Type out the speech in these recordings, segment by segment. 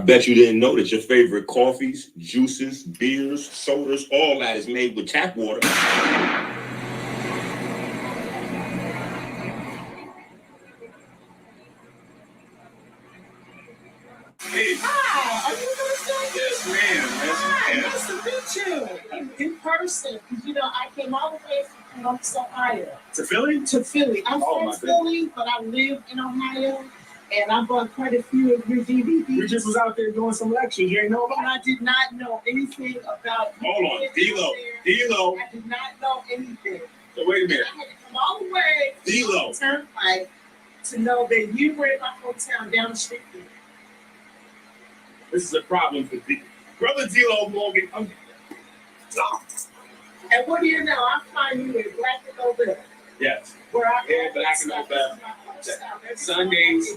bet you didn't know that your favorite coffees, juices, beers, sodas, all that is made with tap water. Hi, are you listening? Yes, ma'am. Hi, nice to meet you in person. You know, I came all the way from Columbus, Ohio. To Philly? To Philly. I'm from Philly, but I live in Ohio, and I bought quite a few of your DVDs. You just was out there doing some lectures. You ain't know about it? I did not know anything about. Hold on, D-Lo. I did not know anything. So wait a minute. I had to come all the way to D-Lo. the Turnpike to know that you were in my hometown down the street from me. This is a problem for Brother D-Lo Morgan. And what do you know? I find you in Black and November. Yes. Where I Yeah, Black and November. Sundays,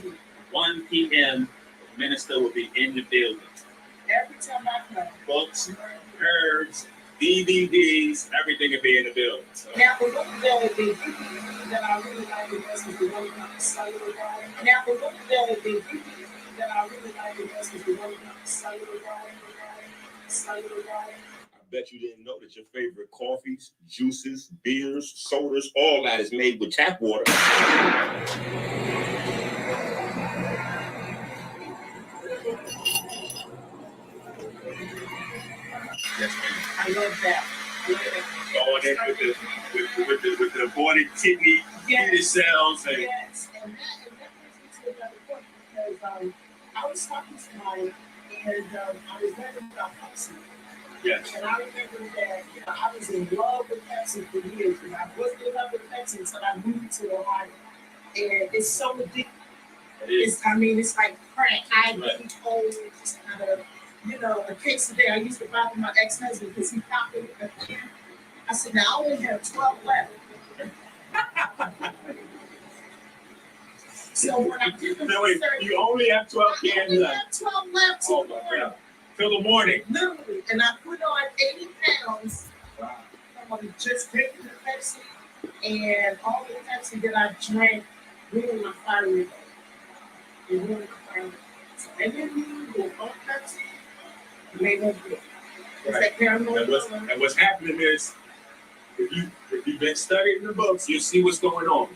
1 p.m. The minister will be in the building. Every time I come. Books, herbs, DVDs, everything will be in the building. So. Now, the look that I really like the best is the one about the cellular guy. Now, the look that I really like the best is the one about the cellular guy. I bet you didn't know that your favorite coffees, juices, beers, sodas, all that is made with tap water. Yes, ma'am. I love that. Going in with the aborted kidney cells. And yes, and that brings me to another point because I was talking to mine and I was learning about Pepsi. yes. And I remember that I was in love with Pepsi for years, and I wasn't in love with Pepsi until I moved to Ohio. And it's so addictive. It's like crack. I really cold, just kind of, a case a day. I used to buy for my ex-husband because he popped it in the can. I said, now I only have 12 left. So when I did the research, you only have 12 cans left. I have 12 left till the morning. Till the morning. Literally. And I put on 80 pounds from just drinking the Pepsi, and all the Pepsi that I drank ruined my thyroid. It ruined my thyroid. So maybe you go on Pepsi, you may not do it. And what's happening is, if you've been studying the books, you see what's going on.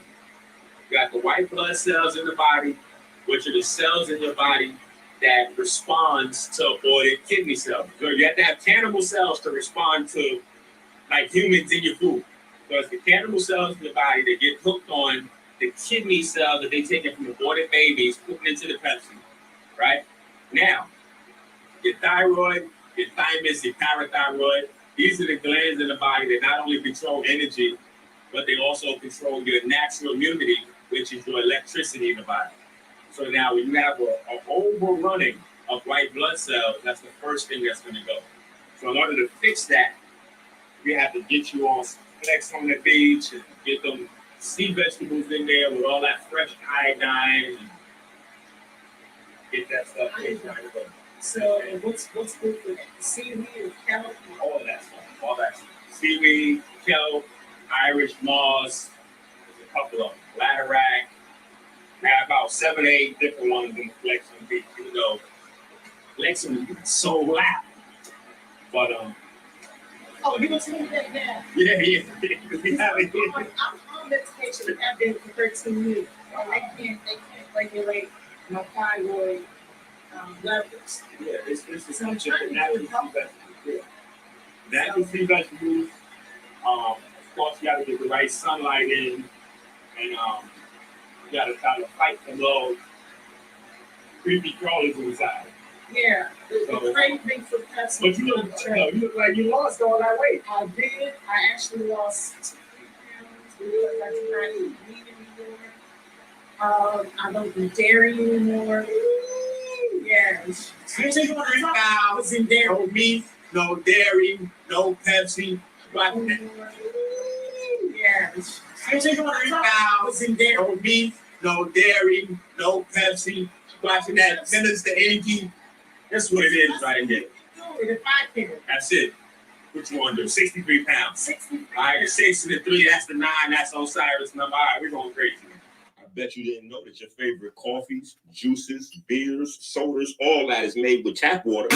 You got the white blood cells in the body, which are the cells in your body that responds to aborted kidney cells. So you have to have cannibal cells to respond to, like humans in your food. So it's the cannibal cells in the body that get hooked on the kidney cells that they take from aborted babies, putting into the Pepsi, right? Now, your thyroid, your thymus, your parathyroid, these are the glands in the body that not only control energy, but they also control your natural immunity, which is your electricity in the body. So now when you have an overrunning of white blood cells, that's the first thing that's going to go. So in order to fix that, we have to get you on flex on the beach and get them sea vegetables in there with all that fresh iodine and get that stuff fixed. So what's good for that? Seaweed and kelp? All of that stuff. All that stuff. Seaweed, kelp, Irish moss, there's a couple of them. Laterac. I have about 7 or 8 different ones in the flex on the beach, even though flex on the beach is so loud. But oh, you gonna tell me that now? Yeah. I'm on medication. I've been for 13 years. They can't regulate my thyroid levels. Yeah, it's so I'm trying to natural sea vegetables. Yeah. Natural sea vegetables. Of course, you got to get the right sunlight in, and you got to try to fight the low creepy crawlers inside. Yeah, the craving for Pepsi. But you look like you lost all that weight. I did. I actually lost 2 pounds. I do not eat meat anymore. I don't do dairy anymore. Yeah. 3 pounds in dairy. No meat, no dairy, no Pepsi. Yeah. 3 pounds in dairy. No meat, no dairy, no Pepsi. Watching that Minister EnQi. That's what it is right here. That's it. What you want to do? 63 pounds. 63. All right, the 6 and the 3, that's the 9. That's Osiris number. All right, we're going crazy. I bet you didn't know that your favorite coffees, juices, beers, sodas, all that is made with tap water.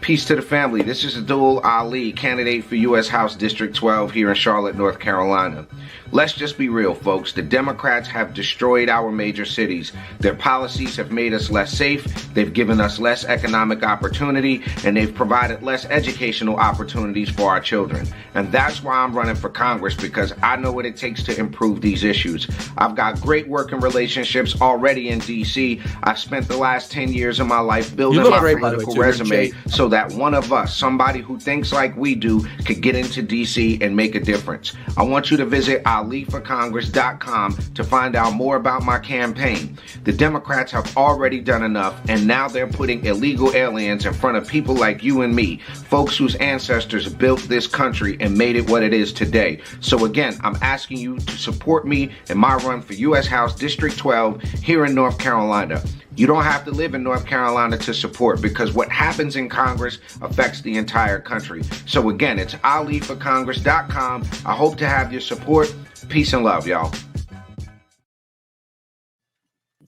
Peace to the family. This is Abdul Ali, candidate for U.S. House District 12 here in Charlotte, North Carolina. Let's just be real, folks. The Democrats have destroyed our major cities. Their policies have made us less safe. They've given us less economic opportunity, and they've provided less educational opportunities for our children. And that's why I'm running for Congress, because I know what it takes to improve these issues. I've got great working relationships already in D.C. I've spent the last 10 years of my life building my political resume so that one of us, somebody who thinks like we do, could get into D.C. and make a difference. I want you to visit aliforcongress.com to find out more about my campaign. The Democrats have already done enough, and now they're putting illegal aliens in front of people like you and me, folks whose ancestors built this country and made it what it is today. So again, I'm asking you to support me in my run for U.S. House District 12 here in North Carolina. You don't have to live in North Carolina to support, because what happens in Congress affects the entire country. So again, it's aliforcongress.com. I hope to have your support. Peace and love, y'all.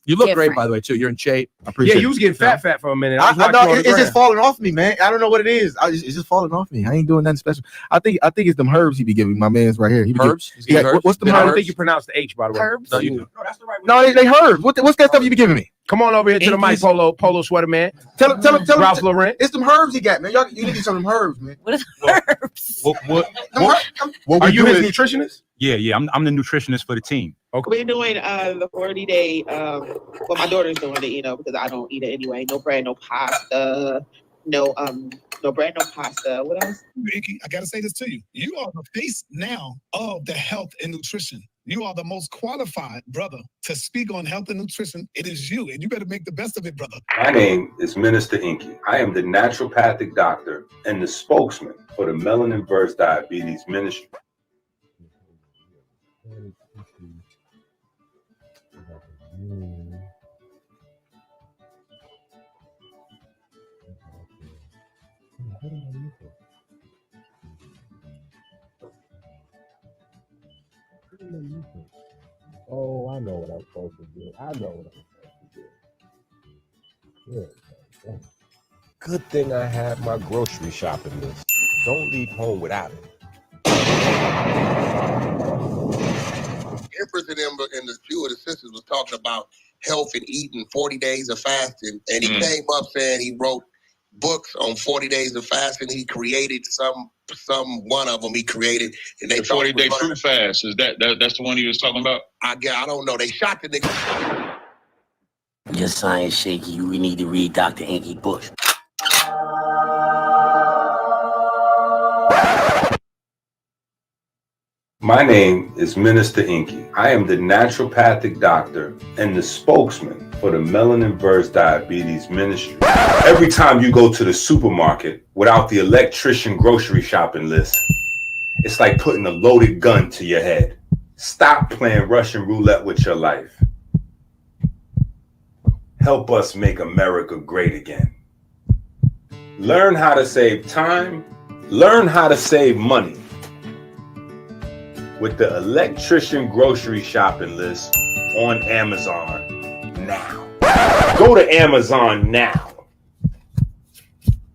You look great, by the way, too. You're in shape. I appreciate Yeah, you was getting fat for a minute. I know it's just falling off me, man. I don't know what it is. It's just falling off me. I ain't doing nothing special. I think it's them herbs he be giving. My man's right here. Herbs? What's the I herbs? don't think you pronounced the H, by the way. Herbs? No, you do. No, that's the right way. No, they herbs. What's that stuff you be giving me? Come on over here to the mic, polo sweater man. Tell him. Ralph Lauren. It's them herbs he got, man. You need some of them herbs, man. What is herbs? What Are you his nutritionist? Yeah. I'm the nutritionist for the team. Okay. We're doing the 40-day, well, my daughter's doing it, because I don't eat it anyway. No bread, no pasta, no bread, no pasta. What else? EnQi, I gotta say this to you. You are the face now of the health and nutrition. You are the most qualified brother to speak on health and nutrition. It is you, and you better make the best of it, brother. My name is Minister EnQi. I am the naturopathic doctor and the spokesman for the Melanin Verse Diabetes Ministry. Oh, I know what I'm supposed to do. Yeah. Good thing I have my grocery shopping list. Don't leave home without it. Empress and them and the few of the sisters was talking about health and eating, 40 days of fasting, and he came up saying he wrote books on 40 days of fasting. He created some one of them he created, and they the 40-day fruit fast. Is that's the one he was talking about? I don't know. They shot the nigga. Your science shaky. You really need to read Dr. EnQi books. My name is Minister EnQi. I am the naturopathic doctor and the spokesman for the Melanin Verse Diabetes Ministry. Every time you go to the supermarket without the electrician grocery shopping list, it's like putting a loaded gun to your head. Stop playing Russian roulette with your life. Help us make America great again. Learn how to save time. Learn how to save money with the electrician grocery shopping list on Amazon now. Go to Amazon now.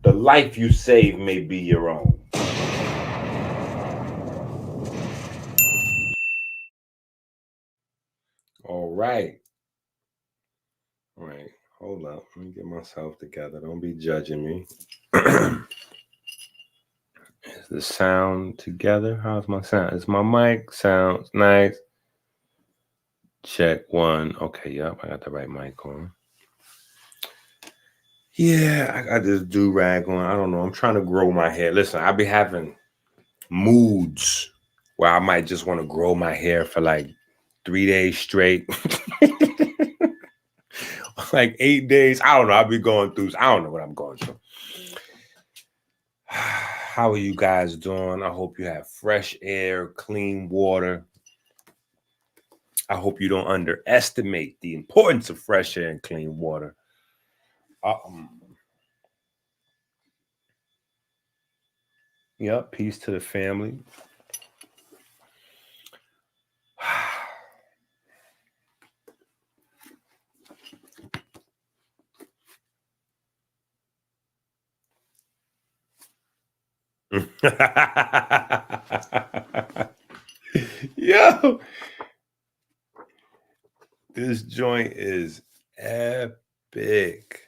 The life you save may be your own. All right. Hold up. Let me get myself together. Don't be judging me. Is the sound together? How's my sound? Is my mic sounds nice? Check one. Okay, yep, I got the right mic on. Yeah, I got this do-rag on. I don't know. I'm trying to grow my hair. Listen, I be having moods where I might just want to grow my hair for like 3 days straight. Like 8 days. I don't know. I'll be going through. I don't know what I'm going through. How are you guys doing? I hope you have fresh air, clean water. I hope you don't underestimate the importance of fresh air and clean water. Yep. Peace to the family. Yo, this joint is epic.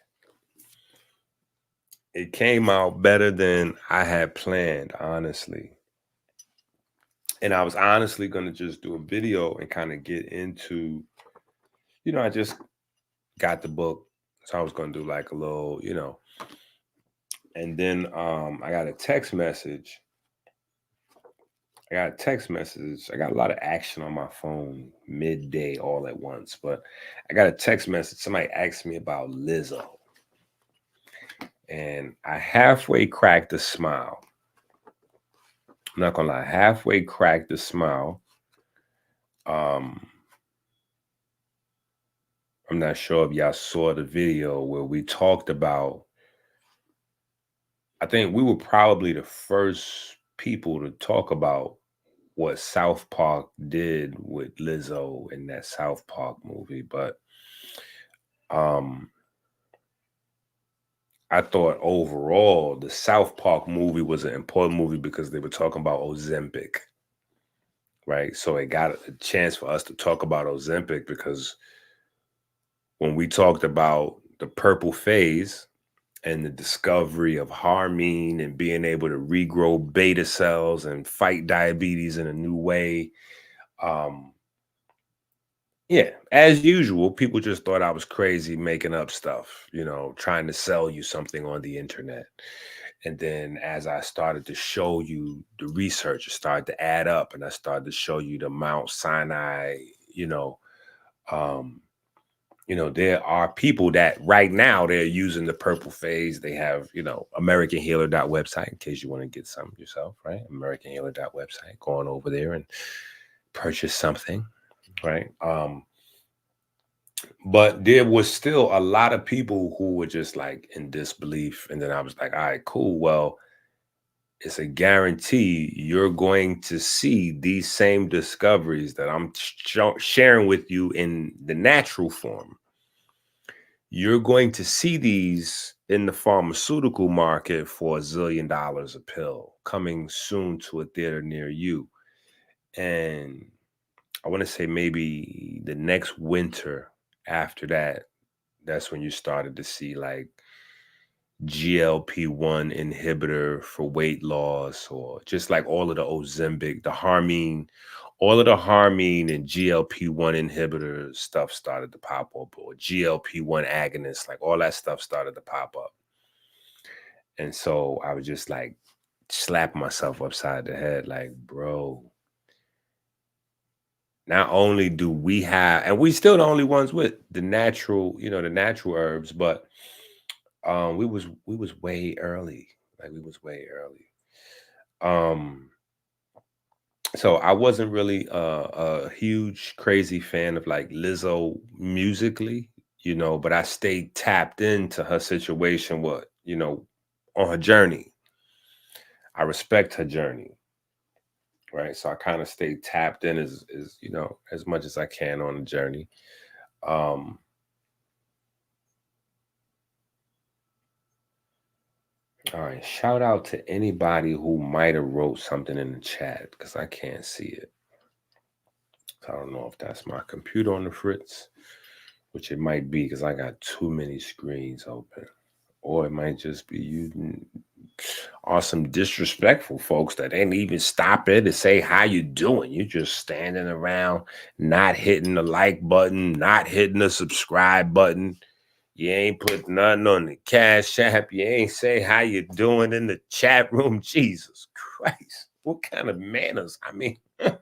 It came out better than I had planned, honestly. And I was honestly going to just do a video and kind of get into, I just got the book. So I was going to do like a little, and then I got a text message. I got a lot of action on my phone midday all at once, but I got a text message. Somebody asked me about Lizzo. And I halfway cracked a smile. I'm not gonna lie, halfway cracked a smile. I'm not sure if y'all saw the video where we talked about, I think we were probably the first people to talk about what South Park did with Lizzo in that South Park movie. But I thought overall the South Park movie was an important movie because they were talking about Ozempic, right? So it got a chance for us to talk about Ozempic because when we talked about the purple phase and the discovery of harmine and being able to regrow beta cells and fight diabetes in a new way, yeah, as usual, people just thought I was crazy making up stuff, trying to sell you something on the internet. And then as I started to show you the research, it started to add up, and I started to show you the Mount Sinai, there are people that right now they're using the purple phase. They have, AmericanHealer.website in case you want to get some yourself, right? AmericanHealer.website, going over there and purchase something, right? But there was still a lot of people who were just like in disbelief. And then I was like, all right, cool. Well, it's a guarantee you're going to see these same discoveries that I'm sharing with you in the natural form. You're going to see these in the pharmaceutical market for $1 zillion a pill coming soon to a theater near you. And I want to say maybe the next winter after that, that's when you started to see like GLP-1 inhibitor for weight loss, or just like all of the Ozempic, the harmine, all of the harmine and GLP-1 inhibitor stuff started to pop up, or GLP-1 agonists, like all that stuff started to pop up. And so I was just like slapping myself upside the head, like, bro, not only do we have, and we still the only ones with the natural, the natural herbs, but we was way early. Like we was way early. So I wasn't really a huge crazy fan of like Lizzo musically, but I stayed tapped into her situation, on her journey. I respect her journey. Right. So I kind of stayed tapped in as much as I can on the journey. All right. Shout out to anybody who might have wrote something in the chat because I can't see it. I don't know if that's my computer on the fritz, which it might be because I got too many screens open. Or it might just be you are some disrespectful folks that ain't even stop it to say how you doing. You just standing around, not hitting the like button, not hitting the subscribe button. You ain't put nothing on the Cash App. You ain't say how you doing in the chat room. Jesus Christ. What kind of manners? I mean, the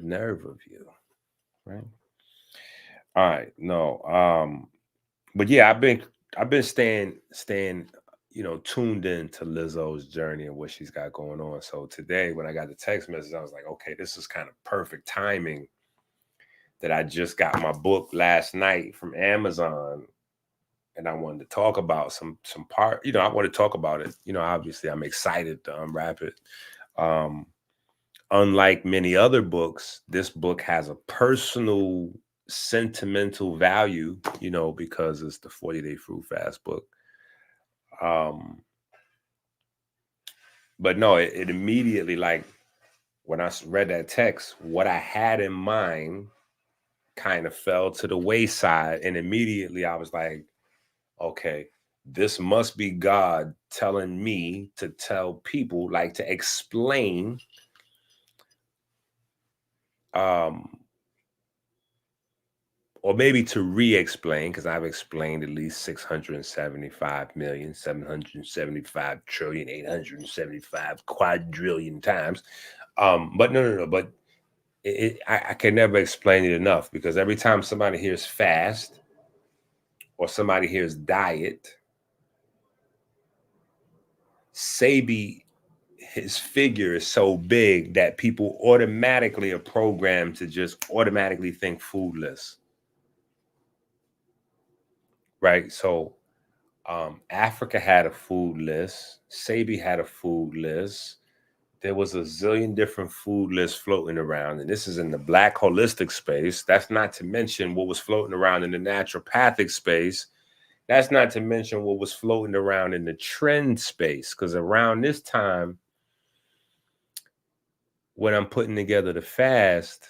nerve of you, right? All right. No. But yeah, I've been staying, tuned in to Lizzo's journey and what she's got going on. So today when I got the text message, I was like, okay, this is kind of perfect timing that I just got my book last night from Amazon. and I wanted to talk about some part. I want to talk about it. Obviously, I'm excited to unwrap it. Unlike many other books, this book has a personal, sentimental value. Because it's the 40-Day Fruit Fast book. But no, it immediately, like when I read that text, what I had in mind kind of fell to the wayside, and immediately I was like, okay, this must be God telling me to tell people, like to explain or maybe to re-explain, because I've explained at least 675,775,875 quadrillion times. But no. But I can never explain it enough, because every time somebody hears fast or somebody hears diet, Sebi, his figure is so big that people automatically are programmed to just automatically think foodless. Right? So Africa had a food list. Sebi had a food list. There was a zillion different food lists floating around. And this is in the Black holistic space. That's not to mention what was floating around in the naturopathic space. That's not to mention what was floating around in the trend space. Because around this time, when I'm putting together the fast,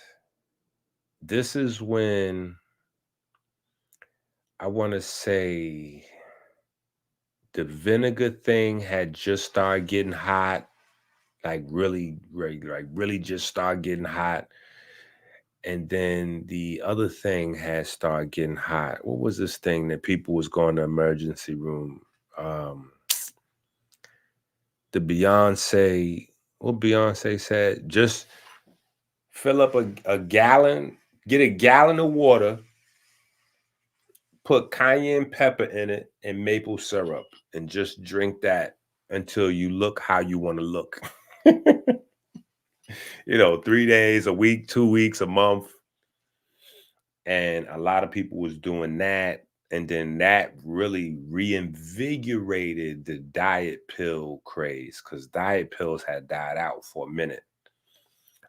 this is when I want to say the vinegar thing had just started getting hot, like really just started getting hot. And then the other thing had started getting hot. What was this thing that people was going to emergency room? The Beyonce, what Beyonce said, just fill up a gallon, get a gallon of water, put cayenne pepper in it and maple syrup, and just drink that until you look how you want to look. 3 days, a week, 2 weeks, a month. And a lot of people was doing that. And then that really reinvigorated the diet pill craze, because diet pills had died out for a minute.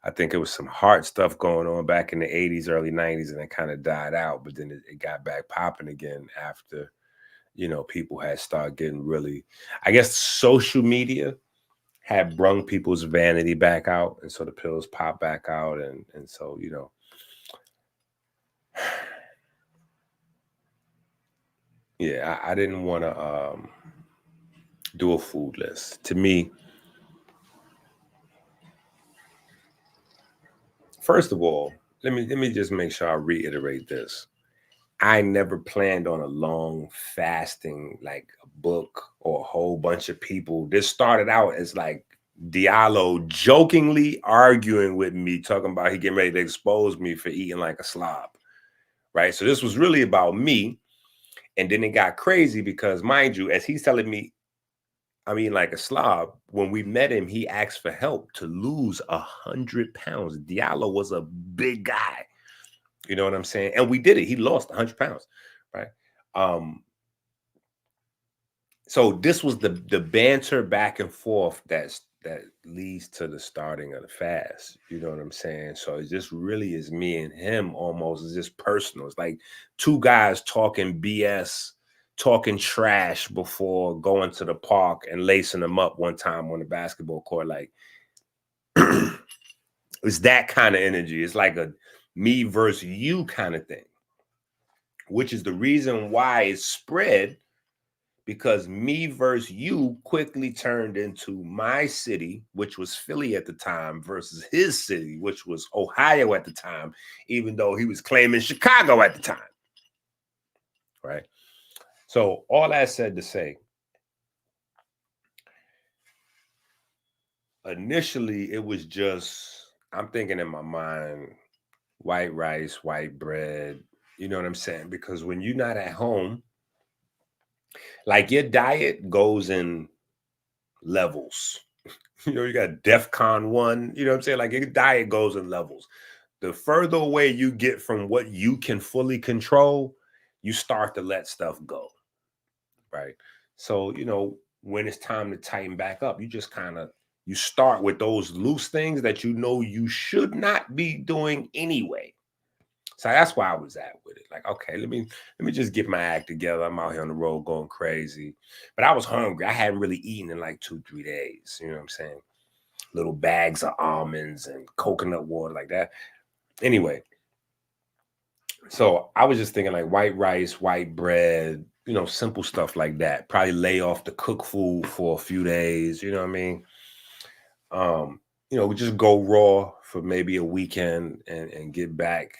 I think it was some heart stuff going on back in the 80s, early 90s, and it kind of died out. But then it got back popping again after, people had started getting really, I guess social media had brung people's vanity back out. And so the pills popped back out. And so, yeah, I didn't want to do a food list. To me, first of all, let me just make sure I reiterate this. I never planned on a long fasting, like a book or a whole bunch of people. This started out as like Diallo jokingly arguing with me, talking about he getting ready to expose me for eating like a slob, right? So this was really about me. And then it got crazy because, mind you, as he's telling me I'm eating like a slob, when we met him, he asked for help to lose 100 pounds. Diallo was a big guy. You know what I'm saying? And we did it. He lost 100 pounds, right? So this was the banter back and forth that leads to the starting of the fast. You know what I'm saying? So it just really is me and him almost. It's just personal. It's like two guys talking BS, talking trash before going to the park and lacing them up one time on the basketball court. Like, it's that kind of energy. It's like a me versus you kind of thing, which is the reason why it's spread, because me versus you quickly turned into my city, which was Philly at the time, versus his city, which was Ohio at the time, even though he was claiming Chicago at the time, right? So all that said to say, initially it was just, I'm thinking in my mind, white rice, white bread, you know what I'm saying? Because when you're not at home, like your diet goes in levels. You got DEFCON 1, you know what I'm saying? Like your diet goes in levels. The further away you get from what you can fully control, you start to let stuff go. right? So, when it's time to tighten back up, you just you start with those loose things that you should not be doing anyway. So that's where I was at with it. Like, okay, let me just get my act together. I'm out here on the road going crazy. But I was hungry. I hadn't really eaten in like 2-3 days. You know what I'm saying? Little bags of almonds and coconut water like that. Anyway, so I was just thinking like white rice, white bread, simple stuff like that. Probably lay off the cooked food for a few days. You know what I mean? We just go raw for maybe a weekend and get back,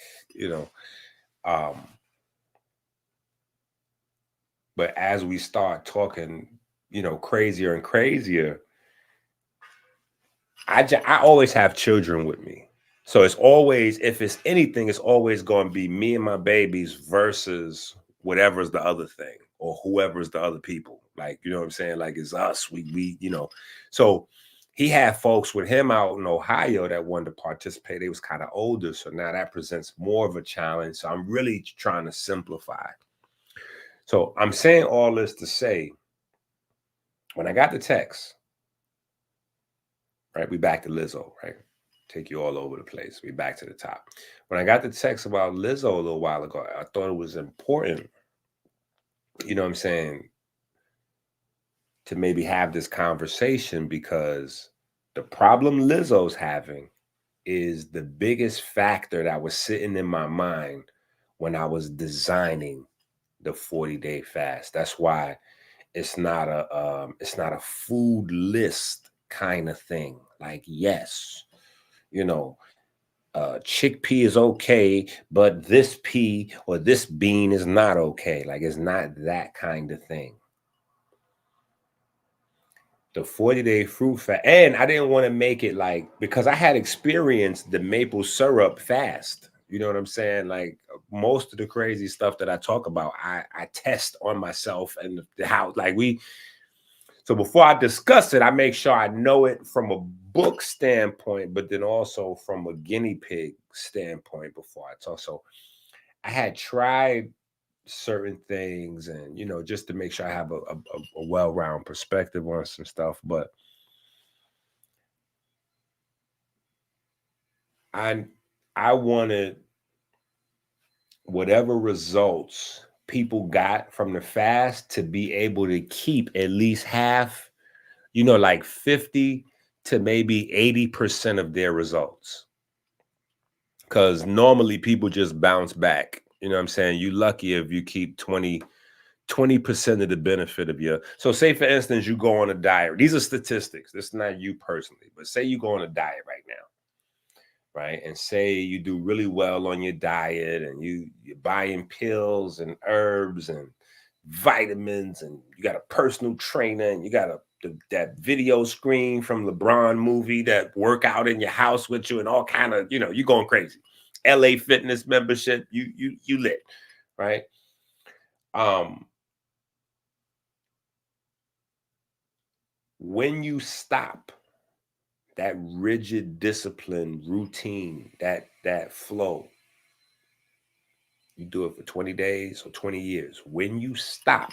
but as we start talking, crazier and crazier, I always have children with me. So it's always, if it's anything, it's always going to be me and my babies versus whatever's the other thing or whoever's the other people. Like, you know what I'm saying? Like, it's us. We. So he had folks with him out in Ohio that wanted to participate. They was kind of older. So now that presents more of a challenge. So I'm really trying to simplify. So I'm saying all this to say, when I got the text, right, we back to Lizzo, right? Take you all over the place. We back to the top. When I got the text about Lizzo a little while ago, I thought it was important, you know what I'm saying, to maybe have this conversation, because the problem Lizzo's having is the biggest factor that was sitting in my mind when I was designing the 40-day fast. That's why it's not a food list kind of thing. Like, yes, chickpea is okay, but this pea or this bean is not okay. Like, it's not that kind of thing. The 40-day fruit fast, and I didn't want to make it like, because I had experienced the maple syrup fast. You know what I'm saying? Like, most of the crazy stuff that I talk about, I test on myself and how, like, so before I discuss it, I make sure I know it from a book standpoint, but then also from a guinea pig standpoint before I talk. So I had tried certain things and, just to make sure I have a well-rounded perspective on some stuff. But I wanted whatever results people got from the fast to be able to keep at least half, like 50 to maybe 80% of their results. Because normally people just bounce back. You know what I'm saying? You're lucky if you keep 20% of the benefit of your. So say, for instance, you go on a diet. These are statistics. This is not you personally, but say you go on a diet right now, right? And say you do really well on your diet and you're buying pills and herbs and vitamins and you got a personal trainer and you got that video screen from LeBron movie that work out in your house with you and all kind of, you're going crazy. LA Fitness membership, you lit, right? When you stop that rigid discipline routine, that flow, you do it for 20 days or 20 years. When you stop,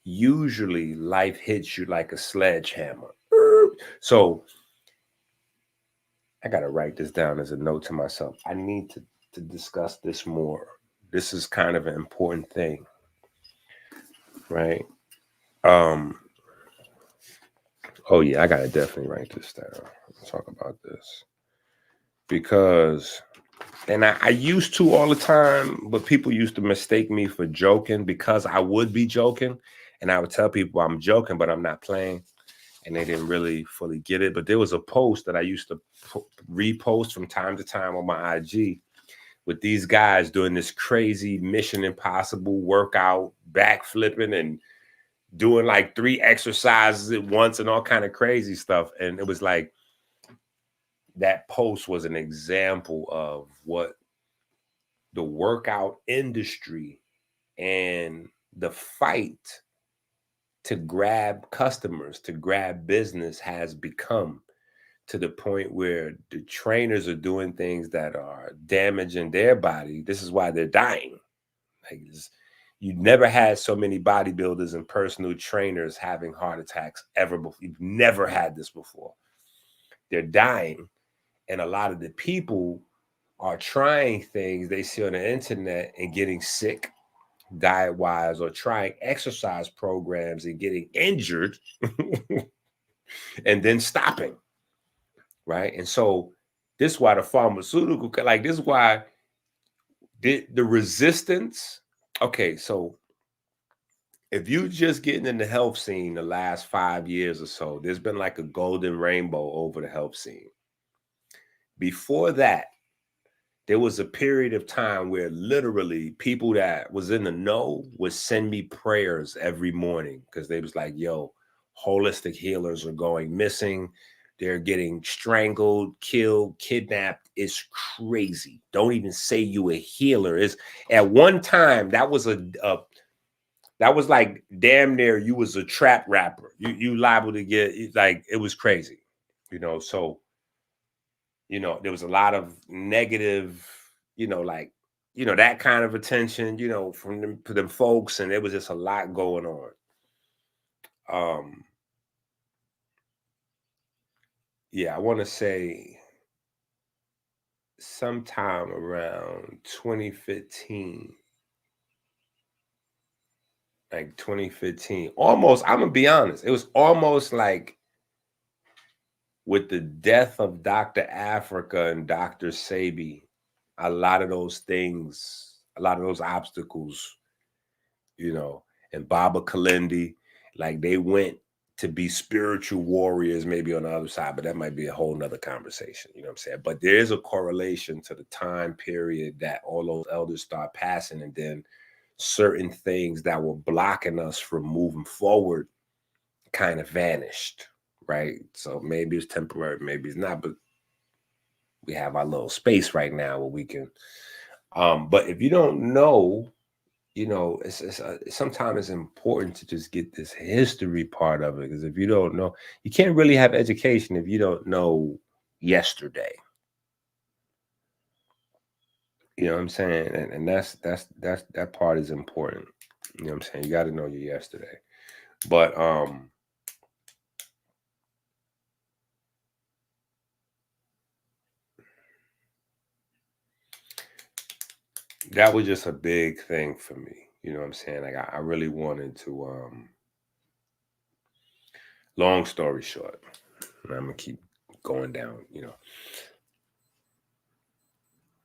usually life hits you like a sledgehammer. So I got to write this down as a note to myself. I need to discuss this more. This is kind of an important thing, right? Oh yeah, I got to definitely write this down. Let's talk about this. Because, and I used to all the time, but people used to mistake me for joking because I would be joking. And I would tell people I'm joking, but I'm not playing. And they didn't really fully get it. But there was a post that I used to repost from time to time on my IG with these guys doing this crazy Mission Impossible workout, backflipping and doing like 3 exercises at once and all kind of crazy stuff. And it was like, that post was an example of what the workout industry and the fight to grab customers, to grab business has become, to the point where the trainers are doing things that are damaging their body. This is why they're dying. Like, You never had so many bodybuilders and personal trainers having heart attacks ever before. You've never had this before. They're dying. And a lot of the people are trying things they see on the internet and getting sick diet-wise, or trying exercise programs and getting injured and then stopping, right? And so this is why the pharmaceutical, like this is why the resistance, okay, so if you just getting in the health scene the last 5 years or so, there's been like a golden rainbow over the health scene. Before that, there was a period of time where literally people that was in the know would send me prayers every morning because they was like, yo, holistic healers are going missing. They're getting strangled, killed, kidnapped. It's crazy. Don't even say you a healer. It's at one time that was that was like damn near you was a trap rapper. You liable to get, like, it was crazy, you know. So, you know, there was a lot of negative, you know, like, you know, that kind of attention, you know, from them folks, and there was just a lot going on. Yeah, I want to say sometime around 2015, like 2015, almost, I'm gonna be honest, it was almost like with the death of Dr. Africa and Dr. Sebi, a lot of those things, a lot of those obstacles, you know, and Baba Kalindi, like they went to be spiritual warriors maybe on the other side, but that might be a whole nother conversation, you know what I'm saying? But there is a correlation to the time period that all those elders start passing, and then certain things that were blocking us from moving forward kind of vanished, right? So maybe it's temporary, maybe it's not, but we have our little space right now where we can, but if you don't know, you know, sometimes it's important to just get this history part of it, because if you don't know, you can't really have education if you don't know yesterday. You know what I'm saying? And that part is important. You know what I'm saying? You got to know your yesterday. But that was just a big thing for me. You know what I'm saying? Like I really wanted to, long story short, and I'm gonna keep going down, you know,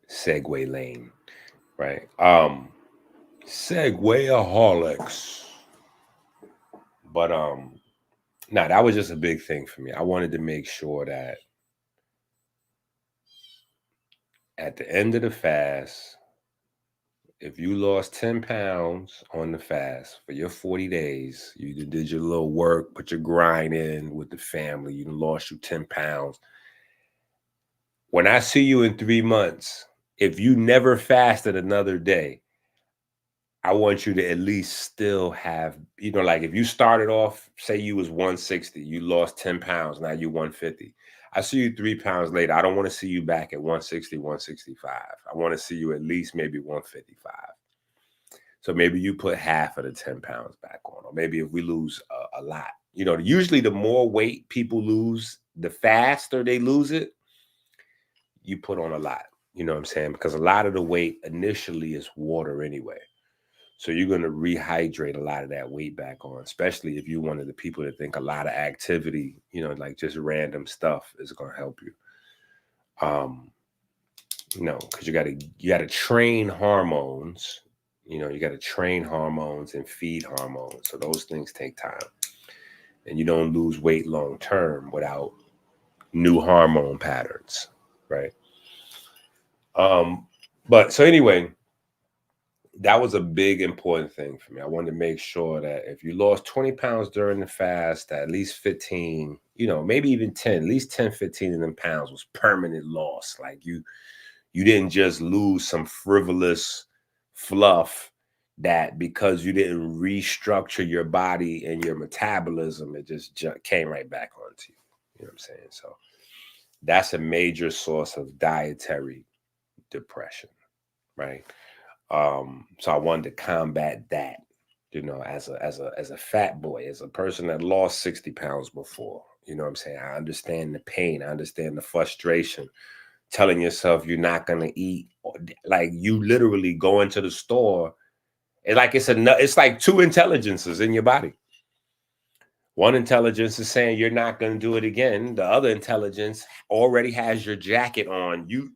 segue lane, right? Segwayaholics. But nah, that was just a big thing for me. I wanted to make sure that at the end of the fast, if you lost 10 pounds on the fast for your 40 days, you did your little work, put your grind in with the family, you lost you 10 pounds. When I see you in 3 months, if you never fasted another day, I want you to at least still have, you know, like if you started off, say you was 160, you lost 10 pounds, now you 150. I see you 3 pounds later. I don't want to see you back at 160, 165. I want to see you at least maybe 155. So maybe you put half of the 10 pounds back on, or maybe if we lose a lot, you know, usually the more weight people lose, the faster they lose it, you put on a lot, you know what I'm saying? Because a lot of the weight initially is water anyway. So you're going to rehydrate a lot of that weight back on, especially if you're one of the people that think a lot of activity, you know, like just random stuff is going to help you. You know, because you got to train hormones, you know, you got to train hormones and feed hormones. So those things take time, and you don't lose weight long term without new hormone patterns, right? But so anyway, that was a big important thing for me. I wanted to make sure that if you lost 20 pounds during the fast, that at least 15, you know, maybe even 10, at least 10, 15 of them pounds was permanent loss. Like you didn't just lose some frivolous fluff that because you didn't restructure your body and your metabolism, it just came right back onto you. You know what I'm saying? So that's a major source of dietary depression, right? So I wanted to combat that, you know, as a fat boy, as a person that lost 60 pounds before. You know what I'm saying? I understand the pain. I understand the frustration. Telling yourself you're not gonna eat, like you literally go into the store, and like it's like two intelligences in your body. One intelligence is saying you're not gonna do it again. The other intelligence already has your jacket on. You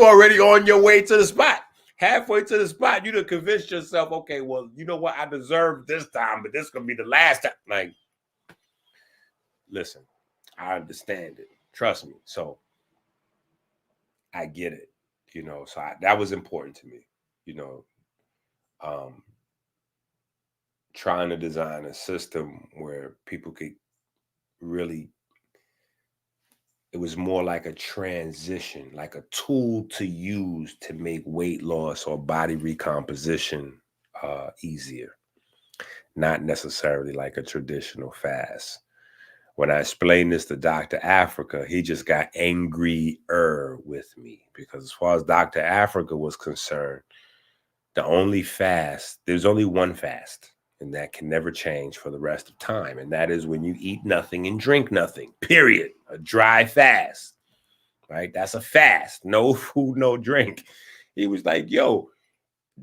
already on your way to the spot. Halfway to the spot, you done convinced yourself, okay, well, you know what? I deserve this time, but this is gonna be the last time. Like, listen, I understand it. Trust me. So I get it, you know. So that was important to me, you know. Trying to design a system where people could really, it was more like a transition, like a tool to use to make weight loss or body recomposition easier, not necessarily like a traditional fast. When I explained this to Dr. Africa, he just got angrier with me, because as far as Dr. Africa was concerned, the only fast, there's only one fast, and that can never change for the rest of time. And that is when you eat nothing and drink nothing, period. A dry fast, right? That's a fast. No food, no drink. He was like, yo,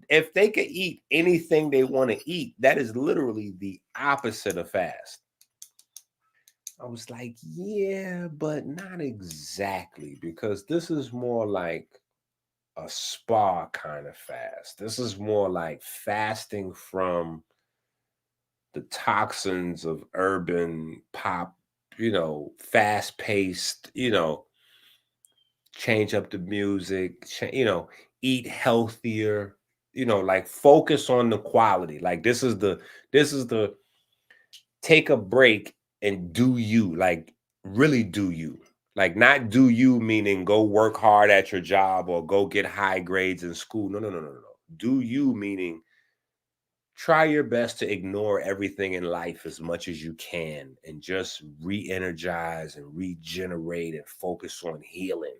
if they could eat anything they want to eat, that is literally the opposite of fast. I was like, yeah, but not exactly, because this is more like a spa kind of fast. This is more like fasting from the toxins of urban pop, you know, fast paced, you know, change up the music, you know, eat healthier, you know, like focus on the quality. Like this is the take a break and do you, like really do you. Like not do you meaning go work hard at your job or go get high grades in school. No. Do you meaning try your best to ignore everything in life as much as you can and just re-energize and regenerate and focus on healing.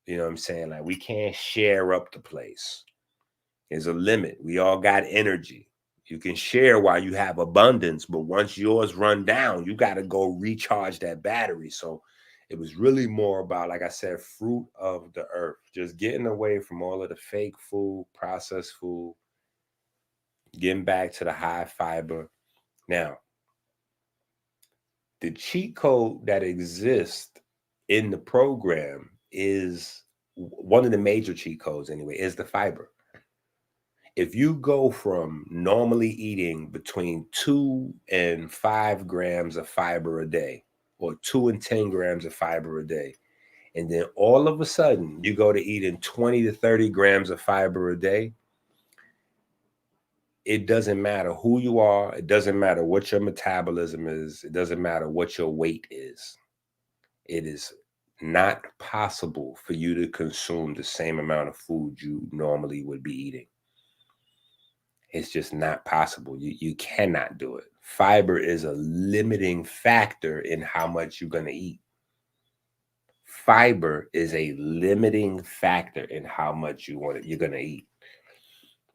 You know what I'm saying? Like we can't share up the place. There's a limit. We all got energy. You can share while you have abundance, but once yours run down, you got to go recharge that battery. So it was really more about, like I said, fruit of the earth, just getting away from all of the fake food, processed food, getting back to the high fiber. Now, the cheat code that exists in the program is one of the major cheat codes anyway, is the fiber. If you go from normally eating between 2 and 5 grams of fiber a day, or 2 and 10 grams of fiber a day, and then all of a sudden you go to eating 20 to 30 grams of fiber a day, it doesn't matter who you are. It doesn't matter what your metabolism is. It doesn't matter what your weight is. It is not possible for you to consume the same amount of food you normally would be eating. It's just not possible. You cannot do it. Fiber is a limiting factor in how much you're going to eat. Fiber is a limiting factor in how much you're going to eat.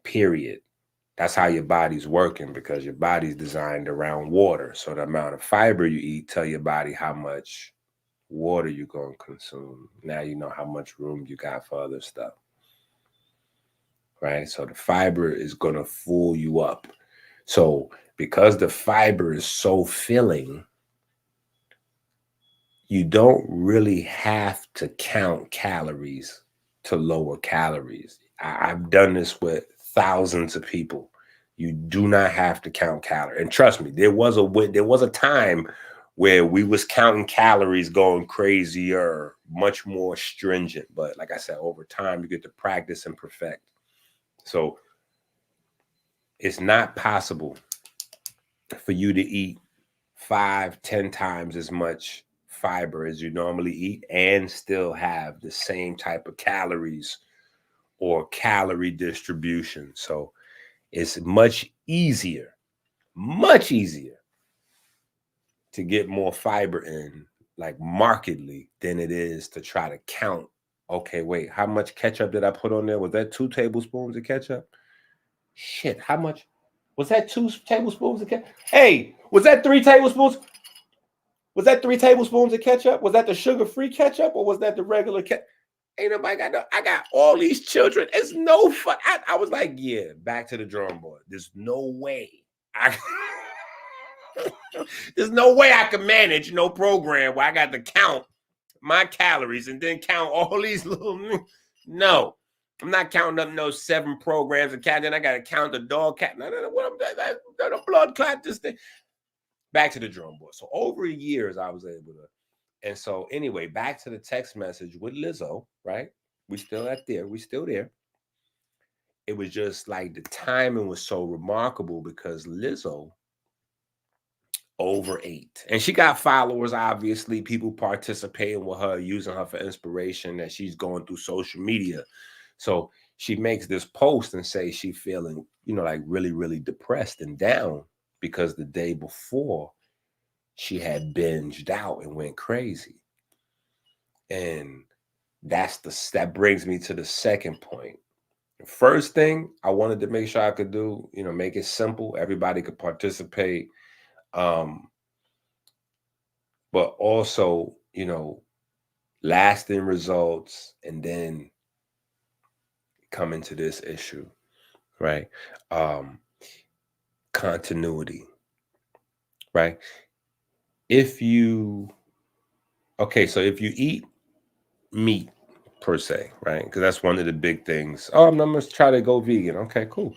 Period. That's how your body's working, because your body's designed around water. So the amount of fiber you eat tell your body how much water you're going to consume. Now you know how much room you got for other stuff. Right? So the fiber is going to fool you up. So because the fiber is so filling, you don't really have to count calories to lower calories. I've done this with thousands of people. You do not have to count calories. And trust me, there was a time where we was counting calories, going crazier, much more stringent. But like I said, over time, you get to practice and perfect. So it's not possible for you to eat 5-10 times as much fiber as you normally eat and still have the same type of calories or calorie distribution. So it's much easier to get more fiber in, like markedly, than it is to try to count Okay, wait, how much ketchup did I put on there? Was that 2 tablespoons of ketchup? Shit, how much? Was that 2 tablespoons of ketchup? Hey, was that 3 tablespoons? Was that 3 tablespoons of ketchup? Was that the sugar-free ketchup or was that the regular ketchup? Ain't nobody got no, I got all these children. It's no fun. I was like, yeah, back to the drawing board. There's no way. There's no way I can manage no program where I got to count my calories and then count all these little. No, I'm not counting up no 7 programs and counting. I got to count the dog cat. No, what I'm the blood clot. This thing. Back to the drawing board. So over years, I was able to. And so anyway, back to the text message with Lizzo, right? We still at there. We still there. It was just like the timing was so remarkable because Lizzo overate. And she got followers, obviously, people participating with her, using her for inspiration that she's going through social media. So she makes this post and say she feeling, like really, really depressed and down because the day before she had binged out and went crazy. And that brings me to the second point. The first thing I wanted to make sure I could do, make it simple. Everybody could participate. But also, lasting results and then come into this issue, right? Continuity, right? If you eat meat per se, right? Because that's one of the big things. Oh, I'm going to try to go vegan. Okay, cool.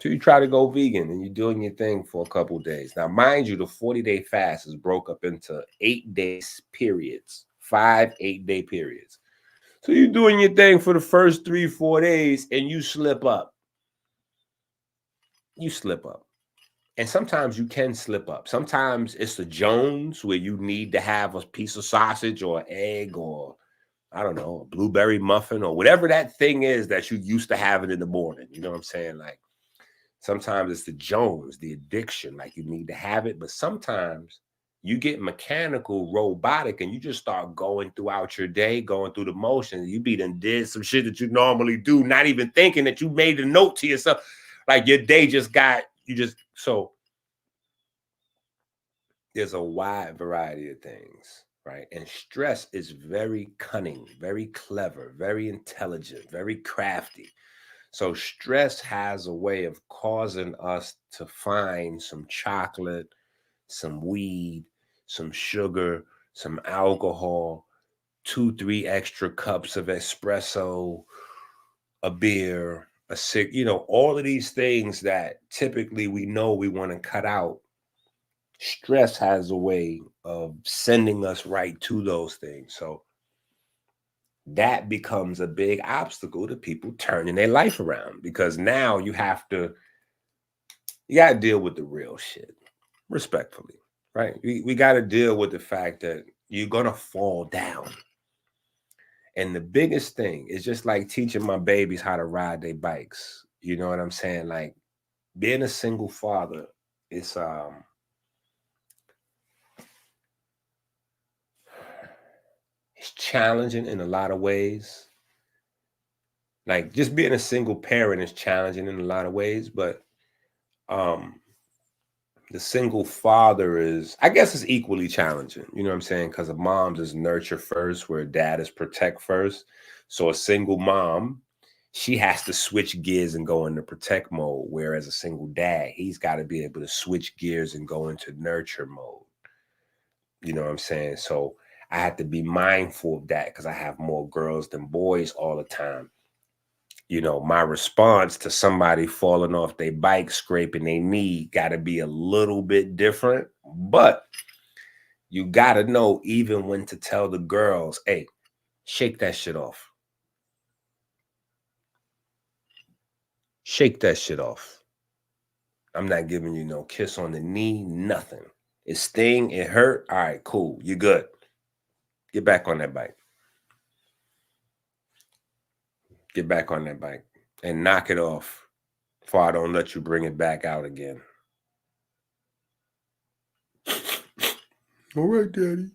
So you try to go vegan and you're doing your thing for a couple of days. Now, mind you, the 40-day fast is broke up into 8-day periods, 5 8-day periods. So you're doing your thing for the first 3-4 days and you slip up. You slip up. And sometimes you can slip up. Sometimes it's the Jones where you need to have a piece of sausage or egg or, I don't know, a blueberry muffin or whatever that thing is that you used to have it in the morning. You know what I'm saying? Like sometimes it's the Jones, the addiction, like you need to have it. But sometimes you get mechanical, robotic, and you just start going throughout your day, going through the motions. You did some shit that you normally do, not even thinking that you made a note to yourself. Like your day so there's a wide variety of things, right? And stress is very cunning, very clever, very intelligent, very crafty. So stress has a way of causing us to find some chocolate, some weed, some sugar, some alcohol, 2-3 extra cups of espresso, a beer, a cig, all of these things that typically we know we want to cut out. Stress has a way of sending us right to those things. So that becomes a big obstacle to people turning their life around because now you got to deal with the real shit, respectfully, right? We got to deal with the fact that you're going to fall down. And the biggest thing is just like teaching my babies how to ride their bikes. You know what I'm saying? Like being a single father is, it's challenging in a lot of ways. Like just being a single parent is challenging in a lot of ways, but the single father is, I guess, is equally challenging. You know what I'm saying? Because a mom's is nurture first, where dad is protect first. So a single mom, she has to switch gears and go into protect mode, whereas a single dad, he's got to be able to switch gears and go into nurture mode. You know what I'm saying? So I have to be mindful of that because I have more girls than boys all the time. My response to somebody falling off their bike, scraping their knee, got to be a little bit different. But you got to know even when to tell the girls, hey, shake that shit off. Shake that shit off. I'm not giving you no kiss on the knee, nothing. It sting, it hurt. All right, cool. You're good. Get back on that bike. Get back on that bike and knock it off before I don't let you bring it back out again. All right, Daddy.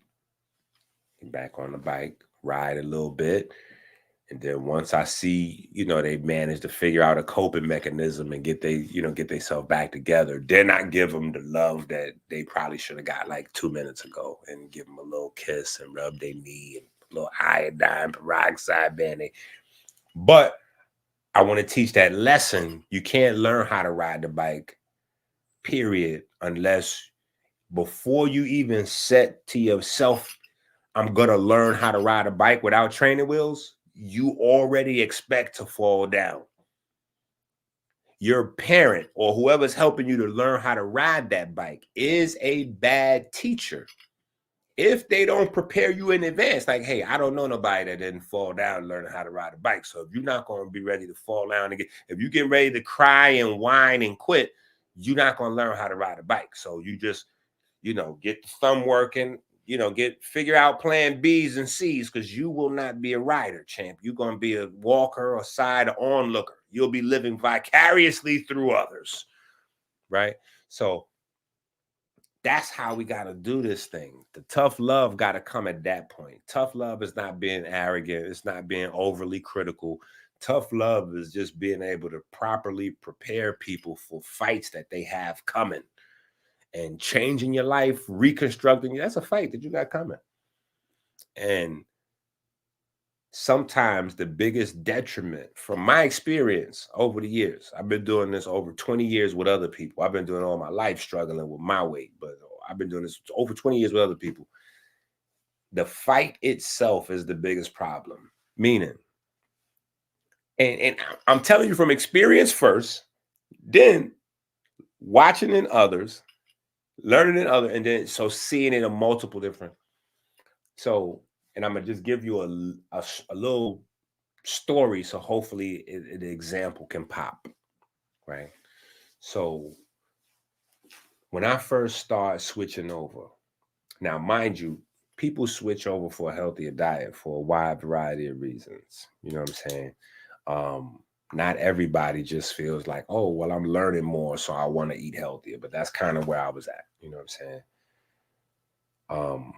Get back on the bike, ride a little bit. And then once I see, they manage to figure out a coping mechanism and get themselves back together, then I give them the love that they probably should have got like 2 minutes ago, and give them a little kiss and rub their knee and a little iodine peroxide band-aid. But I want to teach that lesson. You can't learn how to ride the bike, period, unless before you even set to yourself, I'm going to learn how to ride a bike without training wheels, you already expect to fall down. Your parent or whoever's helping you to learn how to ride that bike is a bad teacher if they don't prepare you in advance. Like, hey, I don't know nobody that didn't fall down learning how to ride a bike. So if you're not going to be ready to fall down again, if you get ready to cry and whine and quit, you're not going to learn how to ride a bike. So you just, get the thumb working, figure out plan B's and C's, because you will not be a rider, champ. You're going to be a walker or side onlooker. You'll be living vicariously through others, right? So that's how we got to do this thing. The tough love got to come at that point. Tough love is not being arrogant. It's not being overly critical. Tough love is just being able to properly prepare people for fights that they have coming. And changing your life, reconstructing, that's a fight that you got coming. And sometimes the biggest detriment, from my experience over the years, I've been doing this over 20 years with other people. I've been doing all my life struggling with my weight, but I've been doing this over 20 years with other people. The fight itself is the biggest problem. Meaning, and I'm telling you from experience first, then watching in others, learning in other, and then so seeing it in multiple different. So, and I'm gonna just give you a little story, so hopefully the example can pop, right? So when I first started switching over, now mind you, people switch over for a healthier diet for a wide variety of reasons. You know what I'm saying? Not everybody just feels like, oh, well, I'm learning more, so I want to eat healthier. But that's kind of where I was at. You know what I'm saying?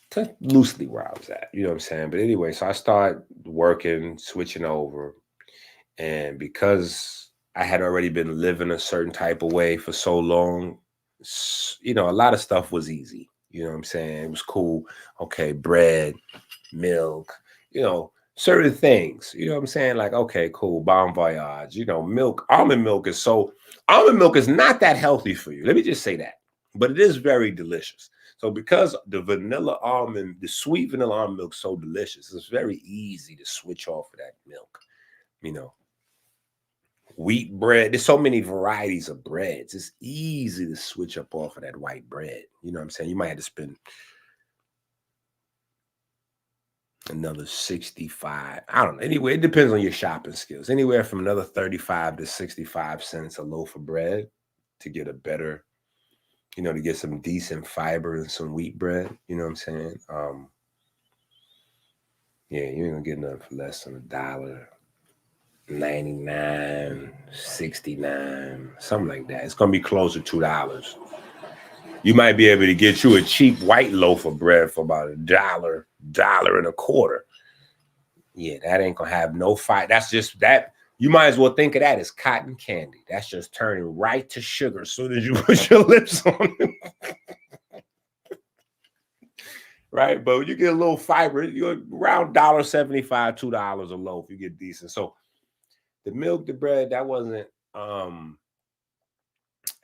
That's loosely where I was at. You know what I'm saying? But anyway, so I started working, switching over. And because I had already been living a certain type of way for so long, a lot of stuff was easy. You know what I'm saying? It was cool. Okay, bread, milk, certain things, you know what I'm saying? Like, okay, cool, bon voyage, milk, almond milk is not that healthy for you. Let me just say that, but it is very delicious. So because the sweet vanilla almond milk is so delicious, it's very easy to switch off of that milk. Wheat bread, there's so many varieties of breads. It's easy to switch up off of that white bread. You know what I'm saying? You might have to spend another 65. I don't know. Anyway, it depends on your shopping skills. Anywhere from another 35 to 65 cents a loaf of bread to get a better, to get some decent fiber and some wheat bread. You know what I'm saying? Yeah, you ain't gonna get nothing for less than $1.99, $69, something like that. It's gonna be closer to $2. You might be able to get you a cheap white loaf of bread for about $1.25. Yeah, that ain't gonna have no fight. That's just that. You might as well think of that as cotton candy. That's just turning right to sugar as soon as you put your lips on it. Right? But you get a little fiber, you're around $1.75, $2 a loaf, you get decent. So the milk, the bread, that wasn't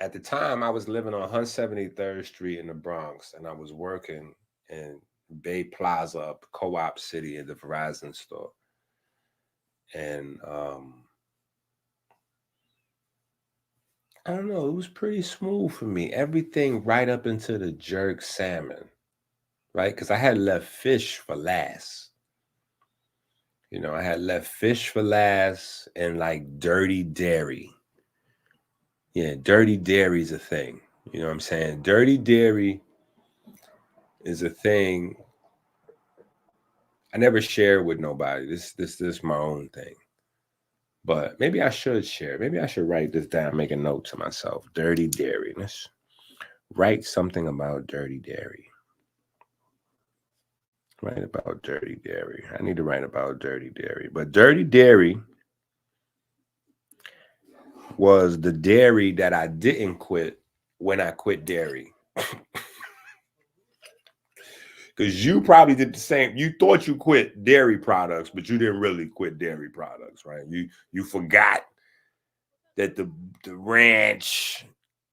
at the time. I was living on 173rd Street in the Bronx, and I was working in Bay Plaza, up Co-op City, at the Verizon store. And I don't know, it was pretty smooth for me. Everything right up into the jerk salmon, right? Because I had left fish for last. I had left fish for last, and like dirty dairy. Yeah, dirty dairy is a thing. You know what I'm saying? Dirty dairy is a thing I never share with nobody. This is my own thing. But maybe I should share. Maybe I should write this down, make a note to myself. Dirty dairy. Let's write something about dirty dairy. Write about dirty dairy. I need to write about dirty dairy. But dirty dairy was the dairy that I didn't quit when I quit dairy. Because you probably did the same. You thought you quit dairy products, but you didn't really quit dairy products, right? You forgot that the ranch,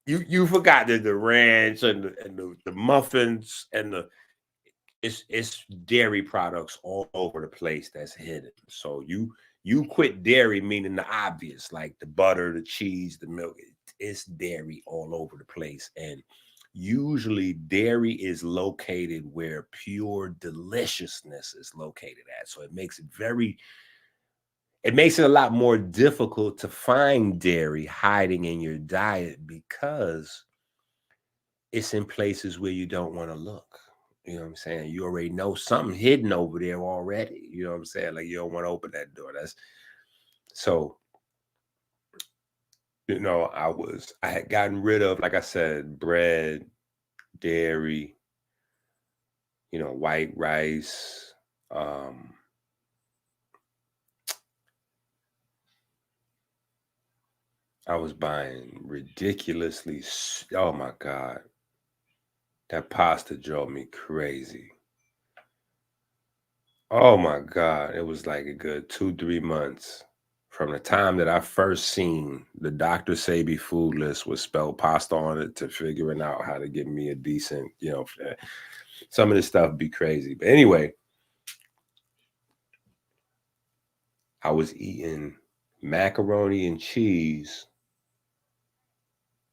you forgot that the ranch and the muffins and it's dairy products all over the place that's hidden. So you quit dairy, meaning the obvious, like the butter, the cheese, the milk. It's dairy all over the place. And usually dairy is located where pure deliciousness is located at. So it makes it a lot more difficult to find dairy hiding in your diet because it's in places where you don't want to look. You know what I'm saying? You already know something hidden over there already. You know what I'm saying? Like you don't want to open that door. So, you know, I had gotten rid of, like I said, bread, dairy, you know, white rice, I was buying ridiculously, oh my God, that pasta drove me crazy. Oh my God, it was like a good 2-3 months from the time that I first seen the Dr. Sebi food list with spelled pasta on it to figuring out how to get me a decent, you know, some of this stuff be crazy. But anyway, I was eating macaroni and cheese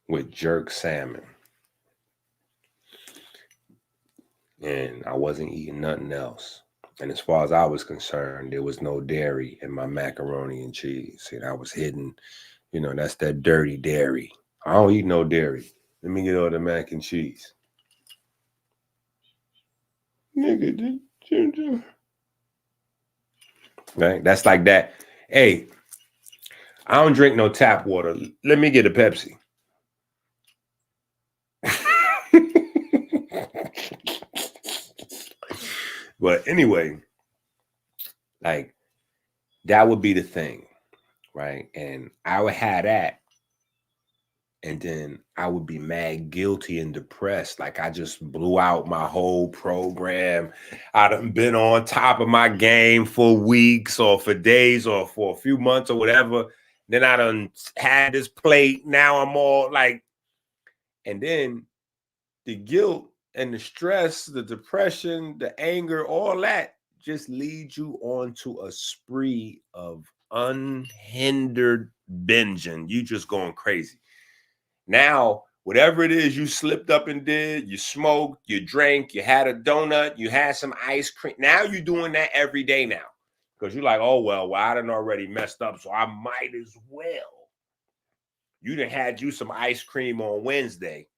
with jerk salmon. And I wasn't eating nothing else. And as far as I was concerned, there was no dairy in my macaroni and cheese. And I was hidden, you know, that's that dirty dairy. I don't eat no dairy. Let me get all the mac and cheese. Nigga, right? That's like that. Hey, I don't drink no tap water. Let me get a Pepsi. But anyway, like that would be the thing, right? And I would have that. And then I would be mad guilty and depressed. Like I just blew out my whole program. I done been on top of my game for weeks or for days or for a few months or whatever. Then I done had this plate. Now I'm all like, and then the guilt and the stress, the depression, the anger, all that just leads you onto a spree of unhindered binging. You just going crazy. Now, whatever it is you slipped up and did, you smoked, you drank, you had a donut, you had some ice cream. Now you're doing that every day now because you're like, oh, well, I done already messed up, so I might as well. You done had you some ice cream on Wednesday.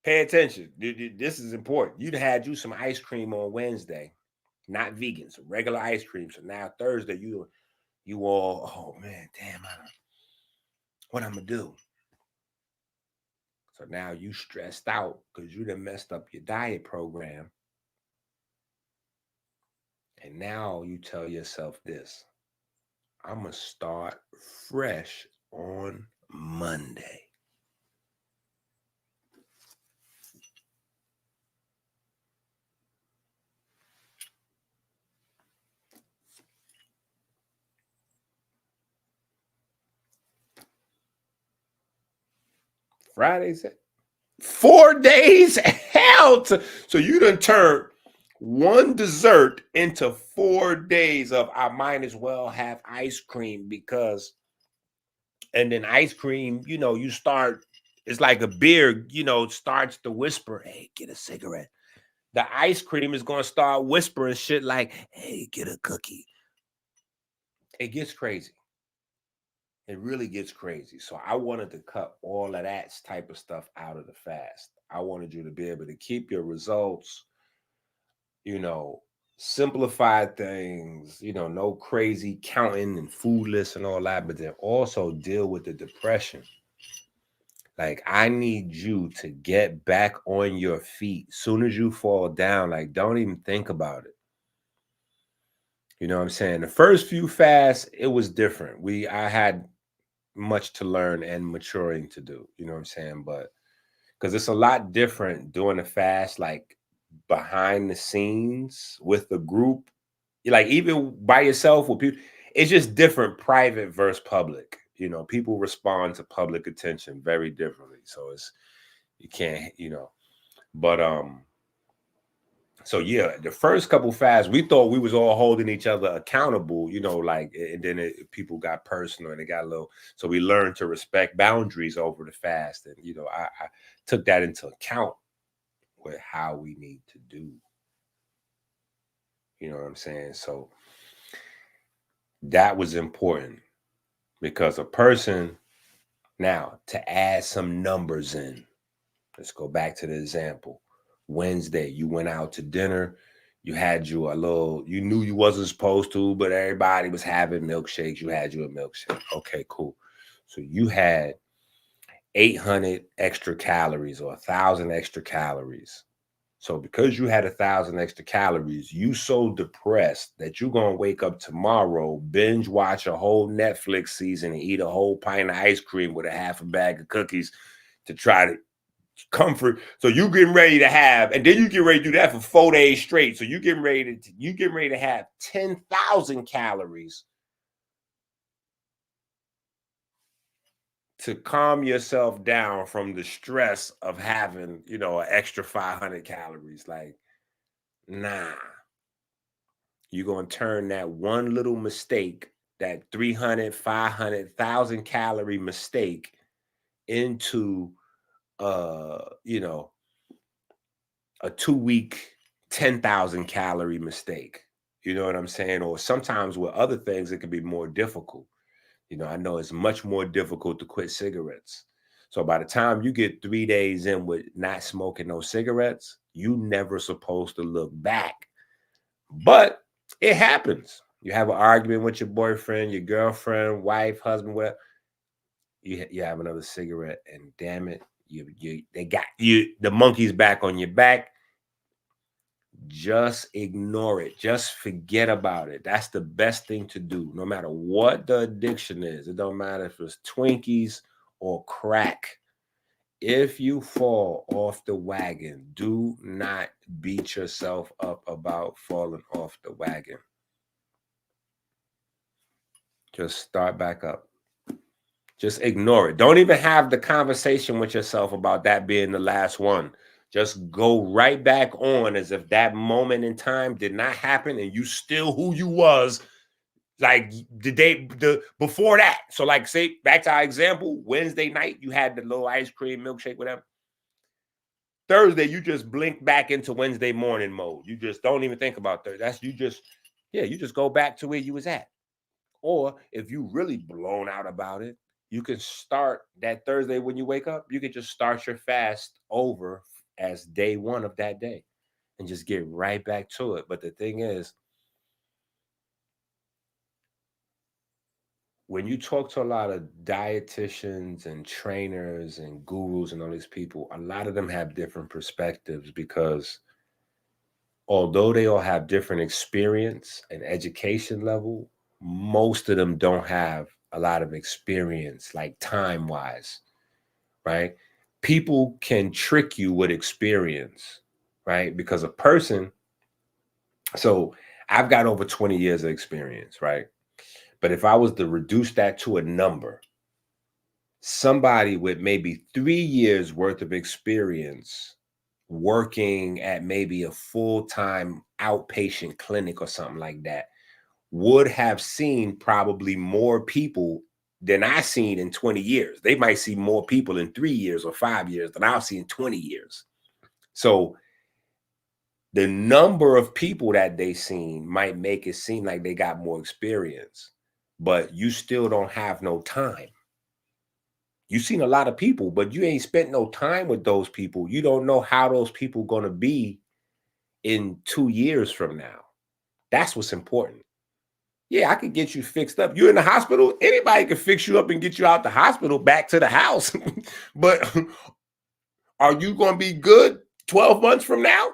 Pay attention. This is important. You done had you some ice cream on Wednesday, not vegan, some regular ice cream. So now Thursday, you all, oh, man, damn, what I'm going to do? So now you stressed out because you done messed up your diet program. And now you tell yourself this, I'm going to start fresh on Monday. Friday's 4 days? Hell, so you done turned one dessert into 4 days of I might as well have ice cream because, and then ice cream, you know, you start, it's like a beer, you know, starts to whisper, hey, get a cigarette. The ice cream is going to start whispering shit like, hey, get a cookie. It gets crazy. It really gets crazy. So I wanted to cut all of that type of stuff out of the fast. I wanted you to be able to keep your results, you know, simplify things, you know, no crazy counting and food lists and all that, but then also deal with the depression. Like, I need you to get back on your feet. Soon as you fall down, like, don't even think about it. You know what I'm saying? The first few fasts, it was different. I had much to learn and maturing to do. You know what I'm saying? But because it's a lot different doing a fast, like behind the scenes with the group, like even by yourself with people, it's just different, private versus public. You know, people respond to public attention very differently. So you can't, but so yeah, the first couple fasts, we thought we was all holding each other accountable, like, and then people got personal and it got a little, so we learned to respect boundaries over the fast. And, I took that into account with how we need to do. You know what I'm saying? So that was important because a person, now to add some numbers in, let's go back to the example. Wednesday, you went out to dinner. You had you knew you wasn't supposed to, but everybody was having milkshakes. You had you a milkshake. Okay, cool. So you had 800 extra calories or 1,000 extra calories. So because you had 1,000 extra calories, you so depressed that you're going to wake up tomorrow, binge watch a whole Netflix season and eat a whole pint of ice cream with a half a bag of cookies to try to comfort. So you getting ready to have, and then you get ready to do that for 4 days straight. So you getting ready to have 10,000 calories to calm yourself down from the stress of having, an extra 500 calories. Like, nah, you're going to turn that one little mistake, that 300, 500, 1,000 calorie mistake into, a 2-week 10,000 calorie mistake. You know what I'm saying? Or sometimes with other things, it can be more difficult. I know it's much more difficult to quit cigarettes. So by the time you get 3 days in with not smoking no cigarettes, you never supposed to look back. But it happens. You have an argument with your boyfriend, your girlfriend, wife, husband, whatever. You have another cigarette, and damn it, they got you. The monkey's back on your back. Just ignore it. Just forget about it. That's the best thing to do. No matter what the addiction is, it don't matter if it's Twinkies or crack. If you fall off the wagon, do not beat yourself up about falling off the wagon. Just start back up. Just ignore it. Don't even have the conversation with yourself about that being the last one. Just go right back on as if that moment in time did not happen and you still who you was like before that. So like, say, back to our example, Wednesday night, you had the little ice cream, milkshake, whatever. Thursday, you just blink back into Wednesday morning mode. You just don't even think about Thursday. You just go back to where you was at. Or if you really blown out about it, you can start that Thursday when you wake up. You can just start your fast over as day one of that day and just get right back to it. But the thing is, when you talk to a lot of dietitians and trainers and gurus and all these people, a lot of them have different perspectives because although they all have different experience and education level, most of them don't have a lot of experience, like time-wise, right? People can trick you with experience, right? Because a person, so I've got over 20 years of experience, right? But if I was to reduce that to a number, somebody with maybe 3 years worth of experience working at maybe a full-time outpatient clinic or something like that would have seen probably more people than I seen in 20 years. They might see more people in 3 years or 5 years than I'll see in 20 years. So the number of people that they seen might make it seem like they got more experience, but you still don't have no time. You've seen a lot of people, but you ain't spent no time with those people. You don't know how those people going to be in 2 years from now. That's what's important. Yeah, I could get you fixed up. You're in the hospital. Anybody can fix you up and get you out the hospital back to the house. But are you going to be good 12 months from now?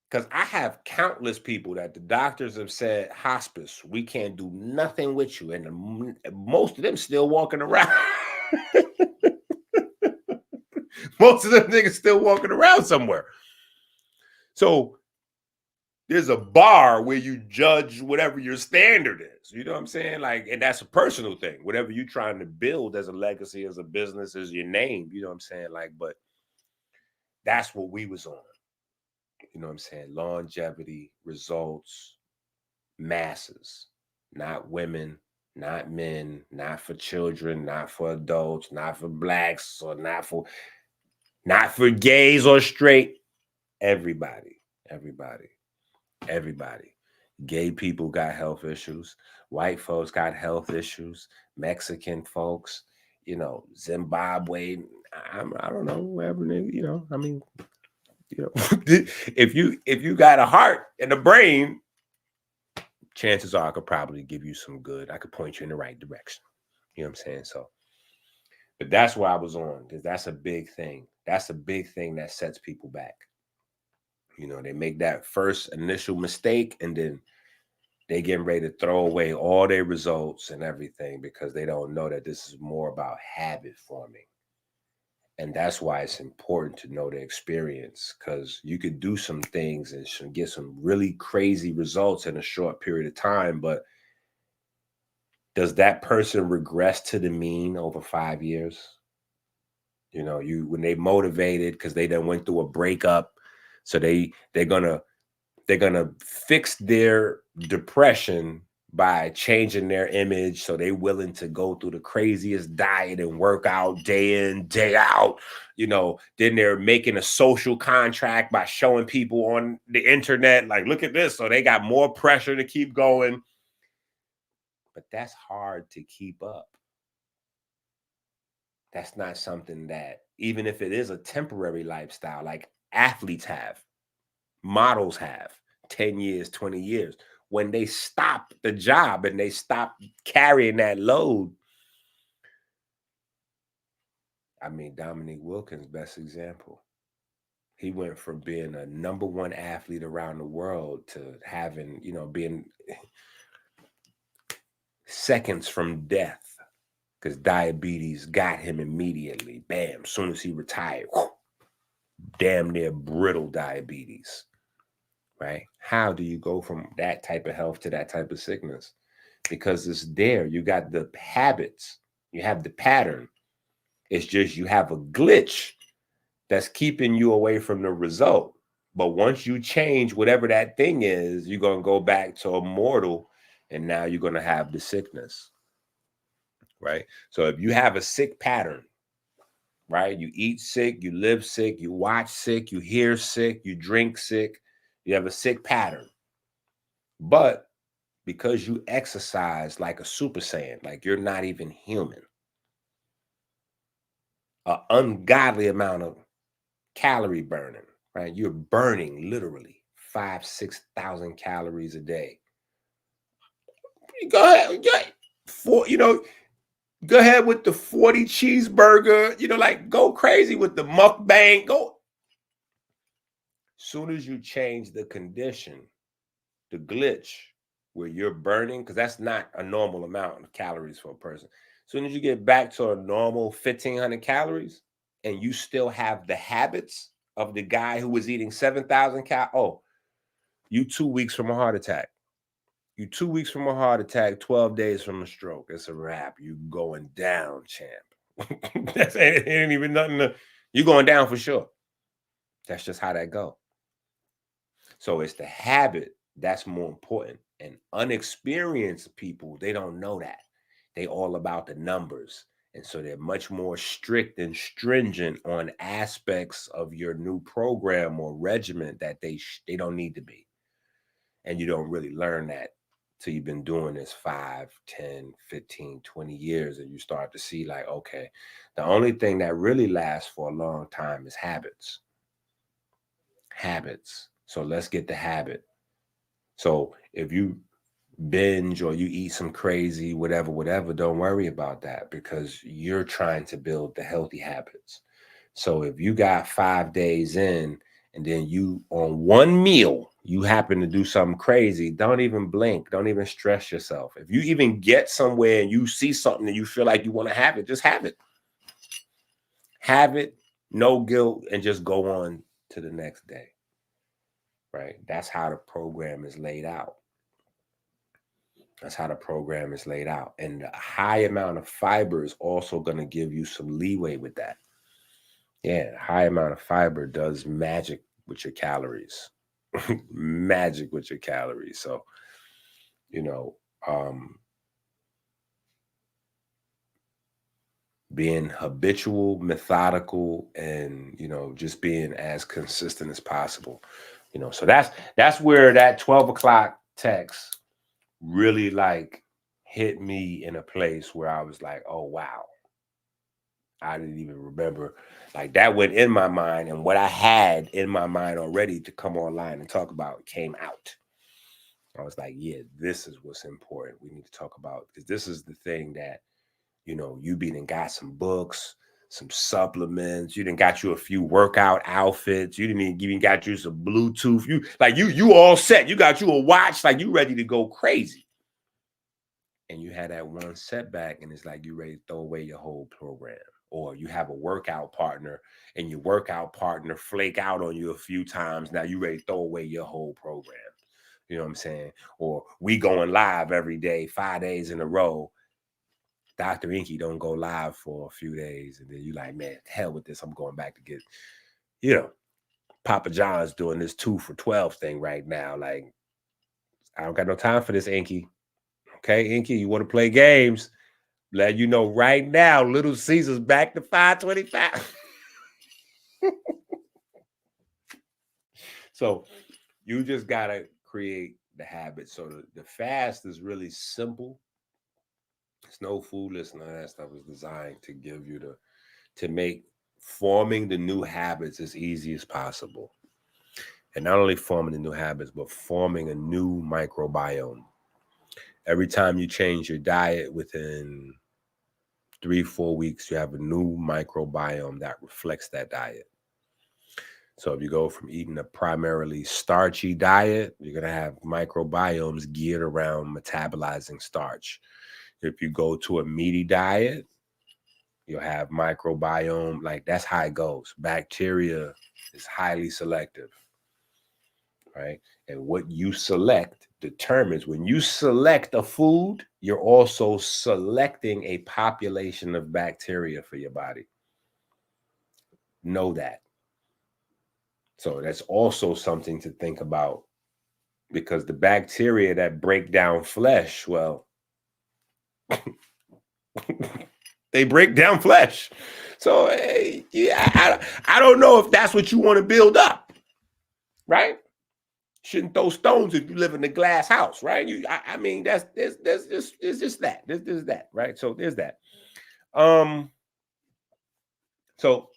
Because I have countless people that the doctors have said, hospice, we can't do nothing with you. And most of them still walking around. Most of them niggas still walking around somewhere. So there's a bar where you judge whatever your standard is. You know what I'm saying? Like, and that's a personal thing. Whatever you're trying to build as a legacy, as a business, as your name. You know what I'm saying? Like, but that's what we was on. You know what I'm saying? Longevity, results, masses, not women, not men, not for children, not for adults, not for blacks, or not for gays or straight. Everybody. Gay people got health issues. White folks got health issues. Mexican folks, you know, Zimbabwe. I don't know, wherever, you know, I mean, you know, if you got a heart and a brain, chances are I could probably give you some good. I could point you in the right direction. You know what I'm saying? So, but that's where I was on, because that's a big thing. That's a big thing that sets people back. You know, they make that first initial mistake and then they getting ready to throw away all their results and everything because they don't know that this is more about habit forming. And that's why it's important to know the experience, because you could do some things and get some really crazy results in a short period of time. But does that person regress to the mean over 5 years? You know, when they motivated because they done went through a breakup, so they're gonna fix their depression by changing their image, so they willing to go through the craziest diet and work out day in, day out. You know, then they're making a social contract by showing people on the internet, like, look at this. So they got more pressure to keep going. But that's hard to keep up. That's not something that, even if it is a temporary lifestyle, like athletes have, models have, 10 years, 20 years, when they stop the job and they stop carrying that load. I mean, Dominique Wilkins, best example. He went from being a #1 athlete around the world to having, you know, being seconds from death because diabetes got him immediately. Bam, as soon as he retired, whoo, damn near brittle diabetes. Right? How do you go from that type of health to that type of sickness? Because it's there. You got the habits. You have the pattern. It's just you have a glitch that's keeping you away from the result. But once you change whatever that thing is, you're going to go back to a mortal, and now you're going to have the sickness. Right? So if you have a sick pattern, right? You eat sick, you live sick, you watch sick, you hear sick, you drink sick, you have a sick pattern. But because you exercise like a Super Saiyan, like you're not even human, an ungodly amount of calorie burning, right? You're burning literally 5,000-6,000 calories a day. You go ahead, go ahead with the 40 cheeseburger, like go crazy with the mukbang. Go. Soon as you change the condition, the glitch where you're burning, because that's not a normal amount of calories for a person. As soon as you get back to a normal 1,500 calories and you still have the habits of the guy who was eating 7,000 calories, oh, you 2 weeks from a heart attack. You 2 weeks from a heart attack, 12 days from a stroke. It's a wrap. You going down, champ. That ain't even nothing. You're going down for sure. That's just how that go. So it's the habit that's more important. And unexperienced people, they don't know that. They all about the numbers. And so they're much more strict and stringent on aspects of your new program or regimen that they don't need to be. And you don't really learn that till you've been doing this 5, 10, 15, 20 years. And you start to see like, okay, the only thing that really lasts for a long time is habits. Habits. So let's get the habit. So if you binge or you eat some crazy, whatever, don't worry about that because you're trying to build the healthy habits. So if you got 5 days in and then you on one meal, you happen to do something crazy, don't even blink. Don't even stress yourself. If you even get somewhere and you see something and you feel like you want to have it, just have it. Have it, no guilt, and just go on to the next day. Right? That's how the program is laid out. That's how the program is laid out. And the high amount of fiber is also going to give you some leeway with that. Yeah, high amount of fiber does magic with your calories. Magic with your calories. So, you know, being habitual, methodical, and, you know, just being as consistent as possible. You know, so that's where that 12 o'clock text really like hit me in a place where I was like, oh, wow. I didn't even remember. Like that went in my mind, and what I had in my mind already to come online and talk about came out. I was like, yeah, this is what's important. We need to talk about, because this is the thing that, you know, you done got some books, some supplements, you done got you a few workout outfits, you didn't even got you some Bluetooth. You all set. You got you a watch, like you ready to go crazy. And you had that one setback, and it's like you ready to throw away your whole program. Or you have a workout partner, and your workout partner flake out on you a few times. Now you ready to throw away your whole program. You know what I'm saying? Or we going live every day, 5 days in a row. Dr. EnQi don't go live for a few days. And then you like, man, hell with this. I'm going back to get, you know, Papa John's doing this 2 for 12 thing right now. Like, I don't got no time for this, EnQi. Okay, EnQi, you want to play games? Let you know right now, Little Caesar's back to $5.25. So you just got to create the habit. So the fast is really simple. It's no food list, none of that stuff is designed to give you to make forming the new habits as easy as possible. And not only forming the new habits, but forming a new microbiome. Every time you change your diet within 3-4 weeks, you have a new microbiome that reflects that diet. So if you go from eating a primarily starchy diet, you're going to have microbiomes geared around metabolizing starch. If you go to a meaty diet, you'll have microbiome, like that's how it goes. Bacteria is highly selective, right? And what you select determines, when you select a food, you're also selecting a population of bacteria for your body. Know that. So that's also something to think about, because the bacteria that break down flesh, well, they break down flesh. So yeah, I don't know if that's what you want to build up, right? Shouldn't throw stones if you live in a glass house, right? I mean, it's just that. There's that, right? So there's that. So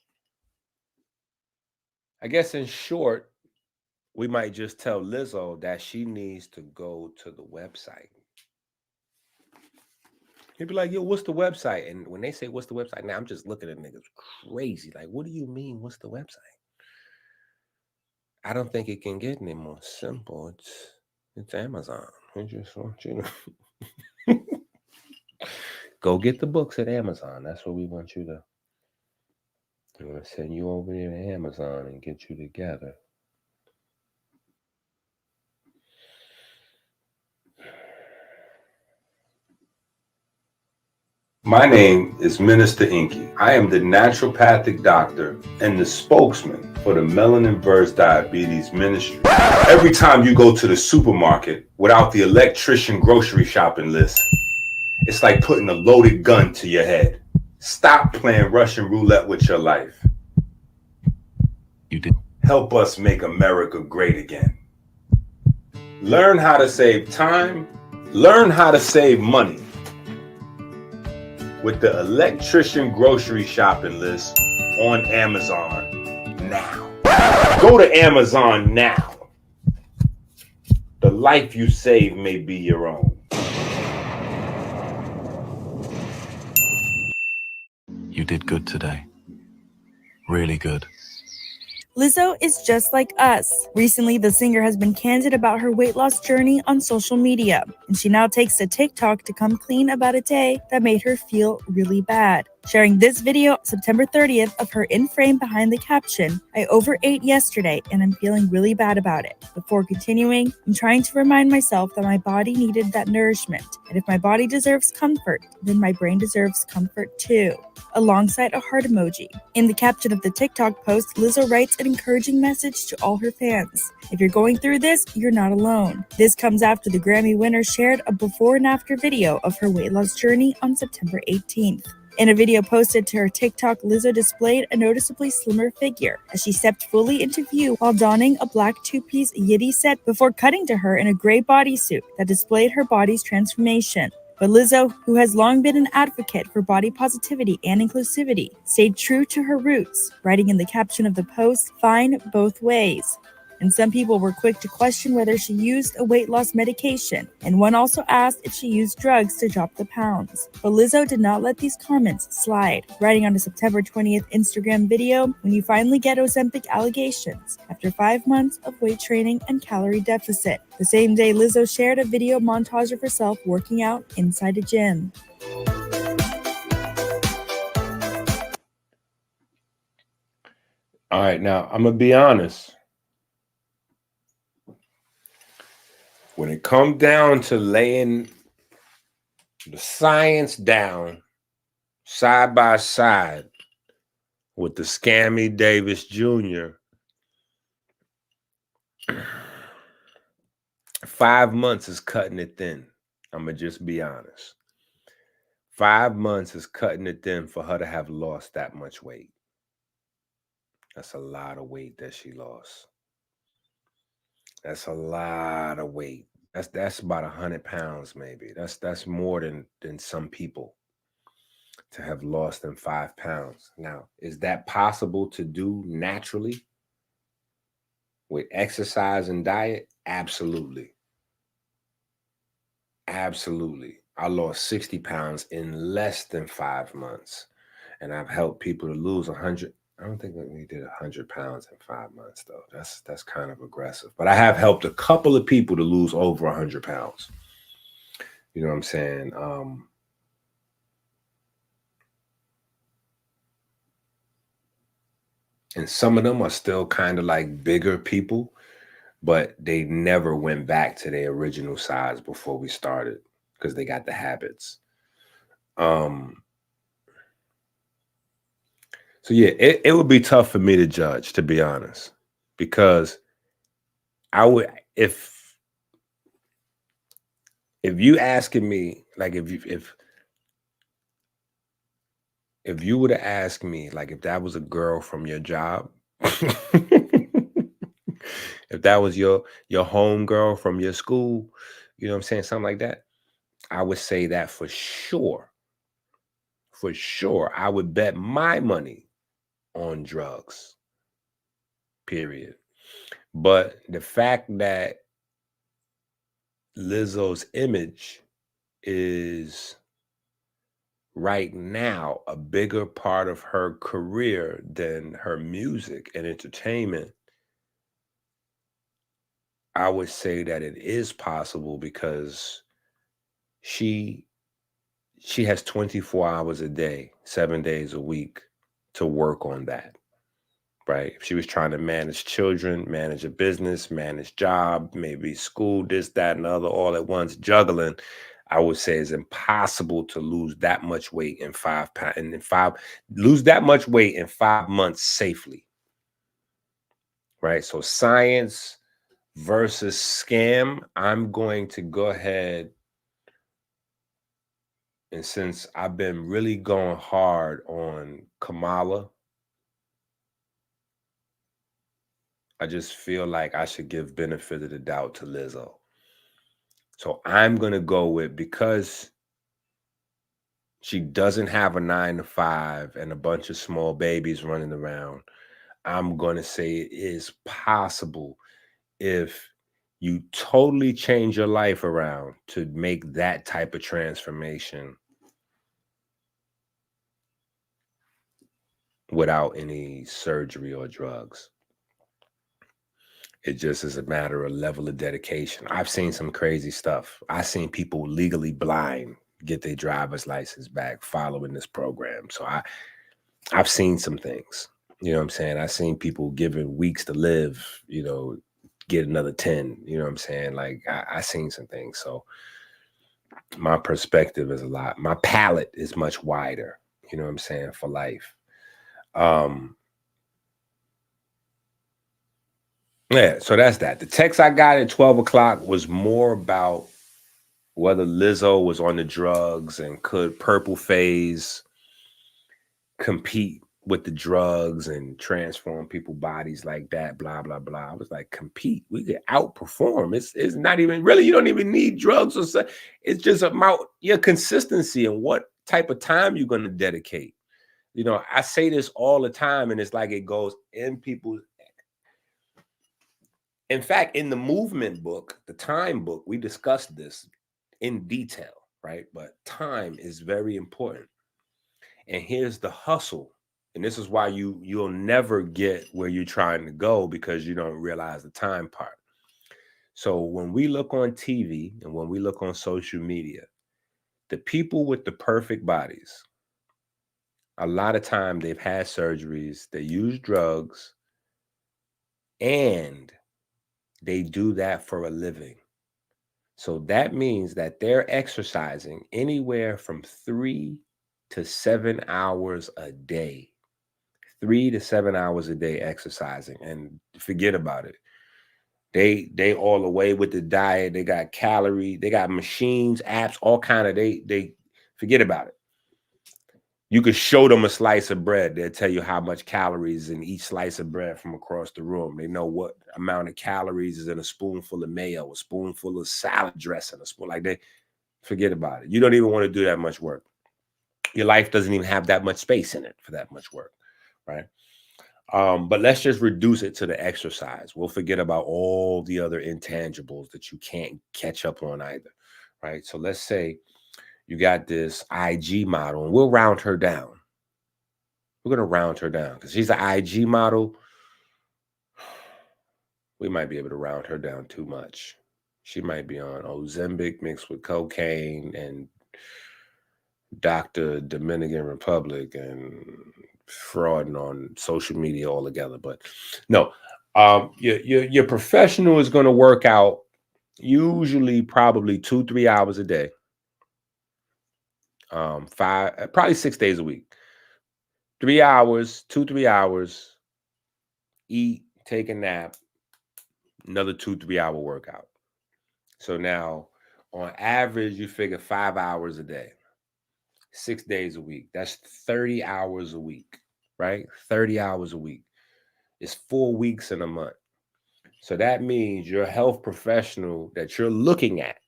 I guess in short, we might just tell Lizzo that she needs to go to the website. He'd be like, yo, what's the website? And when they say, what's the website? Now I'm just looking at niggas crazy. Like, what do you mean, what's the website? I don't think it can get any more simple. It's Amazon. I just want you to go get the books at Amazon. That's what we want you to. I'm going to send you over there to Amazon and get you together. My name is Minister EnQi. I am the naturopathic doctor and the spokesman for the Melanin-Verse Diabetes Ministry. Every time you go to the supermarket without the electrician grocery shopping list, it's like putting a loaded gun to your head. Stop playing Russian roulette with your life. You did. Help us make America great again. Learn how to save time. Learn how to save money with the electrician grocery shopping list on Amazon now. Go to Amazon now. The life you save may be your own. You did good today. Really good. Lizzo is just like us. Recently, the singer has been candid about her weight loss journey on social media, and she now takes to TikTok to come clean about a day that made her feel really bad. Sharing this video September 30th of her in frame behind the caption, "I overate yesterday and I'm feeling really bad about it." Before continuing, "I'm trying to remind myself that my body needed that nourishment, and if my body deserves comfort, then my brain deserves comfort too," alongside a heart emoji. In the caption of the TikTok post, Lizzo writes an encouraging message to all her fans. "If you're going through this, you're not alone." This comes after the Grammy winner shared a before and after video of her weight loss journey on September 18th. In a video posted to her TikTok, Lizzo displayed a noticeably slimmer figure as she stepped fully into view while donning a black two-piece Yiddy set before cutting to her in a gray bodysuit that displayed her body's transformation. But Lizzo, who has long been an advocate for body positivity and inclusivity, stayed true to her roots, writing in the caption of the post, "Fine both ways." And some people were quick to question whether she used a weight loss medication, and one also asked if she used drugs to drop the pounds. But Lizzo did not let these comments slide, writing on a September 20th Instagram video, "When you finally get Ozempic allegations, after 5 months of weight training and calorie deficit." The same day, Lizzo shared a video montage of herself working out inside a gym. All right, now I'm gonna be honest. When it comes down to laying the science down side by side with the Scammy Davis Jr., 5 months is cutting it thin. I'm going to just be honest. 5 months is cutting it thin for her to have lost that much weight. That's a lot of weight that she lost. That's a lot of weight. That's about 100 pounds, maybe. That's more than some people to have lost in 5 pounds. Now, is that possible to do naturally with exercise and diet? Absolutely. Absolutely. I lost 60 pounds in less than 5 months, and I've helped people to lose 100. I don't think we did 100 pounds in 5 months, though. That's kind of aggressive. But I have helped a couple of people to lose over 100 pounds. You know what I'm saying? And some of them are still kind of like bigger people, but they never went back to their original size before we started because they got the habits. So yeah, it would be tough for me to judge, to be honest, because I would, if you asking me, like if you would have asked me, like if that was a girl from your job, if that was your home girl from your school, you know what I'm saying, something like that, I would say that for sure. For sure, I would bet my money on drugs, period. But the fact that Lizzo's image is right now a bigger part of her career than her music and entertainment, I would say that it is possible because she has 24 hours a day, 7 days a week to work on that. Right? If she was trying to manage children, manage a business, manage job, maybe school, this, that, and the other, all at once, juggling, I would say it's impossible to lose that much weight in 5 pounds and lose that much weight in 5 months safely. Right? So science versus scam, I'm going to go ahead, and since I've been really going hard on Kamala, I just feel like I should give benefit of the doubt to Lizzo. So I'm going to go with, because she doesn't have a 9-to-5 and a bunch of small babies running around, I'm going to say it is possible if You totally change your life around to make that type of transformation without any surgery or drugs. It just is a matter of level of dedication. I've seen some crazy stuff. I've seen people legally blind get their driver's license back following this program. So I've seen some things. You know what I'm saying? I've seen people given weeks to live, you know, get another 10. You know what I'm saying? Like I've seen some things. So my perspective is a lot. My palette is much wider, you know what I'm saying, for life. Yeah, so that's that. The text I got at 12 o'clock was more about whether Lizzo was on the drugs and could Purple Phase compete with the drugs and transform people's bodies like that, blah, blah, blah. I was like, compete? We could outperform. It's not even, really, you don't even need drugs or something. It's just about your consistency and what type of time you're going to dedicate. You know, I say this all the time, and it's like it goes in people's. In fact, in the movement book, the time book, we discussed this in detail, right? But time is very important. And here's the hustle. And this is why you'll never get where you're trying to go, because you don't realize the time part. So when we look on TV and when we look on social media, the people with the perfect bodies, a lot of time they've had surgeries, they use drugs, and they do that for a living. So that means that they're exercising anywhere from 3 to 7 hours a day. 3 to 7 hours a day exercising, and forget about it. They all away with the diet. They got calorie, they got machines, apps, all kind of, they forget about it. You could show them a slice of bread. They'll tell you how much calories in each slice of bread from across the room. They know what amount of calories is in a spoonful of mayo, a spoonful of salad dressing, a spoon. Like, they forget about it. You don't even want to do that much work. Your life doesn't even have that much space in it for that much work, right? But let's just reduce it to the exercise. We'll forget about all the other intangibles that you can't catch up on either, right? So let's say you got this IG model, and we'll round her down. We're going to round her down because she's an IG model. We might be able to round her down too much. She might be on Ozempic mixed with cocaine and Dr. Dominican Republic and frauding on social media altogether. But no, your professional is going to work out usually probably 2-3 hours a day. Probably 6 days a week. 3 hours, 2-3 hours, eat, take a nap, another 2-3 hour workout. So now on average, you figure 5 hours a day, 6 days a week. That's 30 hours a week, right? 30 hours a week. It's 4 weeks in a month. So that means your health professional that you're looking at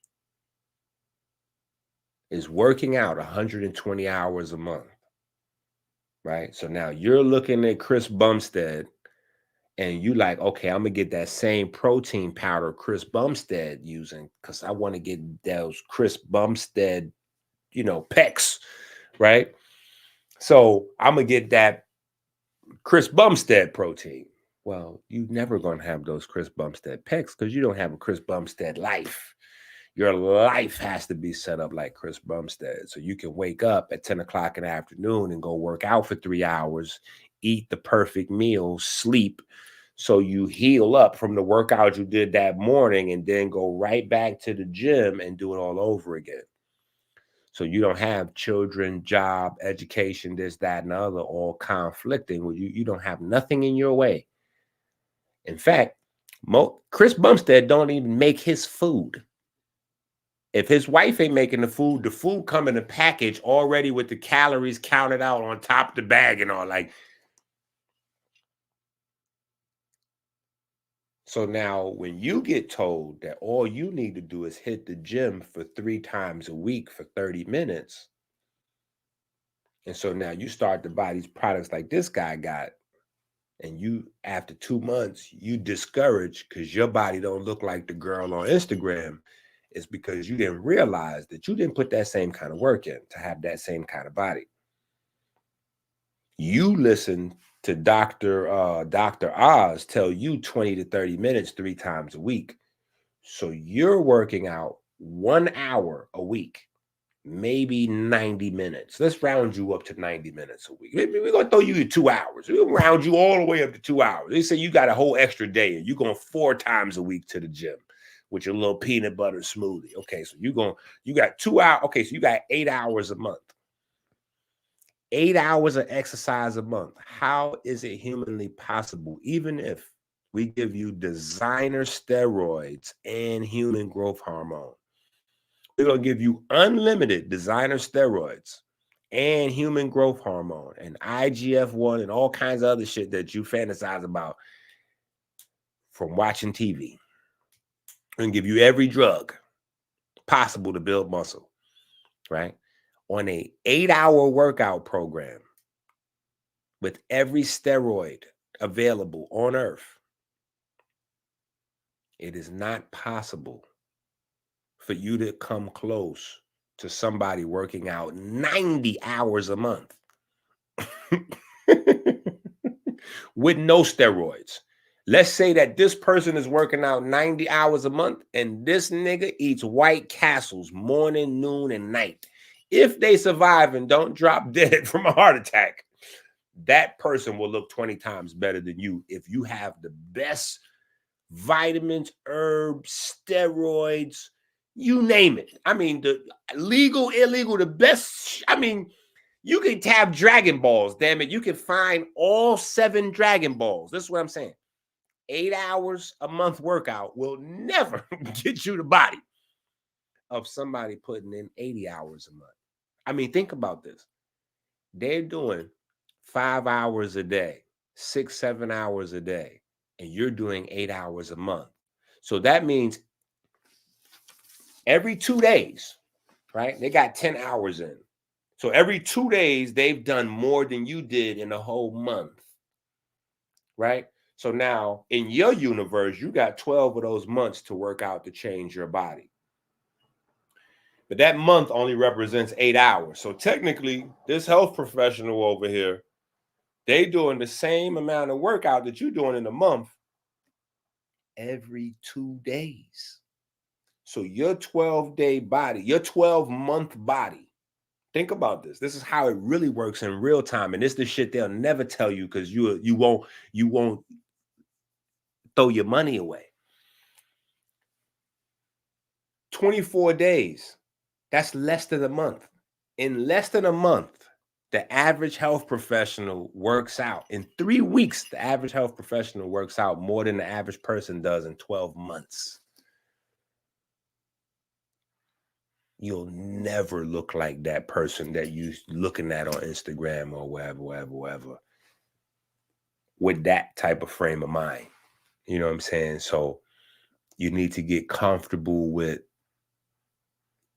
is working out 120 hours a month, right? So now you're looking at Chris Bumstead and you like, okay, I'm gonna get that same protein powder Chris Bumstead using because I want to get those Chris Bumstead, pecs, right? So I'm gonna get that Chris Bumstead protein. Well, you're never gonna have those Chris Bumstead pecs because you don't have a Chris Bumstead life. Your life has to be set up like Chris Bumstead. So you can wake up at 10 o'clock in the afternoon and go work out for 3 hours, eat the perfect meal, sleep. So you heal up from the workout you did that morning and then go right back to the gym and do it all over again. So you don't have children, job, education, this, that, and the other all conflicting. You don't have nothing in your way. In fact, Chris Bumstead don't even make his food. If his wife ain't making the food come in a package already with the calories counted out on top of the bag and all. Like, so now when you get told that all you need to do is hit the gym for 3 times a week for 30 minutes, and so now you start to buy these products like this guy got, and you after 2 months you discouraged because your body don't look like the girl on Instagram, it's because you didn't realize that you didn't put that same kind of work in to have that same kind of body. You listen to Dr. Oz tell you 20 to 30 minutes 3 times a week. So you're working out 1 hour a week, maybe 90 minutes. Let's round you up to 90 minutes a week. Maybe we're going to throw you 2 hours. We'll round you all the way up to 2 hours. They say you got a whole extra day and you're going 4 times a week to the gym with your little peanut butter smoothie. Okay, so you got 2 hours. Okay, so you got 8 hours a month. 8 hours of exercise a month. How is it humanly possible, even if we give you designer steroids and human growth hormone? We're going to give you unlimited designer steroids and human growth hormone and IGF-1 and all kinds of other shit that you fantasize about from watching TV. We're going to give you every drug possible to build muscle, right? On a 8-hour workout program with every steroid available on earth, it is not possible for you to come close to somebody working out 90 hours a month with no steroids. Let's say that this person is working out 90 hours a month and this nigga eats White Castles morning, noon, and night. If they survive and don't drop dead from a heart attack, that person will look 20 times better than you if you have the best vitamins, herbs, steroids, you name it. I mean, the legal, illegal, the best. I mean, you can have Dragon Balls, damn it. You can find all 7 Dragon Balls. This is what I'm saying. 8 hours a month workout will never get you the body of somebody putting in 80 hours a month. I mean, think about this. They're doing 5 hours a day, 6, 7 hours a day, and you're doing 8 hours a month. So that means every 2 days, right? They got 10 hours in. So every 2 days, they've done more than you did in a whole month, right? So now in your universe, you got 12 of those months to work out to change your body. But that month only represents 8 hours. So technically, this health professional over here, they doing the same amount of workout that you're doing in a month every 2 days. So your 12-day body, your 12-month body, think about this. This is how it really works in real time. And this is the shit they'll never tell you because you won't throw your money away. 24 days. That's less than a month. In less than a month, the average health professional works out. In 3 weeks, the average health professional works out more than the average person does in 12 months. You'll never look like that person that you're looking at on Instagram or wherever, with that type of frame of mind. You know what I'm saying? So you need to get comfortable with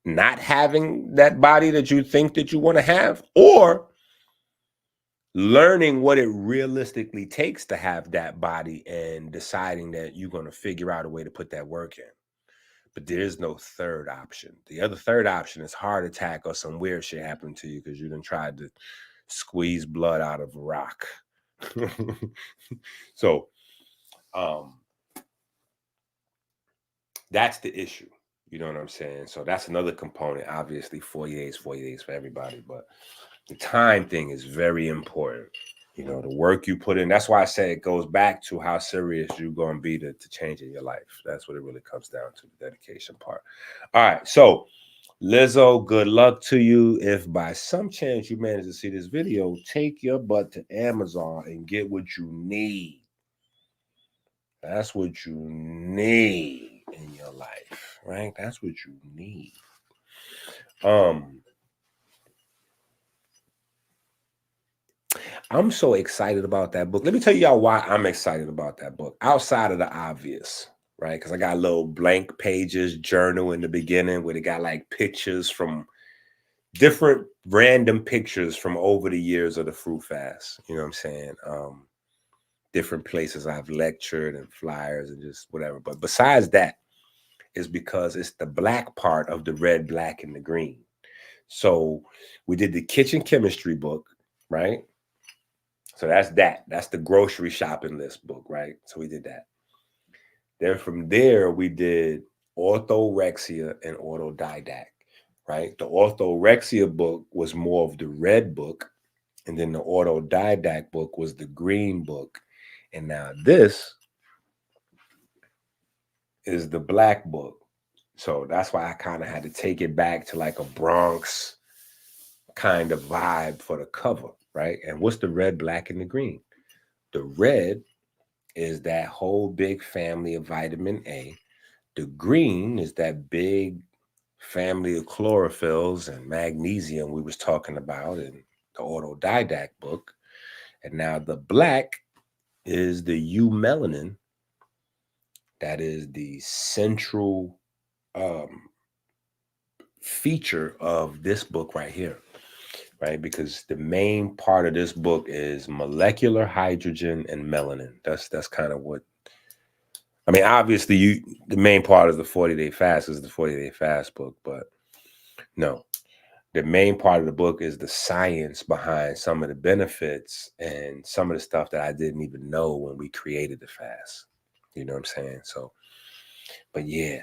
not having that body that you think that you want to have, or learning what it realistically takes to have that body and deciding that you're going to figure out a way to put that work in. But there's no third option. The other third option is heart attack or some weird shit happened to you because you done tried to squeeze blood out of a rock. So that's the issue. You know what I'm saying? So that's another component. Obviously, 40 days for everybody. But the time thing is very important. You know, the work you put in. That's why I say it goes back to how serious you're going to be to changing your life. That's what it really comes down to, the dedication part. All right. So, Lizzo, good luck to you. If by some chance you manage to see this video, take your butt to Amazon and get what you need. That's what you need in your life, right? That's what you need. I'm so excited about that book. Let me tell y'all why I'm excited about that book. Outside of the obvious, right? Because I got a little blank pages journal in the beginning where they got like pictures from different random pictures from over the years of the fruit fast. You know what I'm saying? different places I've lectured and flyers and just whatever. But besides that, is because it's the black part of the red, black, and the green. So we did the kitchen chemistry book, right? So that's that. That's the grocery shopping list book, right? So we did that. Then from there, we did orthorexia and autodidact, right? The orthorexia book was more of the red book. And then the autodidact book was the green book. And now this is the black book. So that's why I kind of had to take it back to like a Bronx kind of vibe for the cover, right? And what's the red, black, and the green? The red is that whole big family of vitamin A. The green is that big family of chlorophylls and magnesium we was talking about in the autodidact book. And now the black is the eumelanin. That is the central feature of this book right here, right? Because the main part of this book is molecular hydrogen and melanin. That's kind of what, I mean, obviously the main part is the 40-day fast is the 40-day fast book, but no, the main part of the book is the science behind some of the benefits and some of the stuff that I didn't even know when we created the fast. You know what I'm saying? So, but yeah,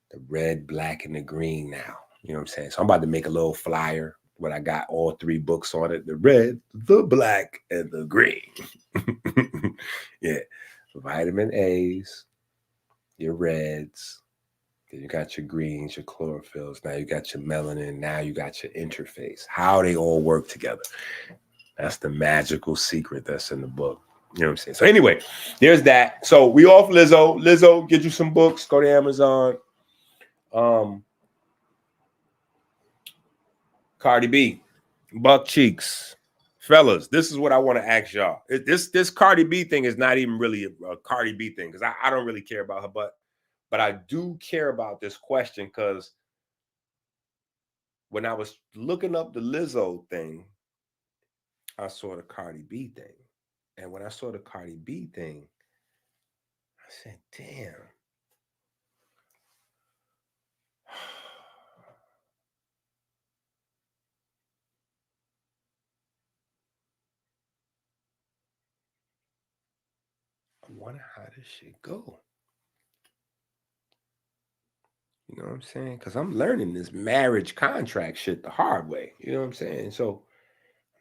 the red, black, and the green now. You know what I'm saying? So I'm about to make a little flyer where I got all 3 books on it. The red, the black, and the green. Yeah. Vitamin A's, your reds, then you got your greens, your chlorophylls. Now you got your melanin. Now you got your interface. How they all work together. That's the magical secret that's in the book. You know what I'm saying? So anyway, there's that. So we off Lizzo. Lizzo, get you some books. Go to Amazon. Cardi B, buck cheeks. Fellas, this is what I want to ask y'all. This Cardi B thing is not even really a Cardi B thing because I don't really care about her butt. But I do care about this question because when I was looking up the Lizzo thing, I saw the Cardi B thing. And when I saw the Cardi B thing, I said, damn. I wonder how this shit go. You know what I'm saying? Because I'm learning this marriage contract shit the hard way. You know what I'm saying? So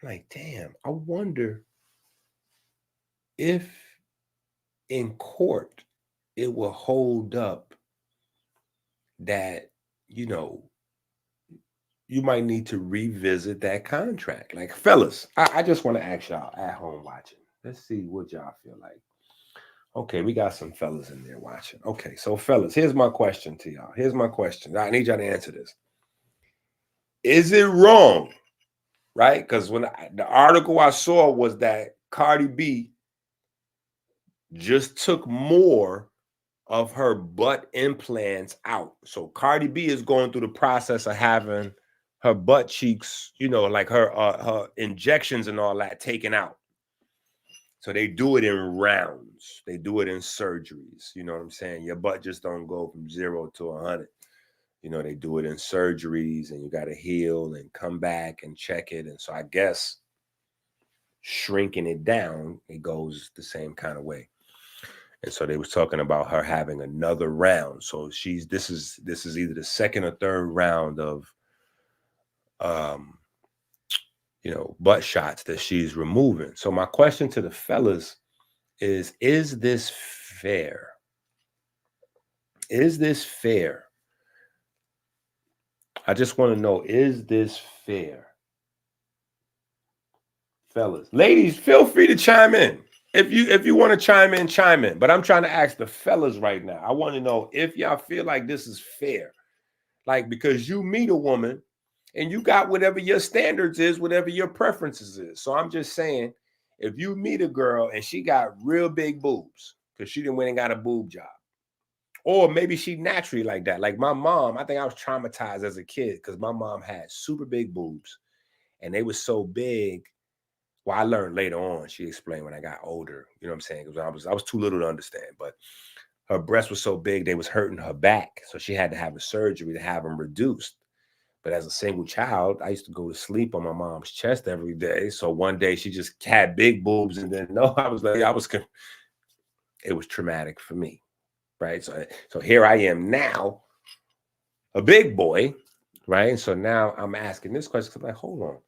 I'm like, damn, I wonder if in court it will hold up that, you know, you might need to revisit that contract. Like, fellas, I just want to ask y'all at home watching. Let's see what y'all feel like. Okay, we got some fellas in there watching. Okay, so fellas, here's my question to y'all. Here's my question. I need y'all to answer this. Is it wrong, right? Because when the article I saw was that Cardi B just took more of her butt implants out. So Cardi B is going through the process of having her butt cheeks, you know, like her injections and all that taken out. So they do it in rounds. They do it in surgeries. You know what I'm saying? Your butt just don't go from 0 to 100. You know, they do it in surgeries and you got to heal and come back and check it. And so I guess shrinking it down, it goes the same kind of way. And so they was talking about her having another round. So this is either the second or third round of you know, butt shots that she's removing. So my question to the fellas is this fair? Is this fair? I just want to know, is this fair? Fellas, ladies, feel free to chime in. If you want to chime in. But I'm trying to ask the fellas right now. I want to know if y'all feel like this is fair. Like, because you meet a woman and you got whatever your standards is, whatever your preferences is. So I'm just saying, if you meet a girl and she got real big boobs because she didn't went and got a boob job, or maybe she naturally like that. Like my mom, I think I was traumatized as a kid because my mom had super big boobs and they were so big. Well, I learned later on. She explained when I got older. You know what I'm saying? Because I was too little to understand. But her breasts were so big they was hurting her back, so she had to have a surgery to have them reduced. But as a single child, I used to go to sleep on my mom's chest every day. So one day she just had big boobs, and then it was traumatic for me, right? So here I am now, a big boy, right? So now I'm asking this question because I'm like, hold on.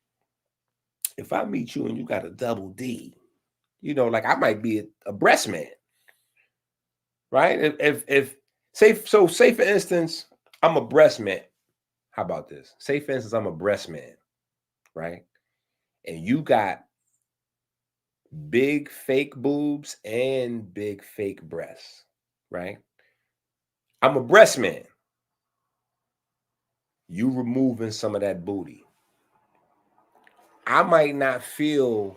If I meet you and you got a double D, you know, like I might be a breast man, right? If say for instance, I'm a breast man. How about this? Say for instance, I'm a breast man, right? And you got big fake boobs and big fake breasts, right? I'm a breast man. You removing some of that booty. I might not feel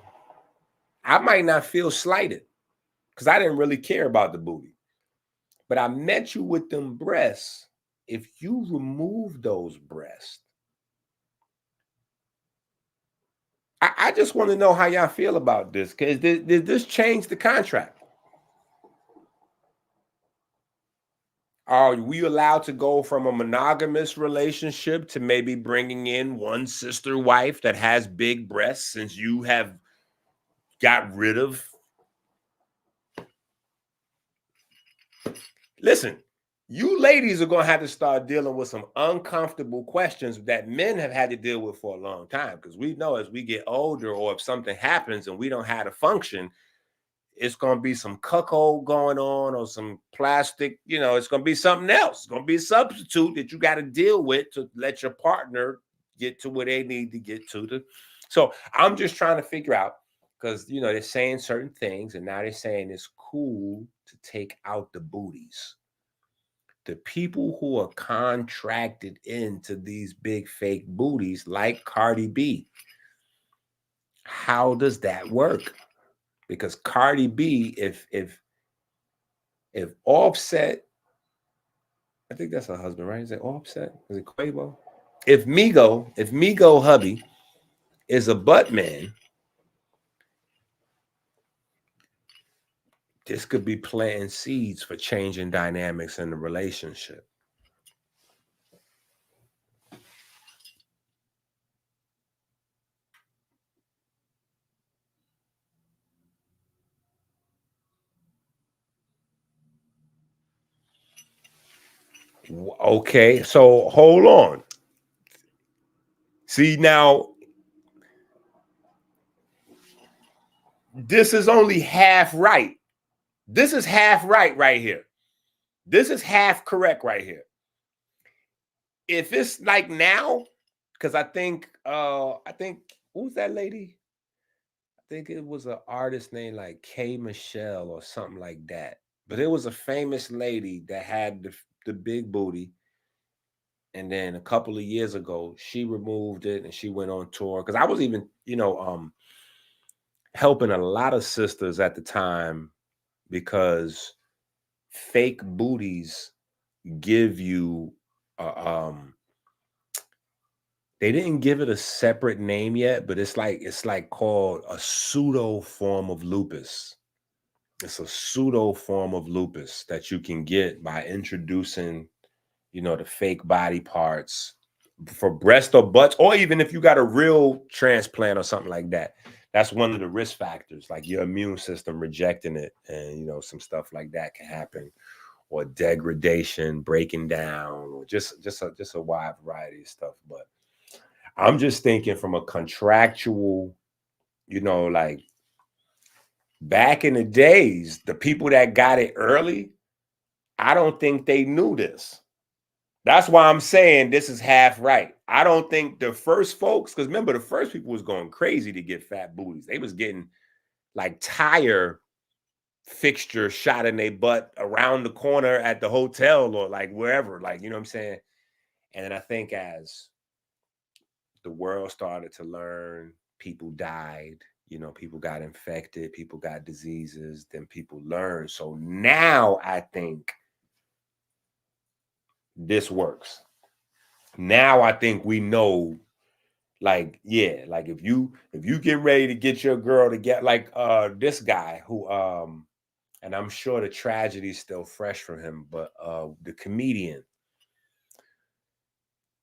slighted because I didn't really care about the booty. But I met you with them breasts. If you remove those breasts, I just want to know how y'all feel about this. Because did this change the contract? Are we allowed to go from a monogamous relationship to maybe bringing in one sister wife that has big breasts since you have got rid of? Listen, you ladies are going to have to start dealing with some uncomfortable questions that men have had to deal with for a long time, because we know as we get older, or if something happens and we don't have to function, it's going to be some cuckold going on, or some plastic, you know, it's going to be something else. It's going to be a substitute that you got to deal with to let your partner get to where they need to get to. So I'm just trying to figure out, because, you know, they're saying certain things and now they're saying it's cool to take out the booties. The people who are contracted into these big fake booties like Cardi B, how does that work? Because Cardi B, if Offset, I think that's her husband, right? Is it Offset? Is it Quavo? If Migo hubby is a butt man, this could be planting seeds for changing dynamics in the relationship. Okay, so hold on. See, now this is only half right. This is half right here. This is half correct right here. If it's like now, because I think who's that lady? I think it was an artist named like K Michelle or something like that. But it was a famous lady that had the big booty. And then a couple of years ago, she removed it and she went on tour. Because I was even, you know, helping a lot of sisters at the time, because fake booties give you they didn't give it a separate name yet, but it's like called a pseudo form of lupus. It's a pseudo form of lupus that you can get by introducing, you know, the fake body parts for breast or butts, or even if you got a real transplant or something like that. That's one of the risk factors, like your immune system rejecting it, and, you know, some stuff like that can happen, or degradation, breaking down, or just a wide variety of stuff. But I'm just thinking from a contractual, you know, like back in the days, the people that got it early, I don't think they knew this. That's why I'm saying this is half right. I don't think the first folks, because remember, the first people was going crazy to get fat booties. They was getting like tire fixture shot in their butt around the corner at the hotel or like wherever, like, you know what I'm saying? And then I think as the world started to learn, people died, you know, people got infected, people got diseases, then people learned. So now I think this works. Now I think we know, Like, yeah, like if you get ready to get your girl to get like this guy who and I'm sure the tragedy's still fresh from him, but the comedian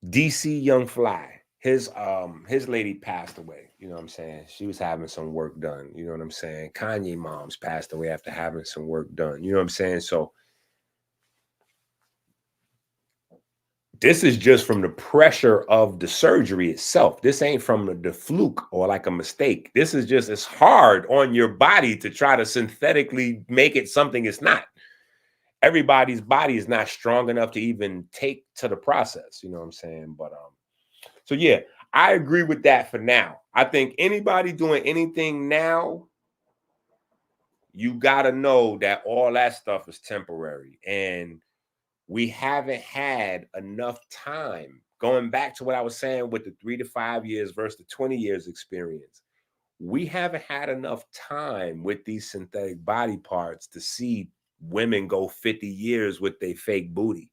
DC Young Fly, his lady passed away. You know what I'm saying? She was having some work done. You know what I'm saying? Kanye mom's passed away after having some work done. You know what I'm saying? So this is just from the pressure of the surgery itself. This ain't from the fluke or like a mistake. This is just, it's hard on your body to try to synthetically make it something it's not. Everybody's body is not strong enough to even take to the process. You know what I'm saying? But so yeah, I agree with that for now. I think anybody doing anything now, you got to know that all that stuff is temporary. And we haven't had enough time, going back to what I was saying with the 3 to 5 years versus the 20 years experience. We haven't had enough time with these synthetic body parts to see women go 50 years with their fake booty.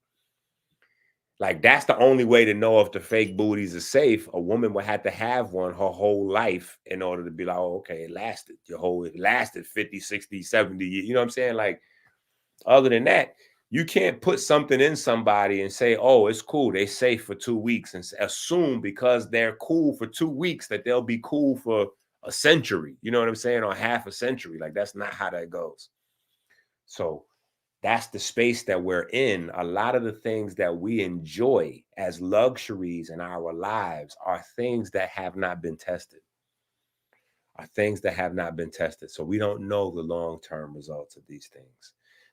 Like, that's the only way to know if the fake booties are safe. A woman would have to have one her whole life in order to be like, oh, okay, it lasted. It lasted 50, 60, 70 years. You know what I'm saying? Like, other than that, you can't put something in somebody and say, oh, it's cool, they safe for 2 weeks, and assume because they're cool for 2 weeks that they'll be cool for a century. You know what I'm saying? Or half a century. Like, that's not how that goes. So that's the space that we're in. A lot of the things that we enjoy as luxuries in our lives are things that have not been tested. So we don't know the long-term results of these things.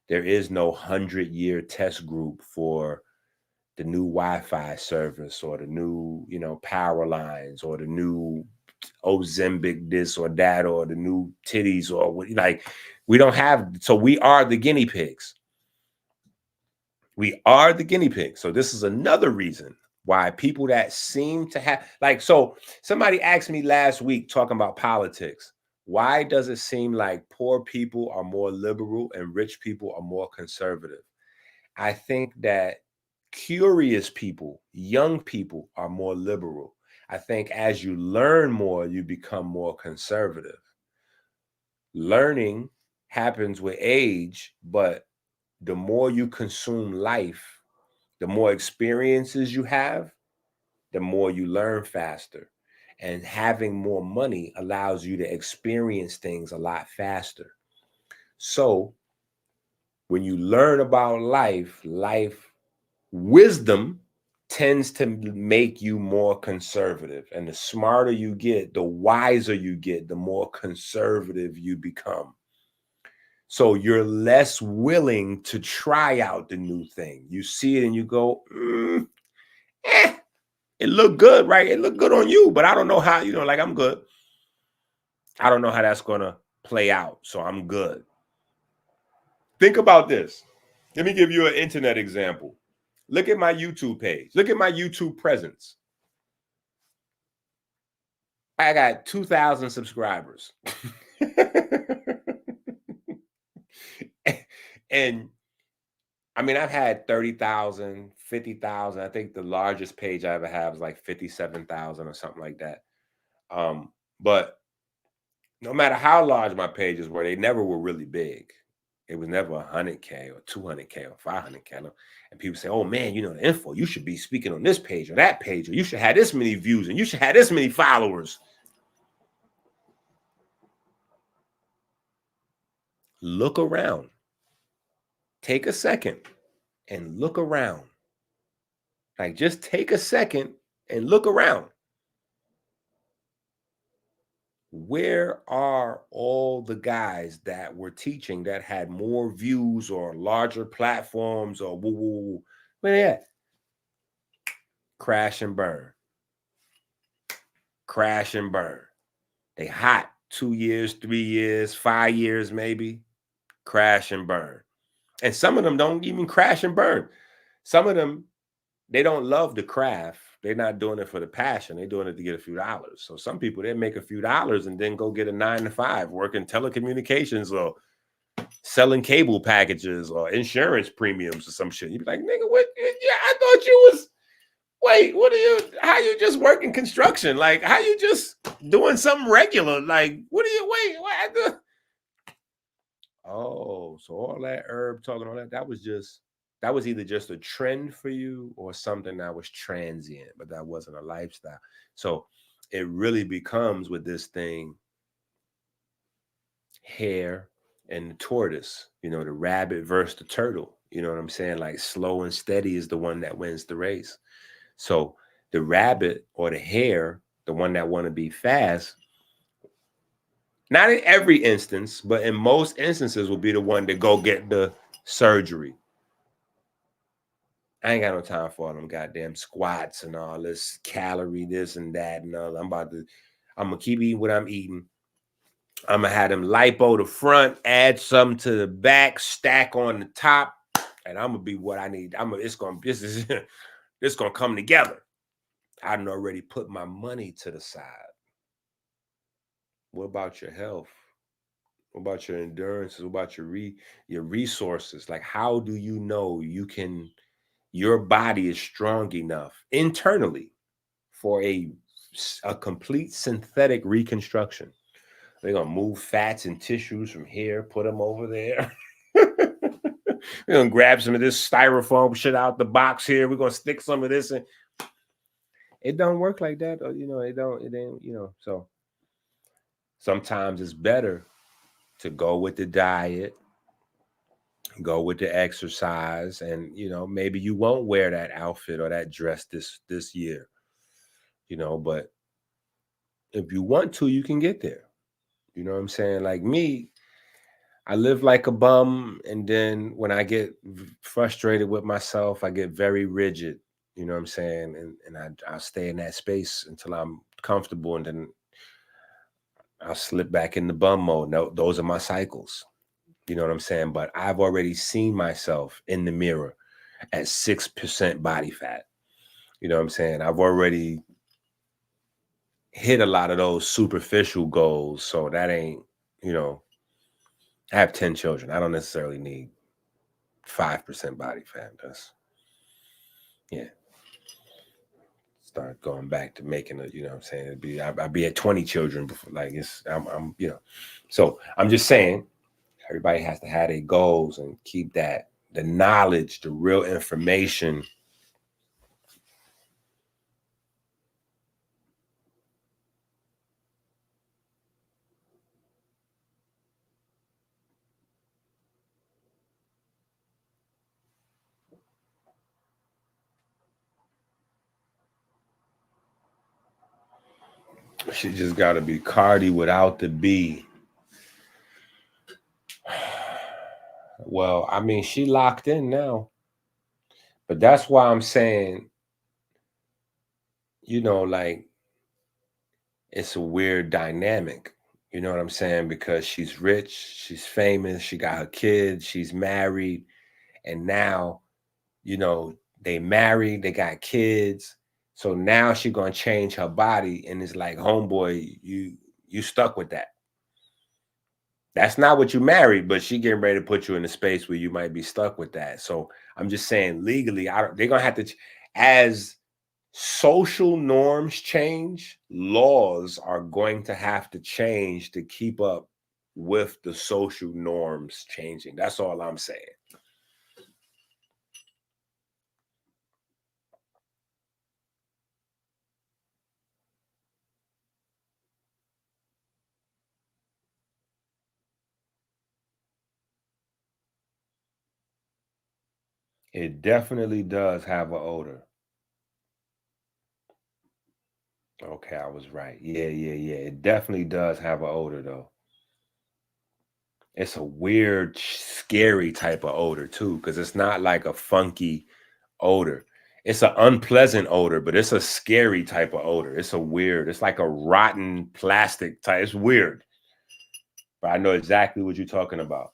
There is no 100-year test group for the new Wi-Fi service or the new, power lines or the new Ozempic this or that or the new titties or what. Like, we don't have. So we are the guinea pigs. So this is another reason why people that seem to have, like, so somebody asked me last week talking about politics, why does it seem like poor people are more liberal and rich people are more conservative? I think that curious people, young people, are more liberal. I think as you learn more, you become more conservative. Learning happens with age, but the more you consume life, the more experiences you have, the more you learn faster. And having more money allows you to experience things a lot faster. So when you learn about life wisdom tends to make you more conservative. And the smarter you get, the wiser you get, the more conservative you become. So you're less willing to try out the new thing. You see it and you go, it looked good, right? It looked good on you, but I don't know how, like, I'm good. I don't know how that's going to play out, so I'm good. Think about this. Let me give you an internet example. Look at my YouTube page. Look at my YouTube presence. I got 2,000 subscribers. And I mean, I've had 30,000, 50,000. I think the largest page I ever had was like 57,000 or something like that. But no matter how large my pages were, they never were really big. It was never 100K or 200K or 500K. And people say, oh man, the info, you should be speaking on this page or that page, or you should have this many views and you should have this many followers. Look around. Take a second and look around. Like, just take a second and look around. Where are all the guys that were teaching that had more views or larger platforms or woo? Where they at? Crash and burn. Crash and burn. They hot 2 years, 3 years, 5 years, maybe. Crash and burn. And some of them don't even crash and burn. Some of them, they don't love the craft. They're not doing it for the passion. They're doing it to get a few dollars. So some people, they make a few dollars and then go get a 9-to-5, working telecommunications or selling cable packages or insurance premiums or some shit. You'd be like, nigga, what? Yeah, I thought you was. Wait, how you just working construction? Like, how you just doing something regular? Like, what? Oh, so all that herb talking, all that was either just a trend for you or something that was transient, but that wasn't a lifestyle. So it really becomes with this thing, hare and the tortoise, the rabbit versus the turtle. You know what I'm saying? Like slow and steady is the one that wins the race. So the rabbit or the hare, the one that want to be fast, not in every instance, but in most instances will be the one to go get the surgery. I ain't got no time for all them goddamn squats and all this calorie, this and that and all. I'm gonna keep eating what I'm eating. I'm gonna have them lipo the front, add some to the back, stack on the top, and I'm gonna be what I need. This gonna come together. I done already put my money to the side. What about your health? What about your endurance? What about your resources? Like, how do you know your body is strong enough internally for a complete synthetic reconstruction? They're gonna move fats and tissues from here, put them over there. We're gonna grab some of this styrofoam shit out the box here. We're gonna stick some of this in. It don't work like that, or, it ain't. So sometimes it's better to go with the diet, go with the exercise, and maybe you won't wear that outfit or that dress this year, but if you want to, you can get there. You know what I'm saying? Like me, I live like a bum, and then when I get frustrated with myself, I get very rigid. You know what I'm saying? And I'll stay in that space until I'm comfortable, and then I'll slip back in the bum mode. No, those are my cycles. You know what I'm saying? But I've already seen myself in the mirror at 6% body fat. You know what I'm saying? I've already hit a lot of those superficial goals. So that ain't, I have 10 children. I don't necessarily need 5% body fat. Start going back to making it, what I'm saying? I'd be at 20 children before, like I'm so I'm just saying everybody has to have their goals and keep the knowledge, the real information. She just got to be Cardi without the B. Well, I mean, she locked in now. But that's why I'm saying, like, it's a weird dynamic. You know what I'm saying? Because she's rich, she's famous, she got her kids, she's married, and now, they married, they got kids. So now she's gonna change her body, and it's like, homeboy, you stuck with that. That's not what you married, but she getting ready to put you in a space where you might be stuck with that. So I'm just saying, legally, they're gonna have to, as social norms change, laws are going to have to change to keep up with the social norms changing. That's all I'm saying. It definitely does have an odor. Okay, I was right. Yeah. It definitely does have an odor, though. It's a weird, scary type of odor, too, because it's not like a funky odor. It's an unpleasant odor, but it's a scary type of odor. It's like a rotten plastic type. It's weird. But I know exactly what you're talking about.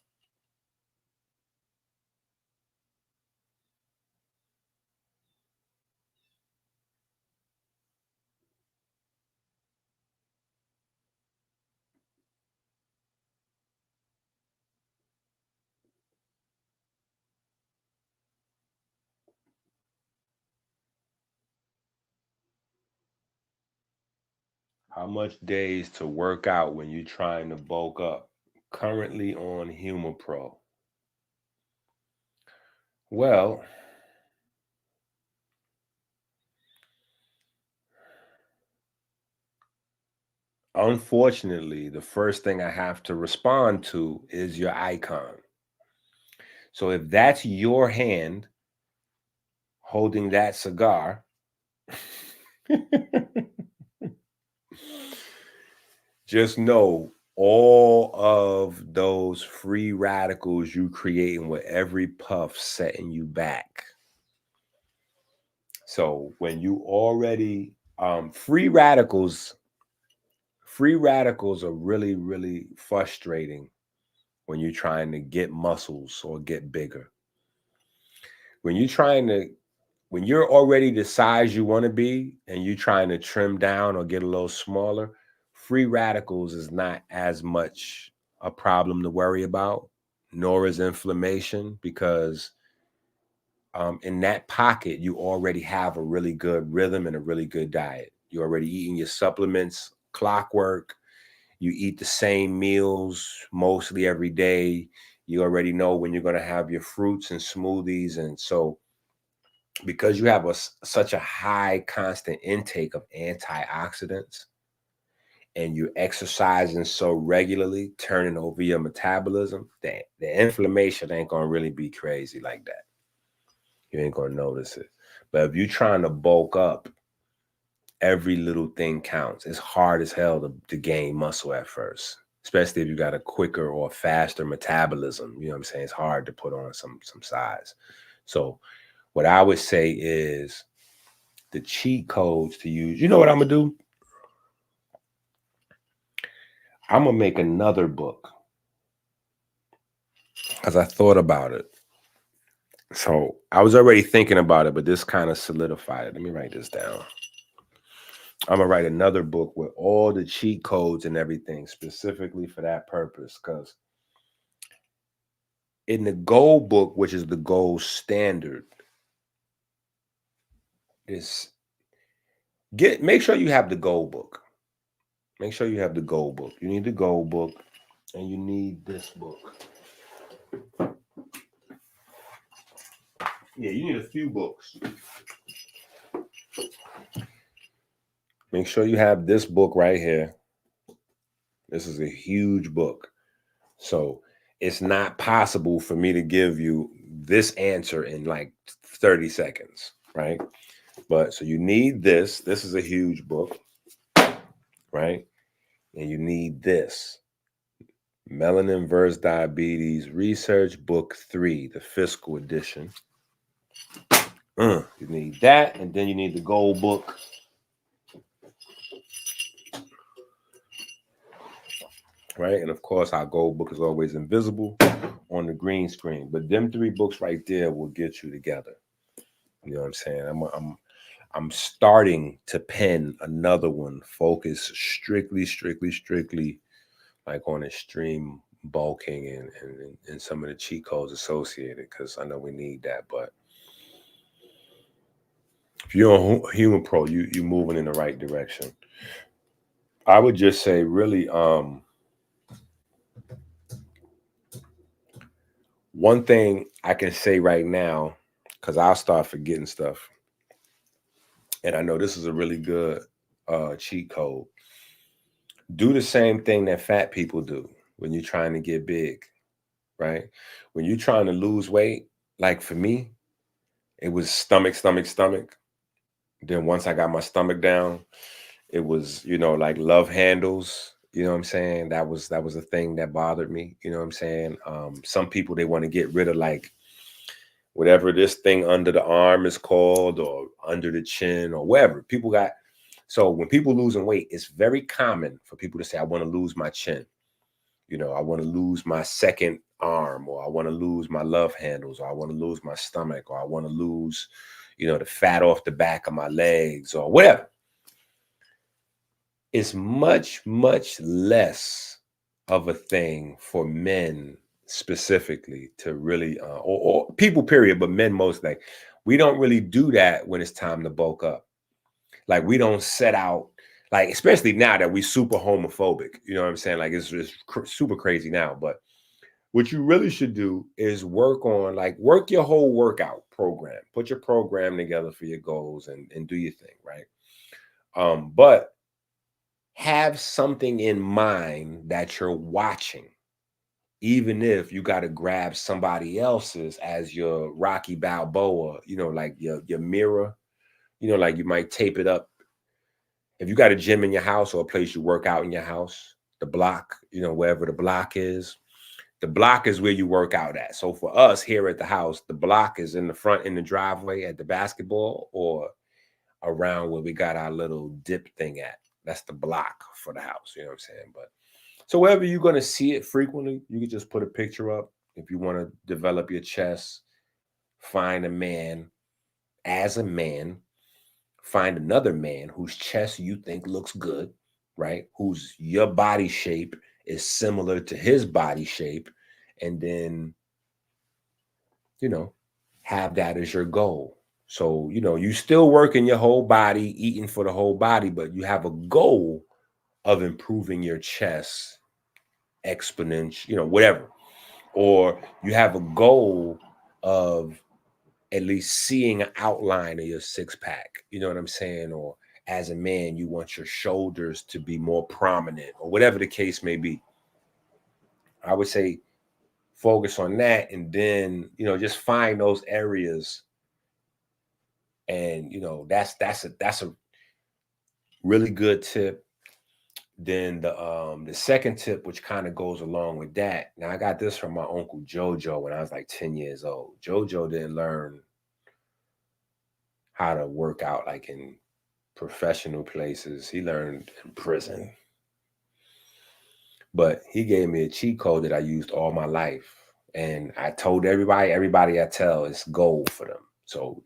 How much days to work out when you're trying to bulk up? Currently on Humor Pro. Well, unfortunately, the first thing I have to respond to is your icon. So if that's your hand holding that cigar, just know all of those free radicals you creating with every puff setting you back. So when you already free radicals are really, really frustrating when you're trying to get muscles or get bigger. When you're already the size you want to be and you're trying to trim down or get a little smaller, free radicals is not as much a problem to worry about, nor is inflammation, because in that pocket, you already have a really good rhythm and a really good diet. You're already eating your supplements, clockwork. You eat the same meals mostly every day. You already know when you're going to have your fruits and smoothies. And so because you have such a high constant intake of antioxidants and you're exercising so regularly, turning over your metabolism, that the inflammation ain't going to really be crazy like that. You ain't going to notice it. But if you're trying to bulk up, every little thing counts. It's hard as hell to gain muscle at first, especially if you got a quicker or faster metabolism. You know what I'm saying? It's hard to put on some size. So what I would say is the cheat codes to use. You know what I'm going to do? I'm going to make another book because I thought about it. So I was already thinking about it, but this kind of solidified it. Let me write this down. I'm going to write another book with all the cheat codes and everything specifically for that purpose. Because in the gold book, which is the gold standard, make sure you have the gold book. Make sure you have the gold book. You need the gold book and you need this book. Yeah, you need a few books. Make sure you have this book right here. This is a huge book. So it's not possible for me to give you this answer in like 30 seconds, right? But so you need this. This is a huge book, right? And you need this. Melanin vs. Diabetes Research Book 3, the fiscal edition. You need that, and then you need the gold book. Right? And of course, our gold book is always invisible on the green screen. But them 3 books right there will get you together. You know what I'm saying? I'm starting to pen another one focused strictly like on extreme bulking and some of the cheat codes associated, because I know we need that. But if you're on Humor Pro, you're moving in the right direction. I would just say really one thing I can say right now, because I'll start forgetting stuff, and I know this is a really good cheat code. Do the same thing that fat people do when you're trying to get big, right? When you're trying to lose weight, like for me, it was stomach. Then once I got my stomach down, it was, like love handles. You know what I'm saying? That was a thing that bothered me. You know what I'm saying? Some people, they want to get rid of like whatever this thing under the arm is called, or under the chin, or wherever. So when people losing weight, it's very common for people to say, I want to lose my chin. I want to lose my second arm, or I want to lose my love handles, or I want to lose my stomach, or I want to lose, the fat off the back of my legs, or whatever. It's much less of a thing for men specifically to really, or people period, but men most. Like, we don't really do that when it's time to bulk up. Like, we don't set out, Like, especially now that we super homophobic, you know what I'm saying? Like, it's super crazy now. But what you really should do is work your whole workout program. Put your program together for your goals and do your thing, right? But have something in mind that you're watching, even if you got to grab somebody else's as your Rocky Balboa, you know, like your mirror, you know, like you might tape it up. If you got a gym in your house or a place you work out in your house, the block, you know, wherever the block is where you work out at. So for us here at the house, the block is in the front in the driveway at the basketball or around where we got our little dip thing at. That's the block for the house, you know what I'm saying? But so wherever you're going to see it frequently, you can just put a picture up. If you want to develop your chest, find a man as a man, find another man whose chest you think looks good, right? Whose your body shape is similar to his body shape. And then, you know, have that as your goal. So, you know, you still working your whole body, eating for the whole body, but you have a goal of improving your chest exponential, you know, whatever. Or you have a goal of at least seeing an outline of your six pack, you know what I'm saying? Or as a man, you want your shoulders to be more prominent or whatever the case may be. I would say focus on that and then, you know, just find those areas. And, you know, that's a really good tip. Then the second tip, which kind of goes along with that. Now, I got this from my uncle Jojo when I was like 10 years old. Jojo didn't learn how to work out like in professional places. He learned in prison. But he gave me a cheat code that I used all my life. And I told everybody I tell, it's gold for them. So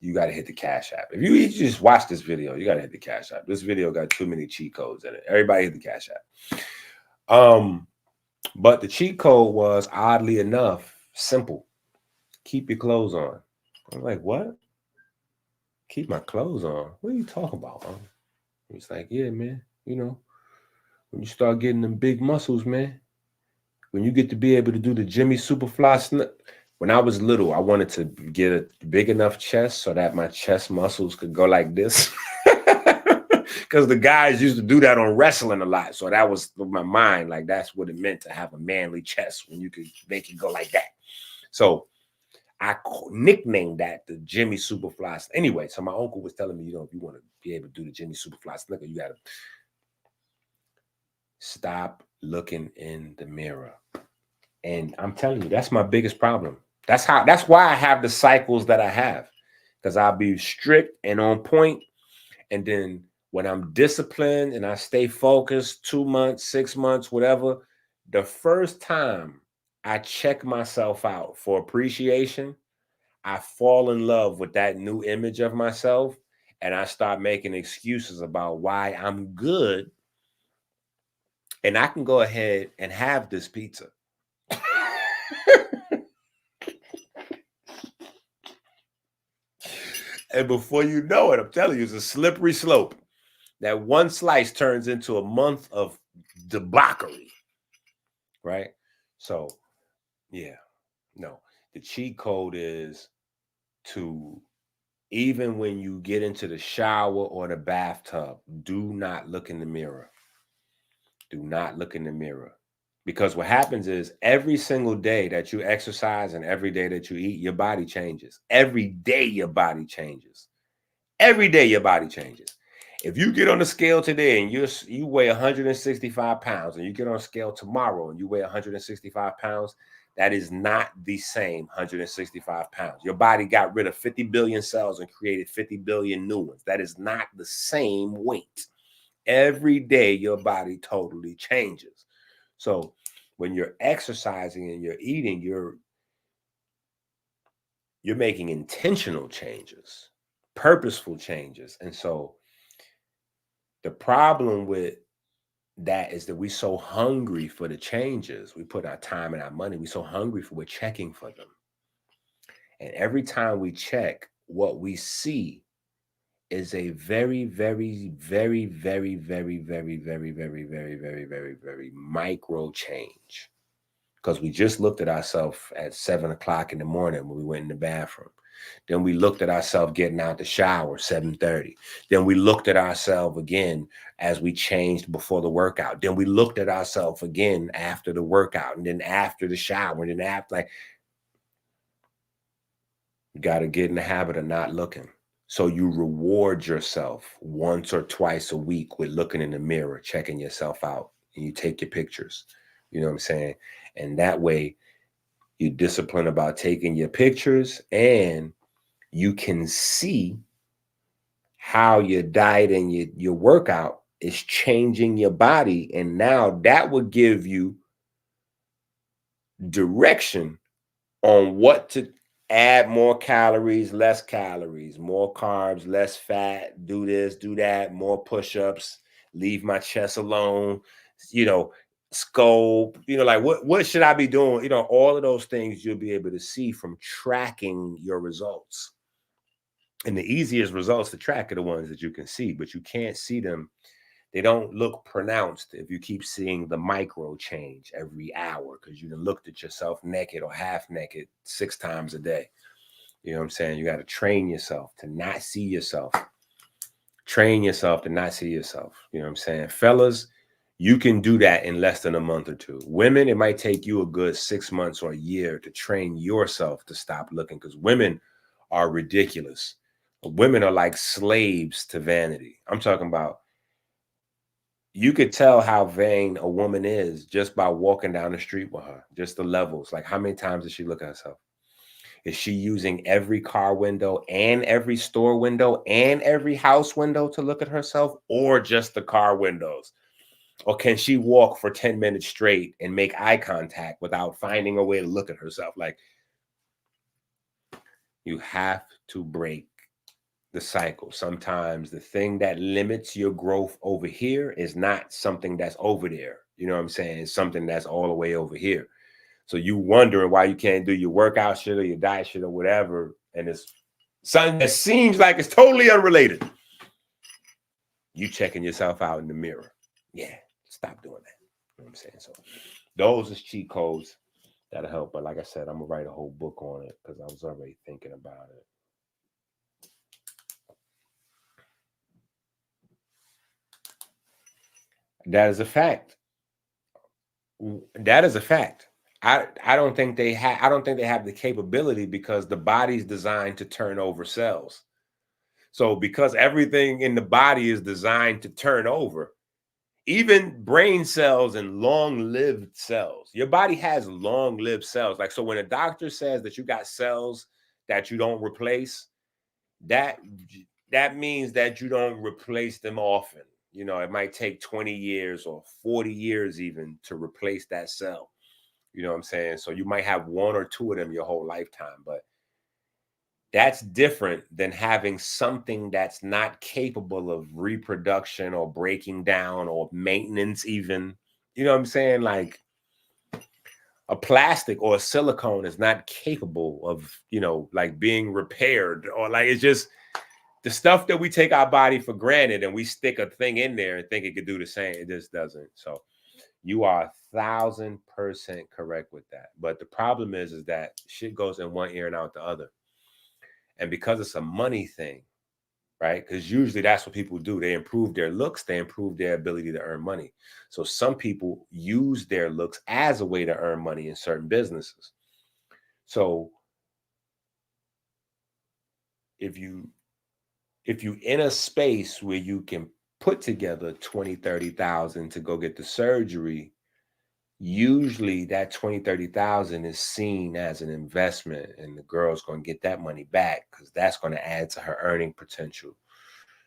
you got to hit the Cash App. If you just watch this video, you got to hit the Cash App. This video got too many cheat codes in it. Everybody hit the Cash App. But the cheat code was, oddly enough, simple. Keep your clothes on. I'm like, what? Keep my clothes on? What are you talking about, man? He's like, yeah, man. You know, when you start getting them big muscles, man, when you get to be able to do the Jimmy Superfly when I was little, I wanted to get a big enough chest so that my chest muscles could go like this. Because the guys used to do that on wrestling a lot. So that was my mind. Like, that's what it meant to have a manly chest when you could make it go like that. So I nicknamed that the Jimmy Superfly. Anyway, so my uncle was telling me, you know, if you want to be able to do the Jimmy Superfly snicker, you got to stop looking in the mirror. And I'm telling you, that's my biggest problem. That's why I have the cycles that I have, because I'll be strict and on point. And then when I'm disciplined and I stay focused 2 months, 6 months, whatever, the first time I check myself out for appreciation, I fall in love with that new image of myself. And I start making excuses about why I'm good. And I can go ahead and have this pizza. And before you know it, I'm telling you, it's a slippery slope. That one slice turns into a month of debauchery, right? So, yeah, no. The cheat code is to, even when you get into the shower or the bathtub, do not look in the mirror. Do not look in the mirror. Because what happens is every single day that you exercise and every day that you eat, your body changes. Every day your body changes. Every day your body changes. If you get on the scale today and you weigh 165 pounds and you get on a scale tomorrow and you weigh 165 pounds, that is not the same 165 pounds. Your body got rid of 50 billion cells and created 50 billion new ones. That is not the same weight. Every day your body totally changes. So when you're exercising and you're eating, you're making intentional changes, purposeful changes. And so the problem with that is that we're so hungry for the changes. We put our time and our money. We're so hungry we're checking for them. And every time we check, what we see is a very, very, very, very, very, very, very, very, very, very, very, very micro change. Because we just looked at ourselves at 7 o'clock in the morning when we went in the bathroom. Then we looked at ourselves getting out the shower, 7:30. Then we looked at ourselves again as we changed before the workout. Then we looked at ourselves again after the workout, and then after the shower, and then after, like, you got to get in the habit of not looking. So you reward yourself once or twice a week with looking in the mirror, checking yourself out, and you take your pictures. You know what I'm saying? And that way you're disciplined about taking your pictures, and you can see how your diet and your workout is changing your body. And now that would give you direction on what to add: more calories, less calories, more carbs, less fat, do this, do that, more push-ups, leave my chest alone, scope, like what should I be doing? All of those things you'll be able to see from tracking your results. And the easiest results to track are the ones that you can see, but you can't see them. They don't look pronounced if you keep seeing the micro change every hour, because you done looked at yourself naked or half naked 6 times a day. You know what I'm saying? You got to train yourself to not see yourself. Train yourself to not see yourself. You know what I'm saying? Fellas, you can do that in less than a month or 2. Women, it might take you a good 6 months or a year to train yourself to stop looking, because women are ridiculous. Women are like slaves to vanity. I'm talking about, you could tell how vain a woman is just by walking down the street with her. Just the levels. Like, how many times does she look at herself? Is she using every car window and every store window and every house window to look at herself, or just the car windows? Or can she walk for 10 minutes straight and make eye contact without finding a way to look at herself? Like, you have to break the cycle. Sometimes the thing that limits your growth over here is not something that's over there. You know what I'm saying? It's something that's all the way over here. So you wondering why you can't do your workout shit or your diet shit or whatever, and it's something that seems like it's totally unrelated. You checking yourself out in the mirror. Yeah, stop doing that. You know what I'm saying? So those is cheat codes that'll help. But like I said, I'm gonna write a whole book on it because I was already thinking about it. That is a fact. That is a fact. I don't think they have the capability, because the body's designed to turn over cells. So because everything in the body is designed to turn over, even brain cells and long-lived cells, your body has long-lived cells. Like, so when a doctor says that you got cells that you don't replace, that means that you don't replace them often. It might take 20 years or 40 years even to replace that cell. You know what I'm saying? So you might have 1 or 2 of them your whole lifetime, but that's different than having something that's not capable of reproduction or breaking down or maintenance even. You know what I'm saying? Like, a plastic or a silicone is not capable of, like, being repaired, or like, it's just the stuff that we take our body for granted and we stick a thing in there and think it could do the same. It just doesn't. So you are 1,000% correct with that. But the problem is that shit goes in one ear and out the other. And because it's a money thing, right? Because usually that's what people do. They improve their looks. They improve their ability to earn money. So some people use their looks as a way to earn money in certain businesses. So if you in a space where you can put together 20, 30,000 to go get the surgery, usually that 20, 30,000 is seen as an investment, and the girl's going to get that money back because that's going to add to her earning potential.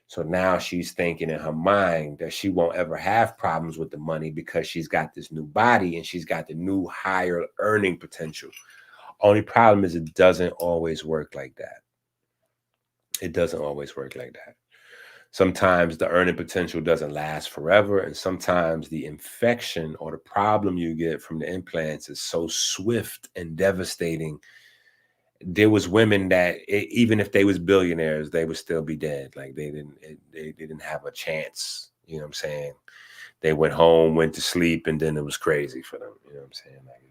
So now she's thinking in her mind that she won't ever have problems with the money because she's got this new body and she's got the new higher earning potential. Only problem is it doesn't always work like that. It doesn't always work like that. Sometimes the earning potential doesn't last forever, and sometimes the infection or the problem you get from the implants is so swift and devastating there was women that even if they was billionaires, they would still be dead. Like they didn't have a chance. You know what I'm saying? They went home, went to sleep, and then it was crazy for them. You know what I'm saying? Like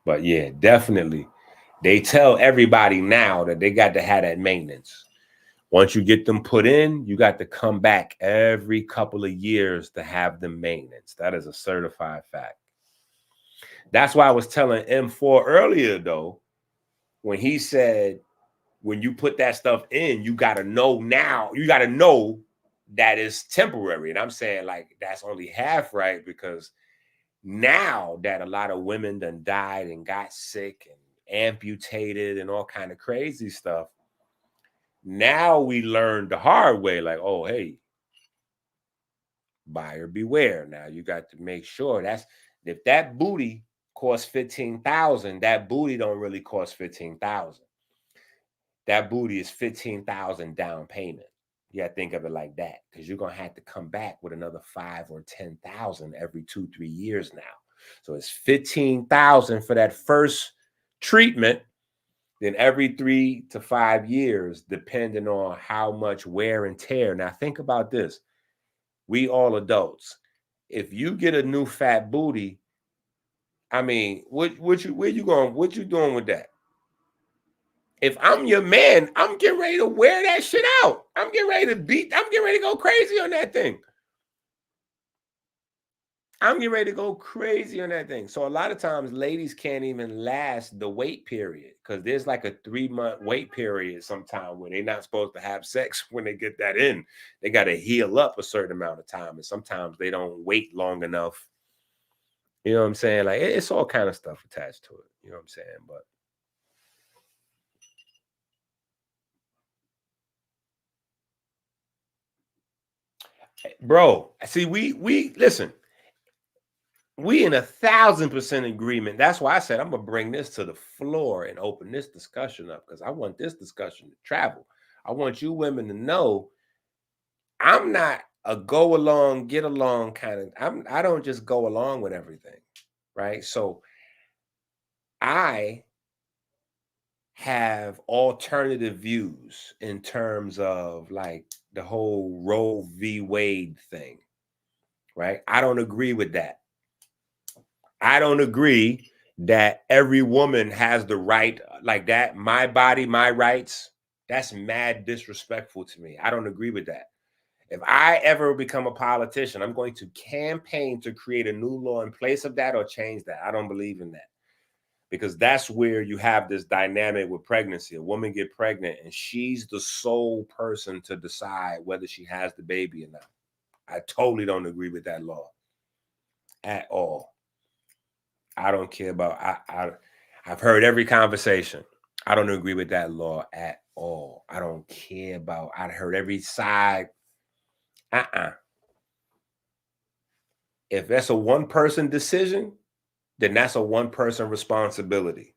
but yeah, definitely. They tell everybody now that they got to have that maintenance. Once you get them put in, you got to come back every couple of years to have them maintenance. That is a certified fact. That's why I was telling M4 earlier, though, when he said, when you put that stuff in, you got to know now, you got to know that it's temporary. And I'm saying, like, that's only half right, because now that a lot of women done died and got sick and amputated and all kind of crazy stuff, now we learned the hard way, like, oh, hey, buyer beware. Now you got to make sure that's, if that booty costs 15,000, that booty don't really cost 15,000. That booty is 15,000 down payment. Yeah, think of it like that, because you're gonna have to come back with another 5,000 or 10,000 every 2-3 years now. So it's 15,000 for that first treatment. Then every 3 to 5 years, depending on how much wear and tear. Now think about this: we all adults. If you get a new fat booty, I mean, where you going? What you doing with that? If I'm your man, I'm getting ready to wear that shit out. I'm getting ready to go crazy on that thing. I'm getting ready to go crazy on that thing. So a lot of times ladies can't even last the wait period, because there's like a 3-month wait period sometime where they're not supposed to have sex when they get that in. They got to heal up a certain amount of time. And sometimes they don't wait long enough. You know what I'm saying? Like, it's all kind of stuff attached to it. You know what I'm saying? But bro, see, we listen, we in 1,000% agreement. That's why I said I'm gonna bring this to the floor and open this discussion up, because I want this discussion to travel. I want you women to know I'm not a go along, get along kind of. I don't just go along with everything, right? So I have alternative views in terms of like the whole Roe v. Wade thing, right? I don't agree with that. I don't agree that every woman has the right like that. My body, my rights. That's mad disrespectful to me. I don't agree with that. If I ever become a politician, I'm going to campaign to create a new law in place of that or change that. I don't believe in that, because that's where you have this dynamic with pregnancy. A woman get pregnant and she's the sole person to decide whether she has the baby or not. I totally don't agree with that law at all. I don't care about, I've heard every conversation. I don't agree with that law at all. I don't care about, I heard every side. If that's a one-person decision, then that's a one-person responsibility.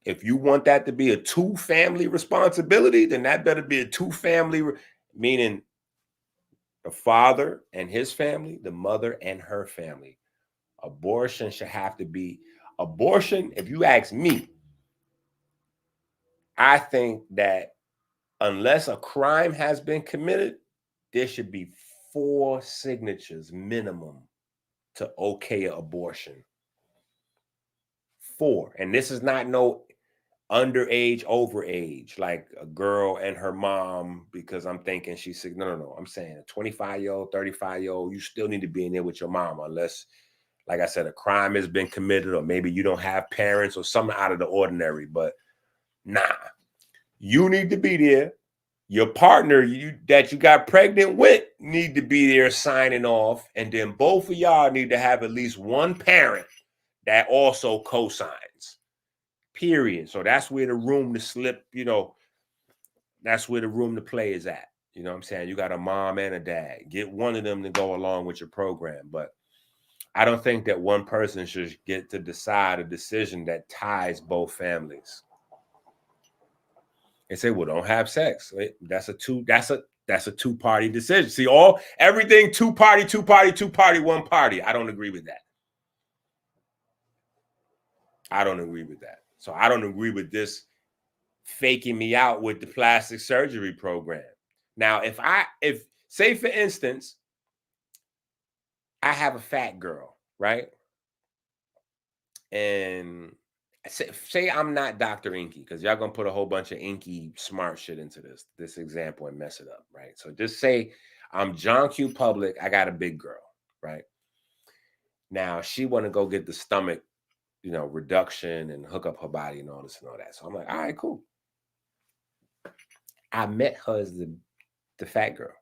If you want that to be a two-family responsibility, then that better be a two-family, meaning the father and his family, the mother and her family. Abortion should have to be, abortion, if you ask me, I think that unless a crime has been committed, there should be 4 signatures minimum to okay an abortion. 4. And this is not no underage, overage, like a girl and her mom, because I'm thinking she's sick. No. I'm saying a 25-year-old, 35-year-old, you still need to be in there with your mom, unless, like I said, a crime has been committed, or maybe you don't have parents or something out of the ordinary. But nah, you need to be there. Your partner that you got pregnant with need to be there signing off. And then both of y'all need to have at least one parent that also co-signs. Period. So that's where the room to slip, that's where the room to play is at. You know what I'm saying? You got a mom and a dad. Get one of them to go along with your program. But I don't think that one person should get to decide a decision that ties both families. They say, well, don't have sex. That's a two-party decision. See, everything two-party, one party. I don't agree with that. I don't agree with that. So I don't agree with this faking me out with the plastic surgery program. Now, if say for instance, I have a fat girl, right? And say I'm not Dr. EnQi, because y'all gonna put a whole bunch of EnQi smart shit into this example and mess it up, right? So just say I'm John Q. Public, I got a big girl, right? Now she want to go get the stomach, reduction and hook up her body and all this and all that. So I'm like, all right, cool. I met her as the fat girl,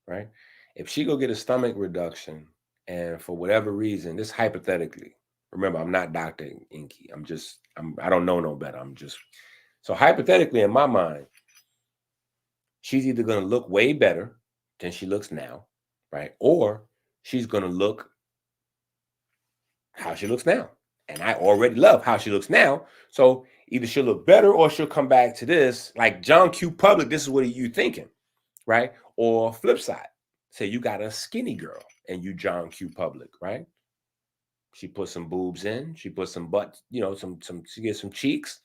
right? If she go get a stomach reduction and for whatever reason, this hypothetically, remember, I'm not Dr. EnQi. I don't know no better. So hypothetically in my mind, she's either going to look way better than she looks now, right? Or she's going to look how she looks now. And I already love how she looks now. So either she'll look better or she'll come back to this. Like John Q. Public, this is what you thinking, right? Or flip side, say you got a skinny girl and you John Q. Public, right? She put some boobs in, she put some butt, she gets some cheeks.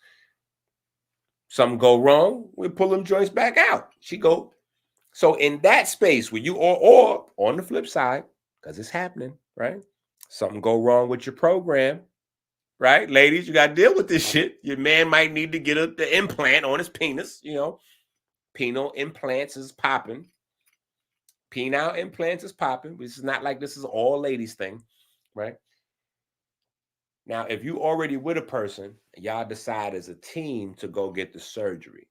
Something go wrong, we pull them joints back out. She go. So in that space where you or on the flip side, because it's happening, right? Something go wrong with your program, right? Ladies, you got to deal with this shit. Your man might need to get the implant on his penis, Penile implants is popping. Penile implants is popping. This is not like this is all ladies thing, right? Now, if you already with a person, y'all decide as a team to go get the surgery.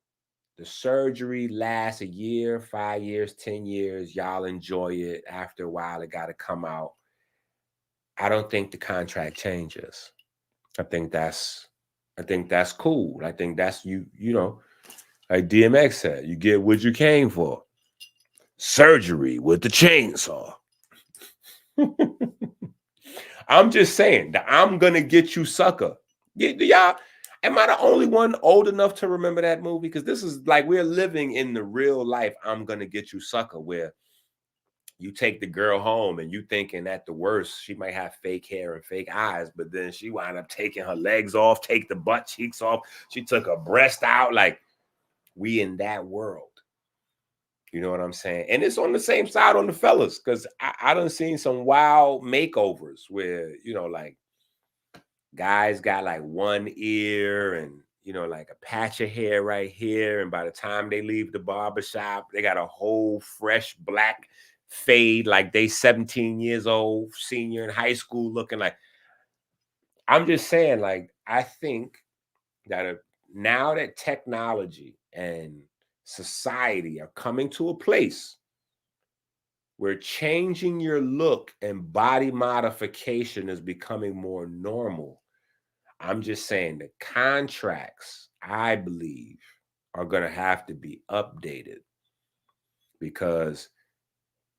The surgery lasts a year, 5 years, 10 years. Y'all enjoy it. After a while, it got to come out. I don't think the contract changes. I think that's cool. I think that's like DMX said, you get what you came for. Surgery with the chainsaw. I'm just saying that I'm gonna get you sucker. Y'all, am I the only one old enough to remember that movie? Because this is like we're living in the real life I'm gonna get you sucker, where you take the girl home and you thinking at the worst she might have fake hair and fake eyes, but then she wound up taking her legs off, take the butt cheeks off. She took her breast out. Like, we in that world. You know what I'm saying? And it's on the same side on the fellas, because I done seen some wild makeovers where, like guys got like one ear and, like a patch of hair right here. And by the time they leave the barbershop, they got a whole fresh black fade, like they 17 years old, senior in high school, looking like. I'm just saying, like, I think that now that technology and society are coming to a place where changing your look and body modification is becoming more normal. I'm just saying the contracts, I believe, are going to have to be updated, because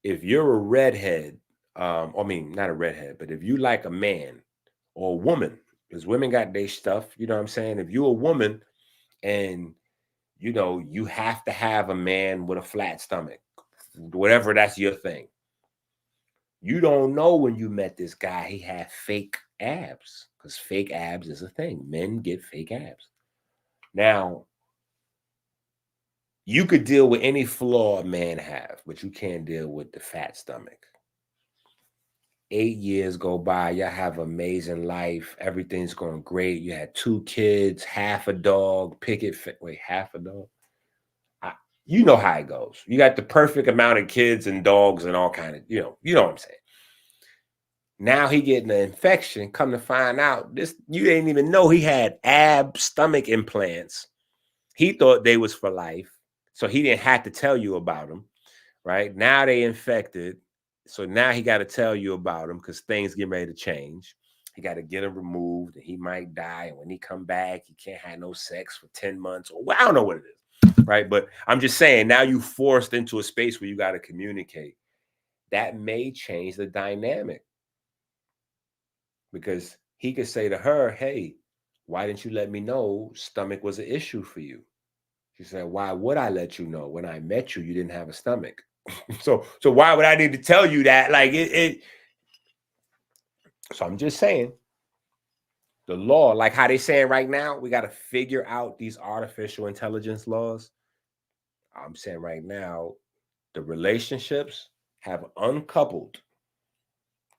if you're a redhead, not a redhead, but if you like a man or a woman, because women got their stuff, you know what I'm saying? If you're a woman and you have to have a man with a flat stomach, whatever, that's your thing. You don't know when you met this guy, he had fake abs, because fake abs is a thing. Men get fake abs. Now, you could deal with any flaw a man have, but you can't deal with the fat stomach. 8 years go by, y'all have amazing life. Everything's going great. You had 2 kids, half a dog, half a dog? You know how it goes. You got the perfect amount of kids and dogs and all kind of, you know what I'm saying. Now he getting an infection. Come to find out, you didn't even know he had stomach implants. He thought they was for life, so he didn't have to tell you about them, right? Now they infected, so now he got to tell you about them because things get ready to change. He got to get them removed, and he might die. And when he come back, he can't have no sex for 10 months. Or I don't know what it is, right? But I'm just saying, now you forced into a space where you got to communicate. That may change the dynamic. Because he could say to her, hey, why didn't you let me know stomach was an issue for you? She said, why would I let you know? When I met you, you didn't have a stomach. So why would I need to tell you that? Like it. So I'm just saying, The law, like how they saying right now, we got to figure out these artificial intelligence laws. I'm saying right now, the relationships have uncoupled.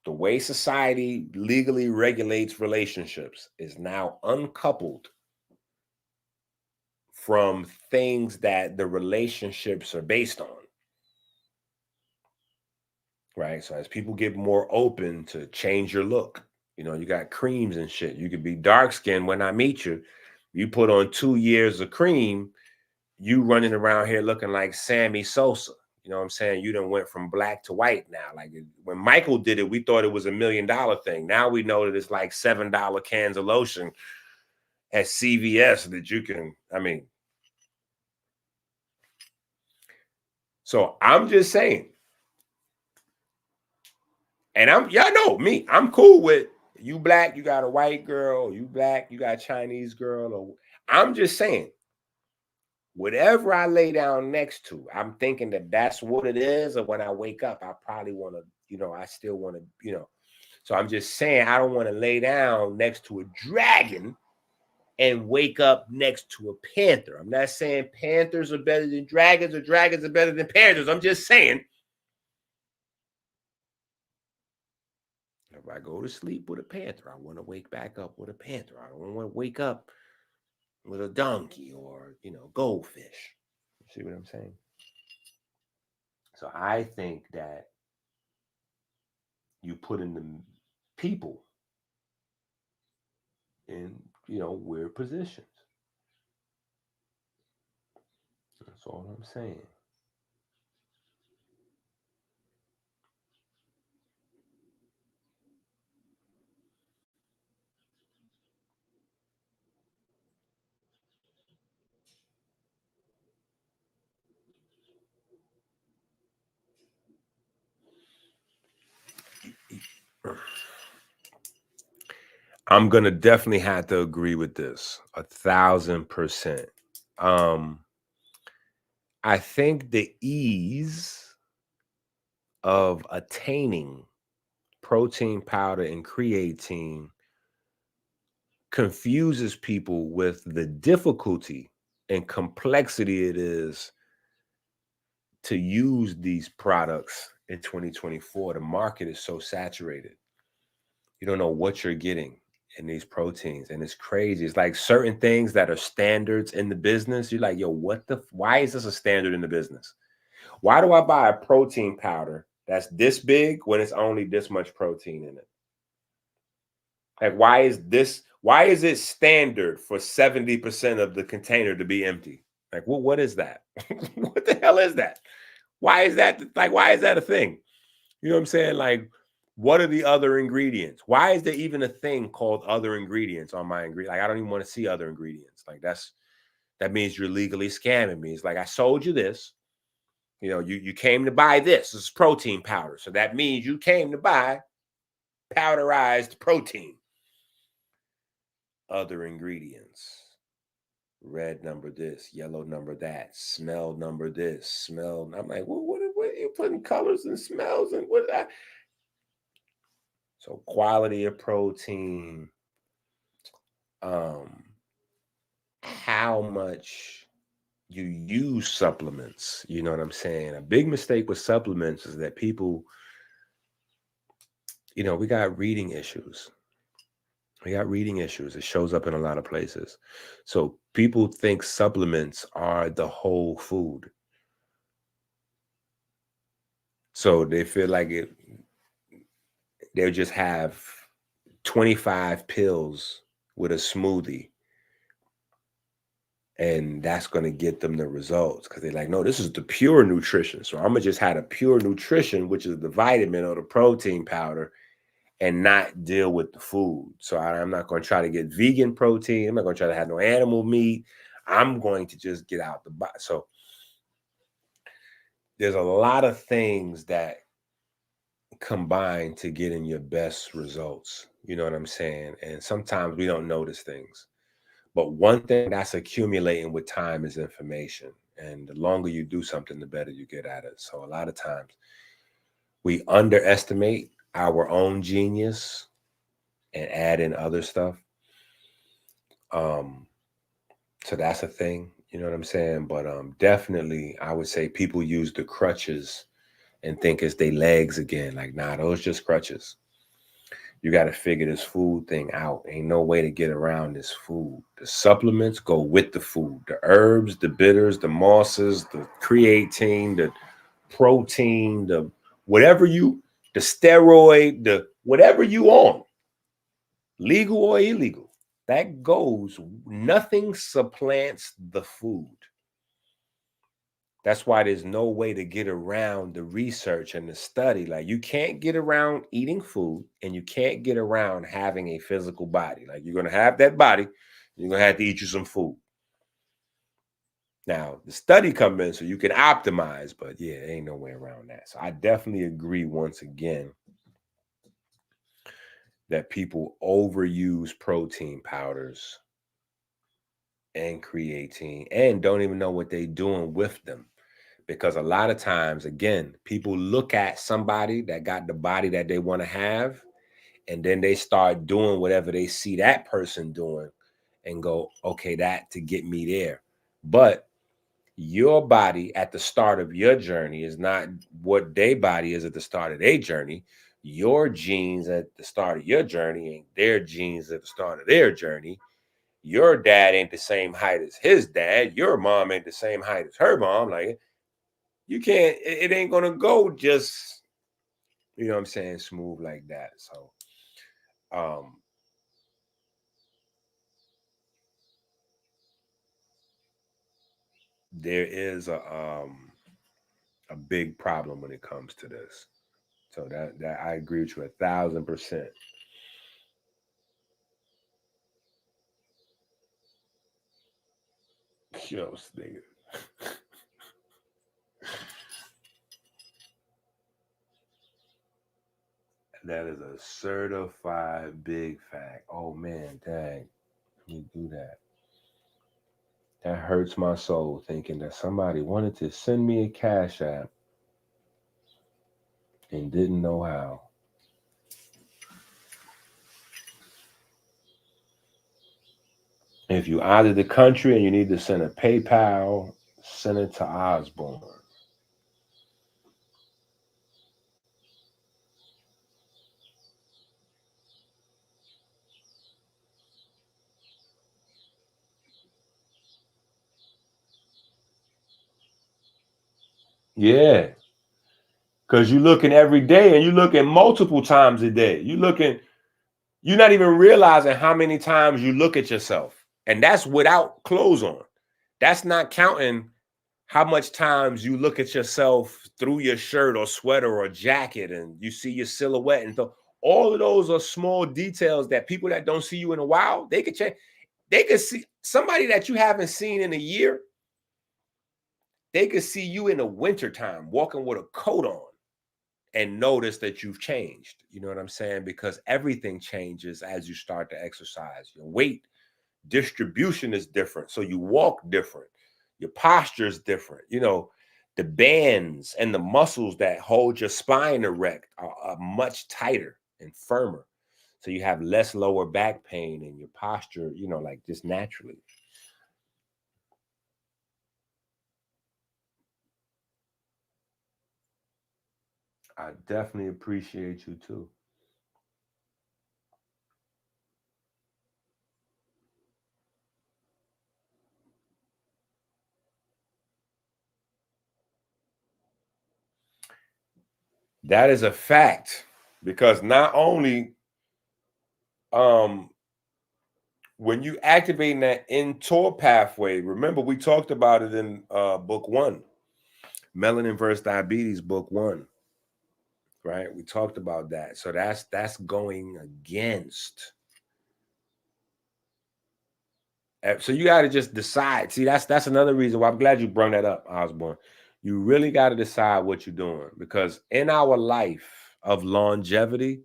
The way society legally regulates relationships is now uncoupled from things that the relationships are based on. Right? So as people get more open to change your look, you know, you got creams and shit. You could be dark skinned when I meet you. You put on 2 years of cream, you running around here looking like Sammy Sosa. You know what I'm saying? You done went from black to white now. Like when Michael did it, we thought it was $1 million thing. Now we know that it's like $7 cans of lotion at CVS that you can, I mean. So I'm just saying, and y'all know me, I'm cool with you black, you got a white girl, you black, you got a Chinese girl. Or I'm just saying, whatever I lay down next to, I'm thinking that that's what it is. Or when I wake up, I probably want to, you know, I still want to, you know. So I'm just saying, I don't want to lay down next to a dragon and wake up next to a panther. I'm not saying panthers are better than dragons or dragons are better than panthers. I'm just saying, if I go to sleep with a panther, I want to wake back up with a panther. I don't want to wake up with a donkey or, you know, goldfish. See what I'm saying? So I think that you put in the people in, you know, weird positions. That's all I'm saying. I'm gonna definitely have to agree with this 1,000%. I think the ease of attaining protein powder and creatine confuses people with the difficulty and complexity it is to use these products in 2024. The market is so saturated. You don't know what you're getting in these proteins, and it's crazy. It's like certain things that are standards in the business. You're like, yo, why is this a standard in the business? Why do I buy a protein powder that's this big when it's only this much protein in it? Like, why is it standard for 70% of the container to be empty? Like, what is that? What the hell is that? Why is that a thing? You know what I'm saying? Like, what are the other ingredients? Why is there even a thing called other ingredients on my ingredient? Like, I don't even want to see other ingredients. Like, that means you're legally scamming me. It's like, I sold you this. You know, you came to buy this. This is protein powder. So that means you came to buy powderized protein. Other ingredients. Red number this, yellow number that, smell number this, smell. I'm like, well, what are you putting colors and smells and what? So quality of protein, how much you use supplements. You know what I'm saying? A big mistake with supplements is that people, you know, we got reading issues. It shows up in a lot of places. So people think supplements are the whole food. So they feel like they'll just have 25 pills with a smoothie. And that's going to get them the results because they're like, no, this is the pure nutrition. So I'm going to just have a pure nutrition, which is the vitamin or the protein powder, and not deal with the food. So I'm not going to try to get vegan protein. I'm not going to try to have no animal meat. I'm going to just get out the box. So there's a lot of things that combine to get in your best results. You know what I'm saying? And sometimes we don't notice things. But one thing that's accumulating with time is information. And the longer you do something, the better you get at it. So a lot of times we underestimate our own genius and add in other stuff. So that's a thing, you know what I'm saying? But definitely I would say people use the crutches and think it's their legs again. Like, nah, those just crutches. You got to figure this food thing out. Ain't no way to get around this food. The supplements go with the food. The herbs, the bitters, the mosses, the creatine, the protein, the whatever you, the steroid, the whatever you on, legal or illegal, that goes, nothing supplants the food. That's why there's no way to get around the research and the study. Like, you can't get around eating food and you can't get around having a physical body. Like, you're going to have that body, you're going to have to eat you some food. Now, the study comes in so you can optimize, but yeah, ain't no way around that. So I definitely agree once again that people overuse protein powders and creatine and don't even know what they're doing with them. Because a lot of times, again, people look at somebody that got the body that they want to have, and then they start doing whatever they see that person doing and go, okay, that to get me there. But your body at the start of your journey is not what their body is at the start of their journey. Your genes at the start of your journey ain't their genes at the start of their journey. Your dad ain't the same height as his dad. Your mom ain't the same height as her mom. Like, you can't, it ain't gonna go just, you know what I'm saying, smooth like that. So there is a big problem when it comes to this. So that I agree with you 1,000%. Yo, nigga. That is a certified big fact. Oh man, dang. Let me do that. That hurts my soul thinking that somebody wanted to send me a Cash App and didn't know how. If you out of the country and you need to send a PayPal, send it to Osborne. Yeah. Because you're looking every day and you're looking multiple times a day. You're not even realizing how many times you look at yourself. And that's without clothes on. That's not counting how much times you look at yourself through your shirt or sweater or jacket and you see your silhouette. And so all of those are small details that people that don't see you in a while, they could change. They could see somebody that you haven't seen in a year. They could see you in the wintertime walking with a coat on and notice that you've changed. You know what I'm saying? Because everything changes as you start to exercise. Your weight distribution is different. So you walk different. Your posture is different. You know, the bands and the muscles that hold your spine erect are much tighter and firmer. So you have less lower back pain and your posture, you know, like just naturally. I definitely appreciate you too. That is a fact, because not only when you activating that mTOR pathway, remember we talked about it in book 1, Melanin versus Diabetes, book 1, right? We talked about that. So that's going against. So you got to just decide. See, that's another reason why I'm glad you brought that up, Osborne. You really got to decide what you're doing, because in our life of longevity,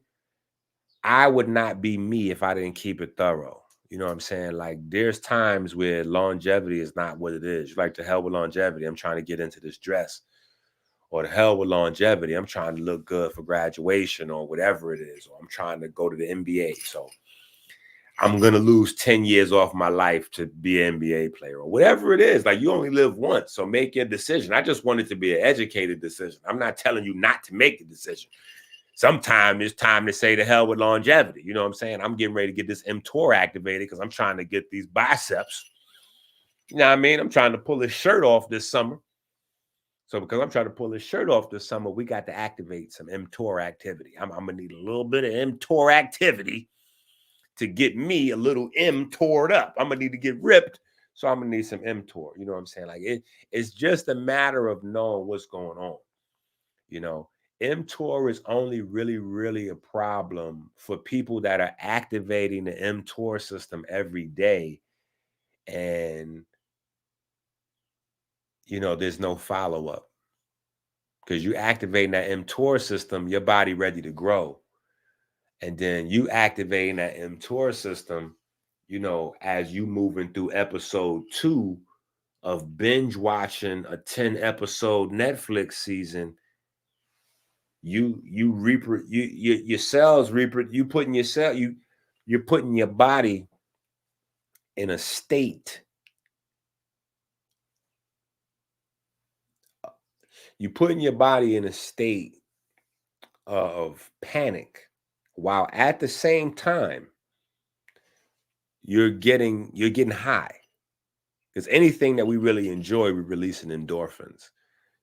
I would not be me if I didn't keep it thorough. You know what I'm saying? Like, there's times where longevity is not what it is. You're like, to hell with longevity. I'm trying to get into this dress. Or to hell with longevity. I'm trying to look good for graduation or whatever it is. Or I'm trying to go to the NBA. So I'm going to lose 10 years off my life to be an NBA player or whatever it is. Like, you only live once, so make your decision. I just want it to be an educated decision. I'm not telling you not to make the decision. Sometimes it's time to say to hell with longevity. You know what I'm saying? I'm getting ready to get this mTOR activated because I'm trying to get these biceps. You know what I mean? I'm trying to pull his shirt off this summer. So because I'm trying to pull his shirt off this summer, we got to activate some mTOR activity. I'm going to need a little bit of mTOR activity to get me a little mTOR'd up. I'm going to need to get ripped, so I'm going to need some mTOR. You know what I'm saying? Like, it's just a matter of knowing what's going on. You know, mTOR is only really a problem for people that are activating the mTOR system every day. And, you know, there's no follow-up. Because you activating that mTOR system, your body ready to grow. And then you activating that mTOR system, you know, as you moving through episode 2 of binge watching a 10-episode Netflix season, you're putting your body in a state. You're putting your body in a state of panic, while at the same time you're getting high. Because anything that we really enjoy, we're releasing endorphins.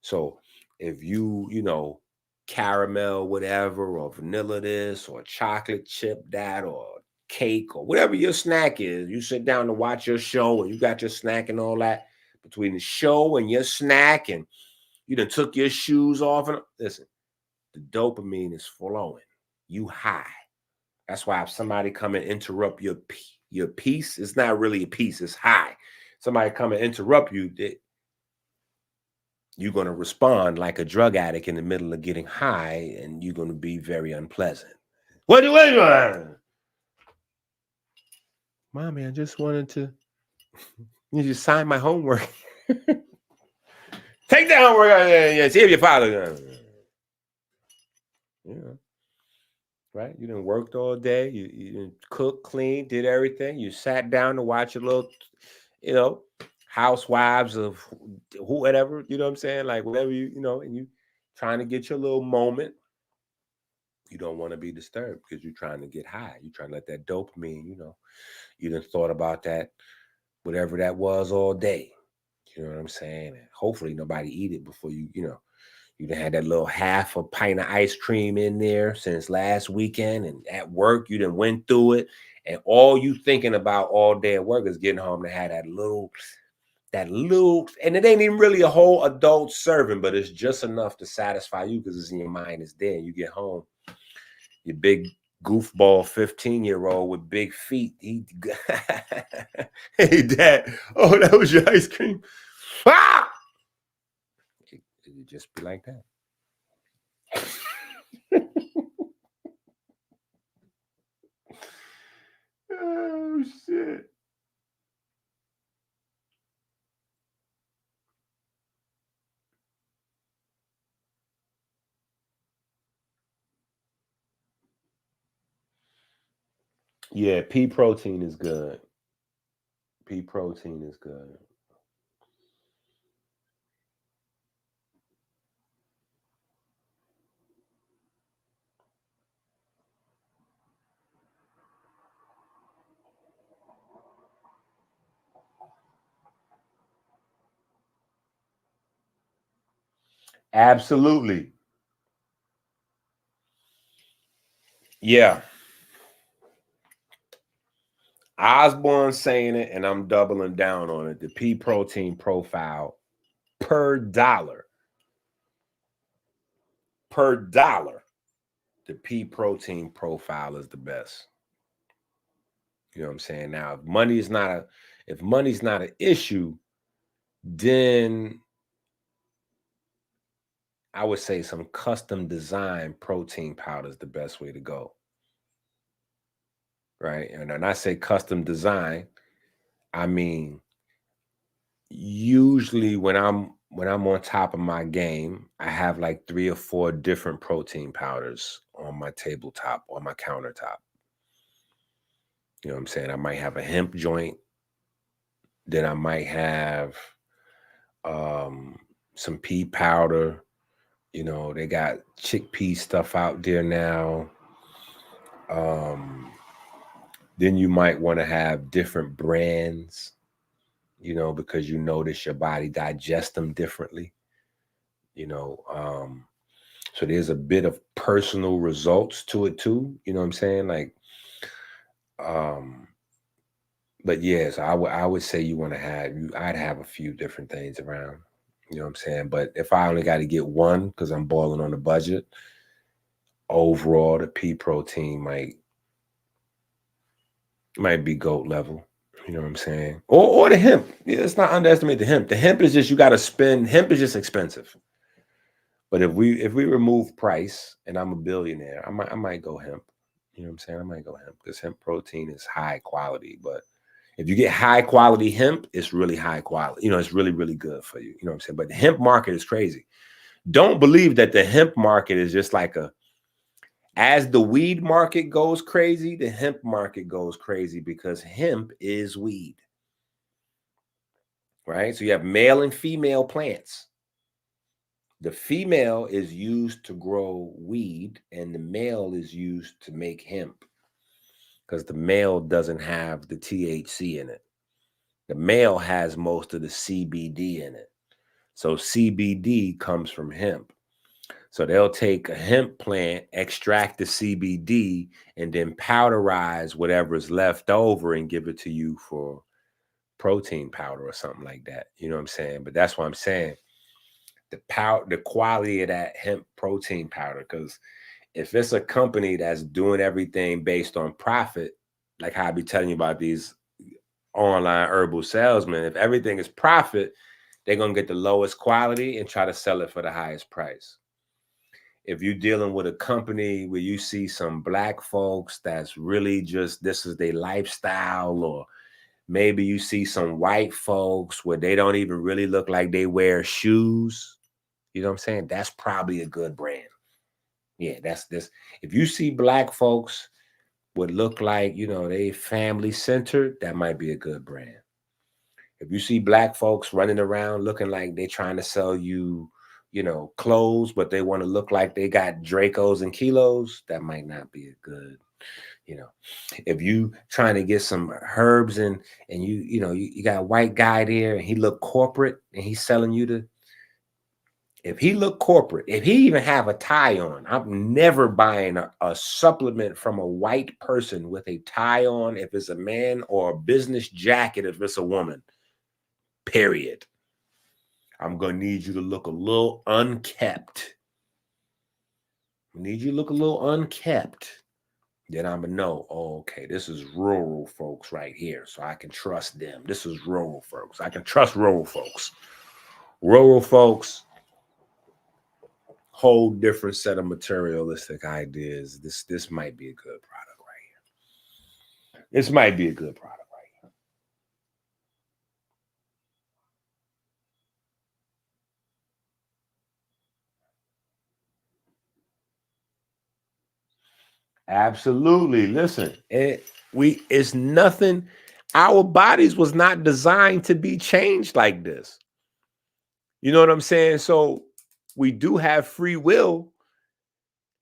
So if you know, caramel whatever, or vanilla this, or chocolate chip that, or cake, or whatever your snack is, you sit down to watch your show and you got your snack and all that, between the show and your snack, and you done took your shoes off, and listen, the dopamine is flowing. You high. That's why if somebody come and interrupt your peace, it's not really a peace, it's high. Somebody come and interrupt you, you're going to respond like a drug addict in the middle of getting high, and you're going to be very unpleasant. What do you want? Mommy, I just wanted to, you just sign my homework. Take the homework out there. Yeah, see if your father. Yeah. Right? You done worked all day. You done cooked, cleaned, did everything. You sat down to watch a little, you know, Housewives of whatever, you know what I'm saying? Like, whatever you know, and you trying to get your little moment. You don't want to be disturbed because you're trying to get high. You're trying to let that dopamine, you know, you done thought about that, whatever that was all day. You know what I'm saying? And hopefully nobody eat it before you know, you done had that little half a pint of ice cream in there since last weekend, and at work, you done went through it, and all you thinking about all day at work is getting home to have that little, and it ain't even really a whole adult serving, but it's just enough to satisfy you because it's in your mind, it's there. You get home, your big goofball 15-year-old with big feet. Hey, Dad, oh, that was your ice cream. Ah! It just be like that. Oh, shit. Yeah, pea protein is good. Pea protein is good. Absolutely. Yeah. Osborne saying it, and I'm doubling down on it. The pea protein profile per dollar. The pea protein profile is the best. You know what I'm saying? Now, if money's not an issue, then I would say some custom design protein powder is the best way to go. Right? And when I say custom design, I mean, usually when I'm on top of my game, I have like 3 or 4 different protein powders on my tabletop, on my countertop. You know what I'm saying? I might have a hemp joint. Then I might have some pea powder. You know, they got chickpea stuff out there now. Then you might want to have different brands, you know, because you notice your body digests them differently. You know, so there's a bit of personal results to it too. You know what I'm saying? Like, but yes, I would say you want to have I'd have a few different things around. You know what I'm saying? But if I only got to get one because I'm balling on the budget, overall the pea protein might be GOAT level. You know what I'm saying? Or the hemp. Yeah, let's not underestimate the hemp. The hemp is just, you got to spend. Hemp is just expensive. But if we remove price and I'm a billionaire, I might go hemp. You know what I'm saying? I might go hemp because hemp protein is high quality. But if you get high quality hemp, it's really high quality. You know, it's really, really good for you. You know what I'm saying? But the hemp market is crazy. Don't believe that the hemp market is just like as the weed market goes crazy, the hemp market goes crazy because hemp is weed. Right? So you have male and female plants. The female is used to grow weed and the male is used to make hemp because the male doesn't have the THC in it. The male has most of the CBD in it. So CBD comes from hemp. So they'll take a hemp plant, extract the CBD, and then powderize whatever is left over and give it to you for protein powder or something like that. You know what I'm saying? But that's what I'm saying. The quality of that hemp protein powder, because if it's a company that's doing everything based on profit, like how I be telling you about these online herbal salesmen, if everything is profit, they're going to get the lowest quality and try to sell it for the highest price. If you're dealing with a company where you see some black folks that's really just, this is their lifestyle, or maybe you see some white folks where they don't even really look like they wear shoes, you know what I'm saying? That's probably a good brand. Yeah, that's this. If you see black folks would look like, you know, they family centered, that might be a good brand. If you see black folks running around looking like they're trying to sell you, you know, clothes, but they want to look like they got Dracos and kilos, that might not be a good, you know. If you trying to get some herbs and you got a white guy there and he look corporate and he's selling you if he look corporate, if he even have a tie on, I'm never buying a supplement from a white person with a tie on if it's a man, or a business jacket if it's a woman, period. I'm going to need you to look a little unkept. I need you to look a little unkept. Then I'm going to know, oh, okay, this is rural folks right here, so I can trust them. This is rural folks. I can trust rural folks. Rural folks, whole different set of materialistic ideas. This might be a good product right here. This might be a good product right here. Absolutely. Listen, it's nothing. Our bodies was not designed to be changed like this. You know what I'm saying? So we do have free will.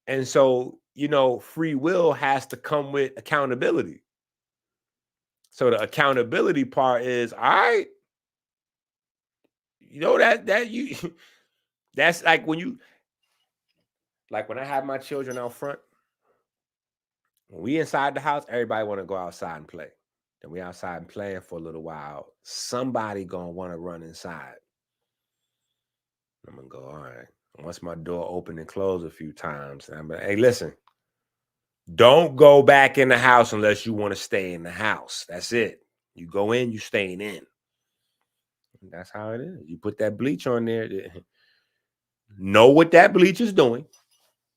And so, you know, free will has to come with accountability. So the accountability part is, all right, you know, that's like when I have my children out front, when we inside the house, everybody want to go outside and play. And we outside and playing for a little while. Somebody gonna want to run inside. I'm gonna go, all right. Once my door open and close a few times, and I'm like, hey, listen, don't go back in the house unless you want to stay in the house. That's it. You go in, you staying in. And that's how it is. You put that bleach on there. Know what that bleach is doing.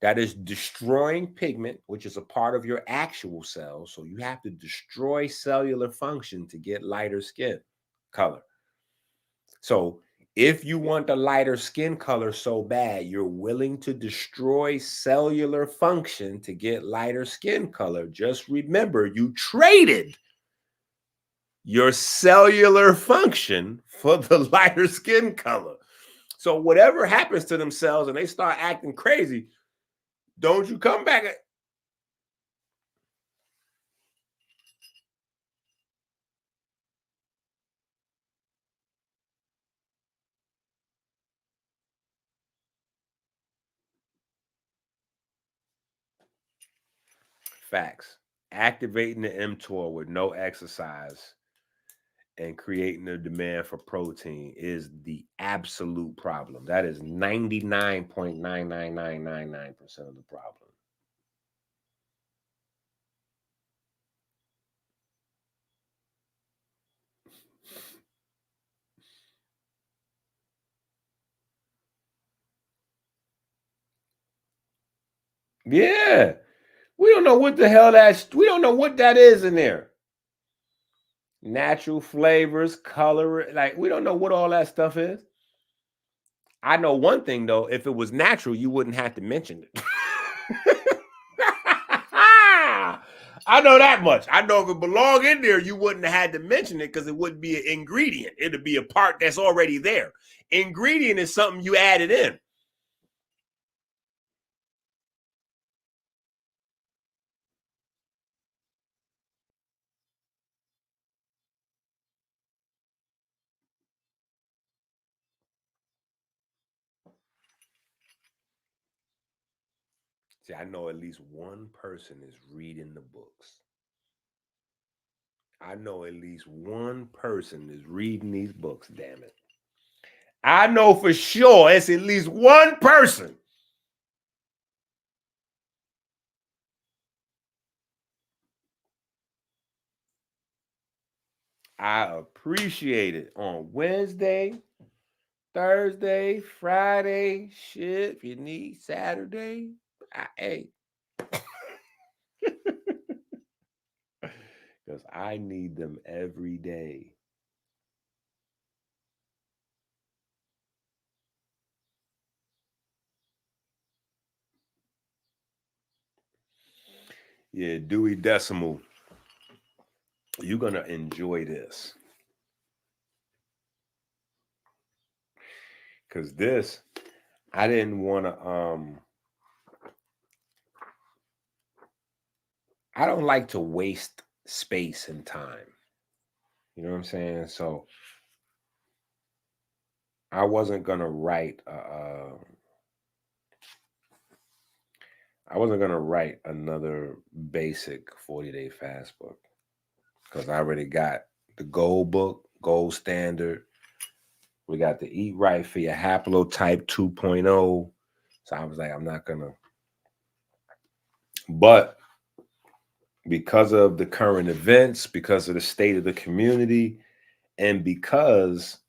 That is destroying pigment, which is a part of your actual cells. So you have to destroy cellular function to get lighter skin color. So If you want the lighter skin color so bad, you're willing to destroy cellular function to get lighter skin color. Just remember, you traded your cellular function for the lighter skin color. So whatever happens to them cells and they start acting crazy, don't you come back. Facts. Activating the mTOR with no exercise and creating a demand for protein is the absolute problem. That is 99.99999% of the problem. Yeah. We don't know what the hell we don't know what that is in there. Natural flavors, color, like we don't know what all that stuff is. I know one thing though, if it was natural, you wouldn't have to mention it. I know that much. I know if it belonged in there, you wouldn't have had to mention it because it wouldn't be an ingredient. It'd be a part that's already there. Ingredient is something you added in. See, I know at least one person is reading the books. I know at least one person is reading these books, damn it. I know for sure it's at least one person. I appreciate it on Wednesday, Thursday, Friday, shit, if you need Saturday, hey. Because I need them every day. Yeah, Dewey Decimal. You're going to enjoy this. Because this, I didn't want to, I don't like to waste space and time. You know what I'm saying? So I wasn't going to write, I wasn't going to write another basic 40-day fast book because I already got the gold book, gold standard. We got the Eat Right for Your Haplotype 2.0. So I was like, I'm not going to. But because of the current events, because of the state of the community, and because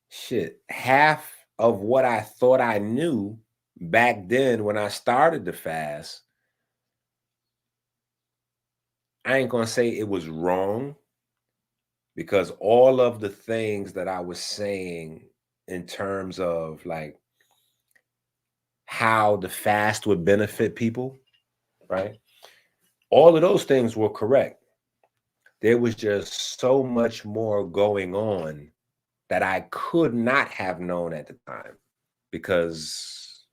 shit, half of what I thought I knew back then when I started the fast, I ain't going to say it was wrong because all of the things that I was saying in terms of like how the fast would benefit people, right? All of those things were correct. There was just so much more going on that I could not have known at the time because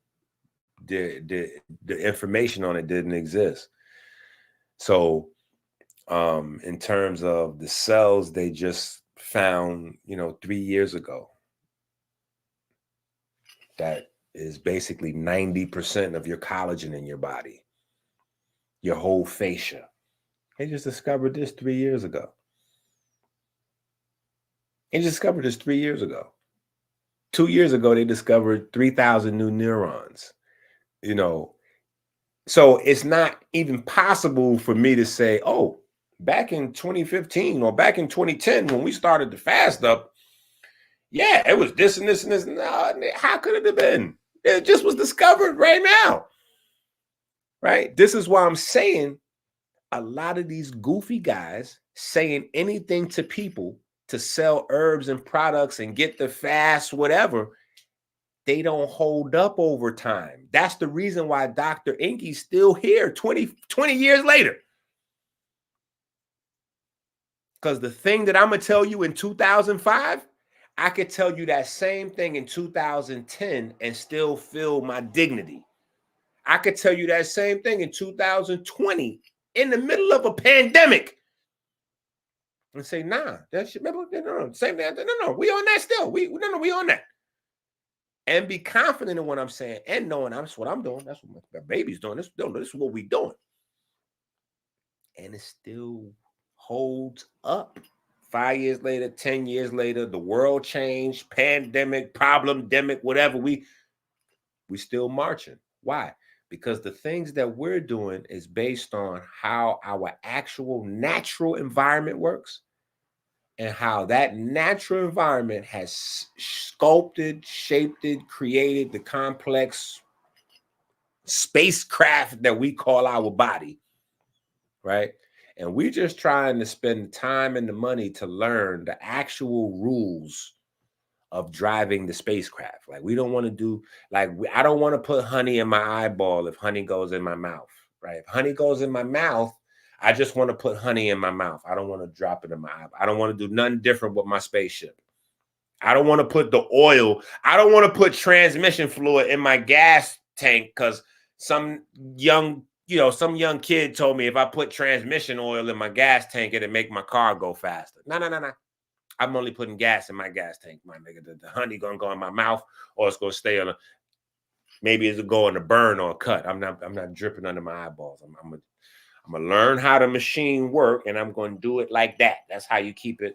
the information on it didn't exist. So in terms of the cells they just found, 3 years ago, that is basically 90% of your collagen in your body, your whole fascia. They just discovered this 3 years ago. They discovered this 3 years ago. 2 years ago, they discovered 3,000 new neurons. So it's not even possible for me to say, oh, back in 2015 or back in 2010 when we started the fast up, yeah, it was this and this and this. No, how could it have been? It just was discovered right now, right? This is why I'm saying a lot of these goofy guys saying anything to people to sell herbs and products and get the fast whatever, they don't hold up over time. That's the reason why Dr. EnQi's still here 20 years later. Because the thing that I'm going to tell you in 2005, I could tell you that same thing in 2010 and still feel my dignity. I could tell you that same thing in 2020 in the middle of a pandemic and say, nah, that shit, remember, no, same thing. No, we on that still. We on that. And be confident in what I'm saying and knowing that's what I'm doing. That's what my baby's doing. This is what we doing. And it still holds up. 5 years later, 10 years later, the world changed, pandemic, problem-demic, whatever, we still marching. Why? Because the things that we're doing is based on how our actual natural environment works and how that natural environment has sculpted, shaped it, created the complex spacecraft that we call our body, right? And we're just trying to spend the time and the money to learn the actual rules of driving the spacecraft. Like we don't want to do, like I don't want to put honey in my eyeball if honey goes in my mouth, right? If honey goes in my mouth, I just want to put honey in my mouth. I don't want to drop it in my eyeball. I don't want to do nothing different with my spaceship. I don't want to put the oil. I don't want to put transmission fluid in my gas tank because some young kid told me if I put transmission oil in my gas tank, it'd make my car go faster. No. I'm only putting gas in my gas tank, my nigga. The honey gonna go in my mouth, or it's gonna stay on maybe it'll go in a burn or a cut. I'm not dripping under my eyeballs. I'm gonna learn how the machine work, and I'm gonna do it like that. That's how you keep it.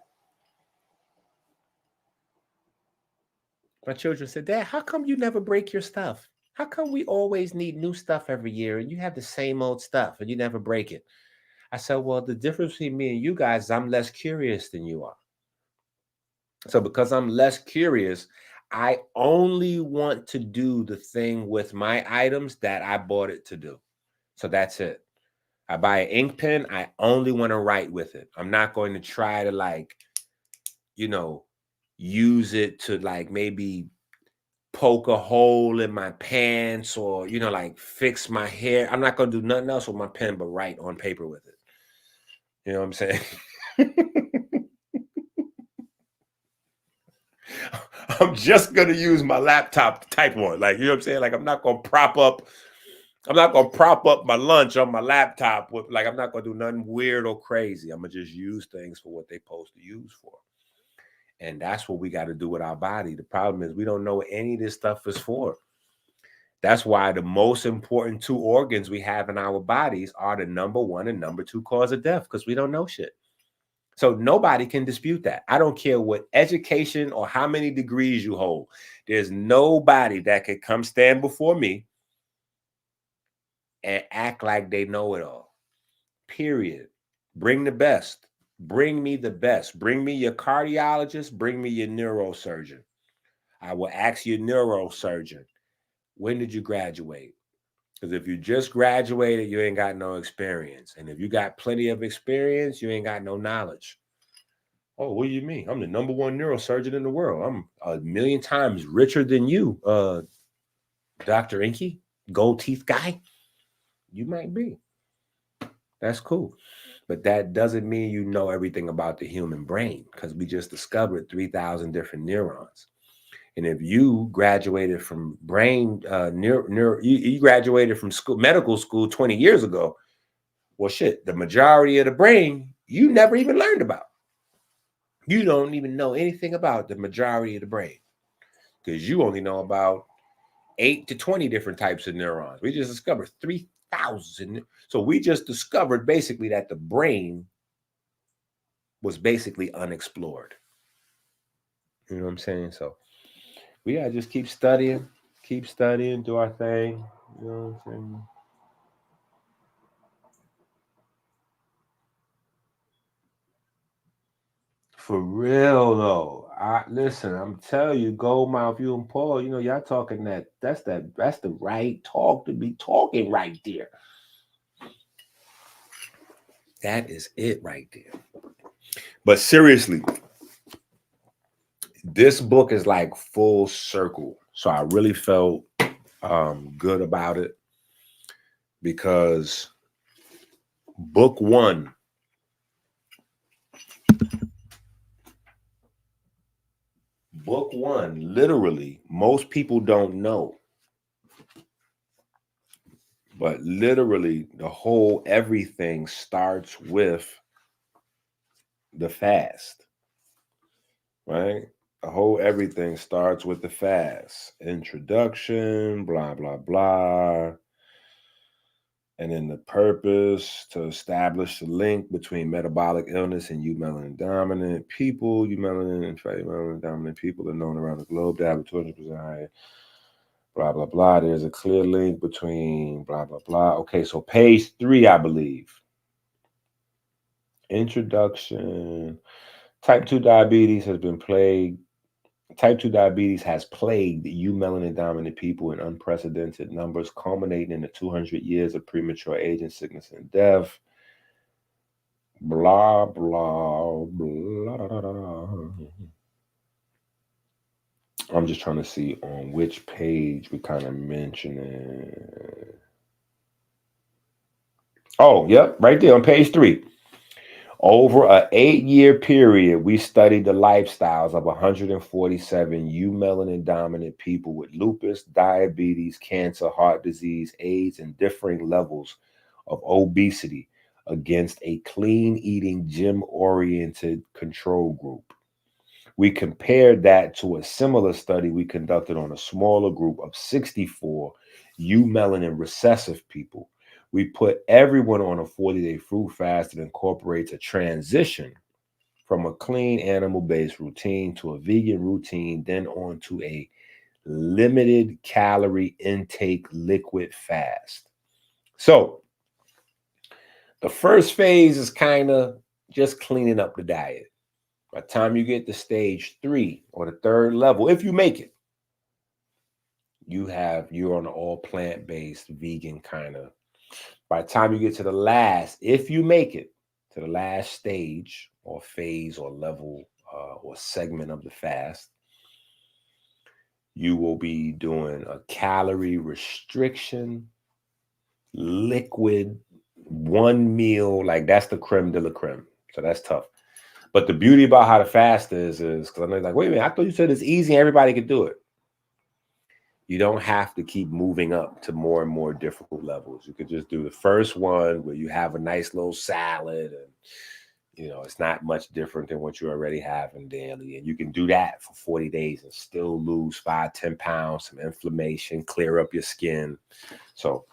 My children said, Dad, how come you never break your stuff? How come we always need new stuff every year and you have the same old stuff and you never break it? I said, well, the difference between me and you guys is I'm less curious than you are. So because I'm less curious, I only want to do the thing with my items that I bought it to do. So that's it. I buy an ink pen. I only want to write with it. I'm not going to try to use it to maybe poke a hole in my pants or, fix my hair. I'm not going to do nothing else with my pen but write on paper with it. You know what I'm saying? I'm just going to use my laptop to type on. You know what I'm saying? I'm not going to prop up my lunch on my laptop with I'm not going to do nothing weird or crazy. I'm going to just use things for what they're supposed to use for. And that's what we got to do with our body. The problem is we don't know what any of this stuff is for. That's why the most important two organs we have in our bodies are the number 1 and number 2 cause of death, because we don't know shit. So nobody can dispute that. I don't care what education or how many degrees you hold. There's nobody that could come stand before me and act like they know it all. Period. Bring the best. Bring me the best. Bring me your cardiologist. Bring me your neurosurgeon. I will ask your neurosurgeon, when did you graduate? Because if you just graduated, you ain't got no experience. And if you got plenty of experience, you ain't got no knowledge. Oh, what do you mean? I'm the number 1 neurosurgeon in the world. I'm 1,000,000 times richer than you, Dr. EnQi, gold teeth guy. You might be. That's cool. But that doesn't mean you know everything about the human brain, because we just discovered 3,000 different neurons. And if you graduated from you graduated from medical school 20 years ago, well, shit, the majority of the brain you never even learned about. You don't even know anything about the majority of the brain, because you only know about 8 to 20 different types of neurons. We just discovered 3,000. So we just discovered basically that the brain was basically unexplored. You know what I'm saying? So we gotta just keep studying, do our thing. You know what I'm saying? For real though. Listen, I'm telling you, Goldmouth, you and Paul, y'all talking that's the right talk to be talking right there. That is it right there. But seriously, this book is like full circle. So I really felt good about it because book one literally, most people don't know, but literally the whole everything starts with the fast, right? The whole everything starts with the fast. Introduction, blah, blah, blah. And then the purpose to establish the link between metabolic illness and melanin dominant people. Melanin and fatty melanin dominant people are known around the globe to have a 200% higher, blah, blah, blah. There's a clear link between blah, blah, blah. Okay, so page 3, I believe. Introduction. Type 2 diabetes has plagued melanin dominant people in unprecedented numbers, culminating in the 200 years of premature aging, sickness, and death. Blah, blah, blah. I'm just trying to see on which page we kind of mention it. Oh, yep, right there on page 3. Over an 8-year period, we studied the lifestyles of 147 melanin dominant people with lupus, diabetes, cancer, heart disease, AIDS, and differing levels of obesity against a clean eating, gym-oriented control group. We compared that to a similar study we conducted on a smaller group of 64 melanin recessive people. We put everyone on a 40-day fruit fast that incorporates a transition from a clean animal-based routine to a vegan routine, then on to a limited calorie intake liquid fast. So the first phase is kind of just cleaning up the diet. By the time you get to stage 3 or the 3rd level, if you make it, you're on an all plant-based vegan kind of. By the time you get to the last, if you make it to the last stage or phase or level or segment of the fast, you will be doing a calorie restriction, liquid, one meal. Like that's the creme de la creme. So that's tough. But the beauty about how the fast is because I know like, wait a minute, I thought you said it's easy and everybody could do it. You don't have to keep moving up to more and more difficult levels. You could just do the first one where you have a nice little salad and, it's not much different than what you're already having daily. And you can do that for 40 days and still lose 5-10 pounds, some inflammation, clear up your skin. So,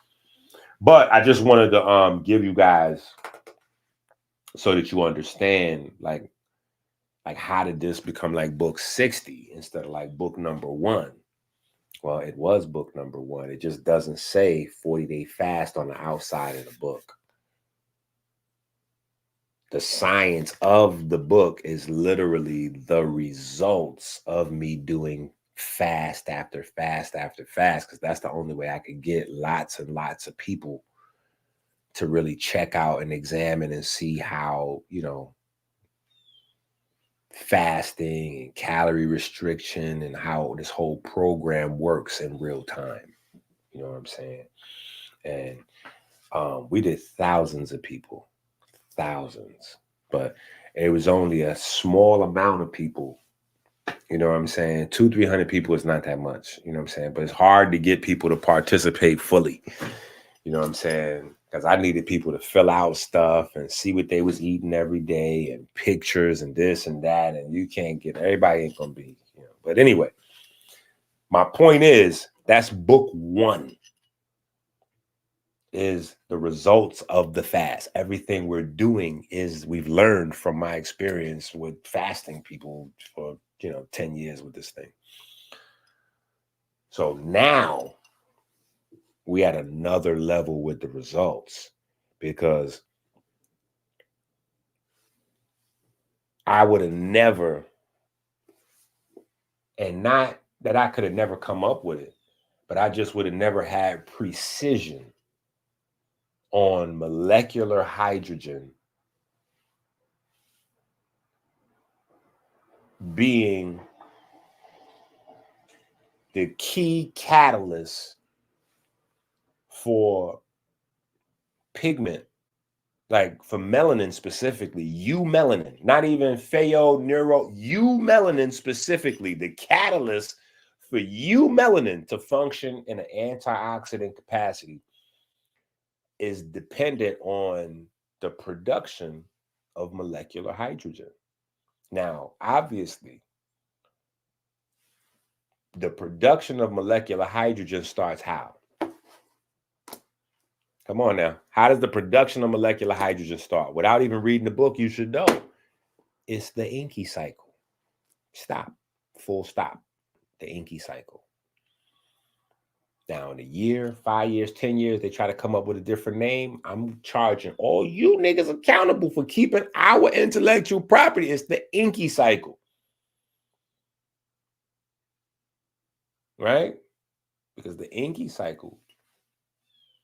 but I just wanted to give you guys so that you understand like how did this become like book 60 instead of like book number 1? Well, it was book number 1. It just doesn't say 40-day fast on the outside of the book. The science of the book is literally the results of me doing fast after fast after fast, because that's the only way I could get lots and lots of people to really check out and examine and see how, fasting and calorie restriction and how this whole program works in real time. You know what I'm saying? And we did thousands of people, but it was only a small amount of people. You know what I'm saying? 200-300 people is not that much, you know what I'm saying? But it's hard to get people to participate fully. You know what I'm saying? Because I needed people to fill out stuff and see what they was eating every day and pictures and this and that. And you can't get, everybody ain't going to be, But anyway, my point is that's book 1 is the results of the fast. Everything we're doing is we've learned from my experience with fasting people for, 10 years with this thing. So now we at another level with the results, because I would have never, and not that I could have never come up with it, but I just would have never had precision on molecular hydrogen being the key catalyst for pigment, like for melanin specifically, eumelanin, not even pheo, neuro, eumelanin specifically, the catalyst for eumelanin to function in an antioxidant capacity is dependent on the production of molecular hydrogen. Now, obviously, the production of molecular hydrogen starts how? Come on now. How does the production of molecular hydrogen start? Without even reading the book, you should know. It's the EnQi cycle. Stop. Full stop. The EnQi cycle. Now, in a year, 5 years, 10 years, they try to come up with a different name. I'm charging all you niggas accountable for keeping our intellectual property. It's the EnQi cycle. Right? Because the EnQi cycle,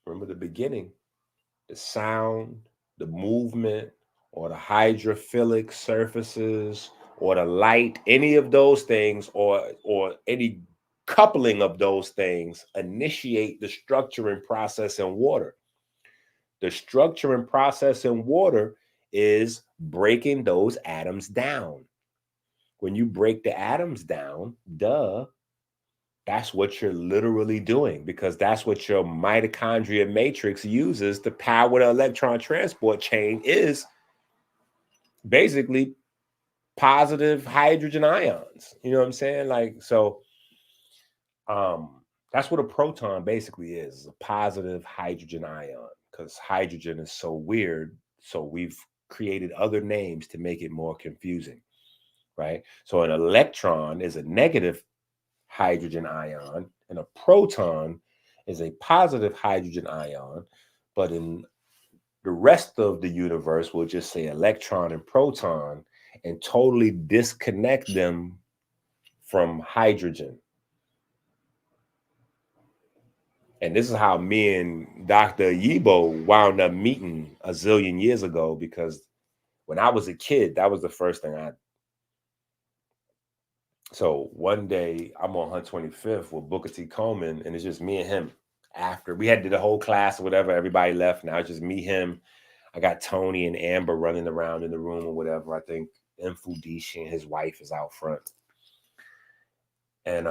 remember the beginning, the sound, the movement, or the hydrophilic surfaces, or the light, any of those things, or any coupling of those things initiate the structuring process in water. The structuring process in water is breaking those atoms down. When you break the atoms down, that's what you're literally doing, because that's what your mitochondria matrix uses to power the electron transport chain, is basically positive hydrogen ions. You know what I'm saying? Like, so that's what a proton basically is a positive hydrogen ion, because hydrogen is so weird. So we've created other names to make it more confusing, right? So an electron is a negative hydrogen ion, and a proton is a positive hydrogen ion. But in the rest of the universe, we'll just say electron and proton and totally disconnect them from hydrogen. And this is how me and Dr. Yibo wound up meeting a zillion years ago, because when I was a kid, that was the first thing So one day I'm on 125th with Booker T. Coleman, and it's just me and him. After we had did the whole class or whatever, everybody left. Now it's just me, him. I got Tony and Amber running around in the room or whatever. I think Mfudishi and his wife is out front. And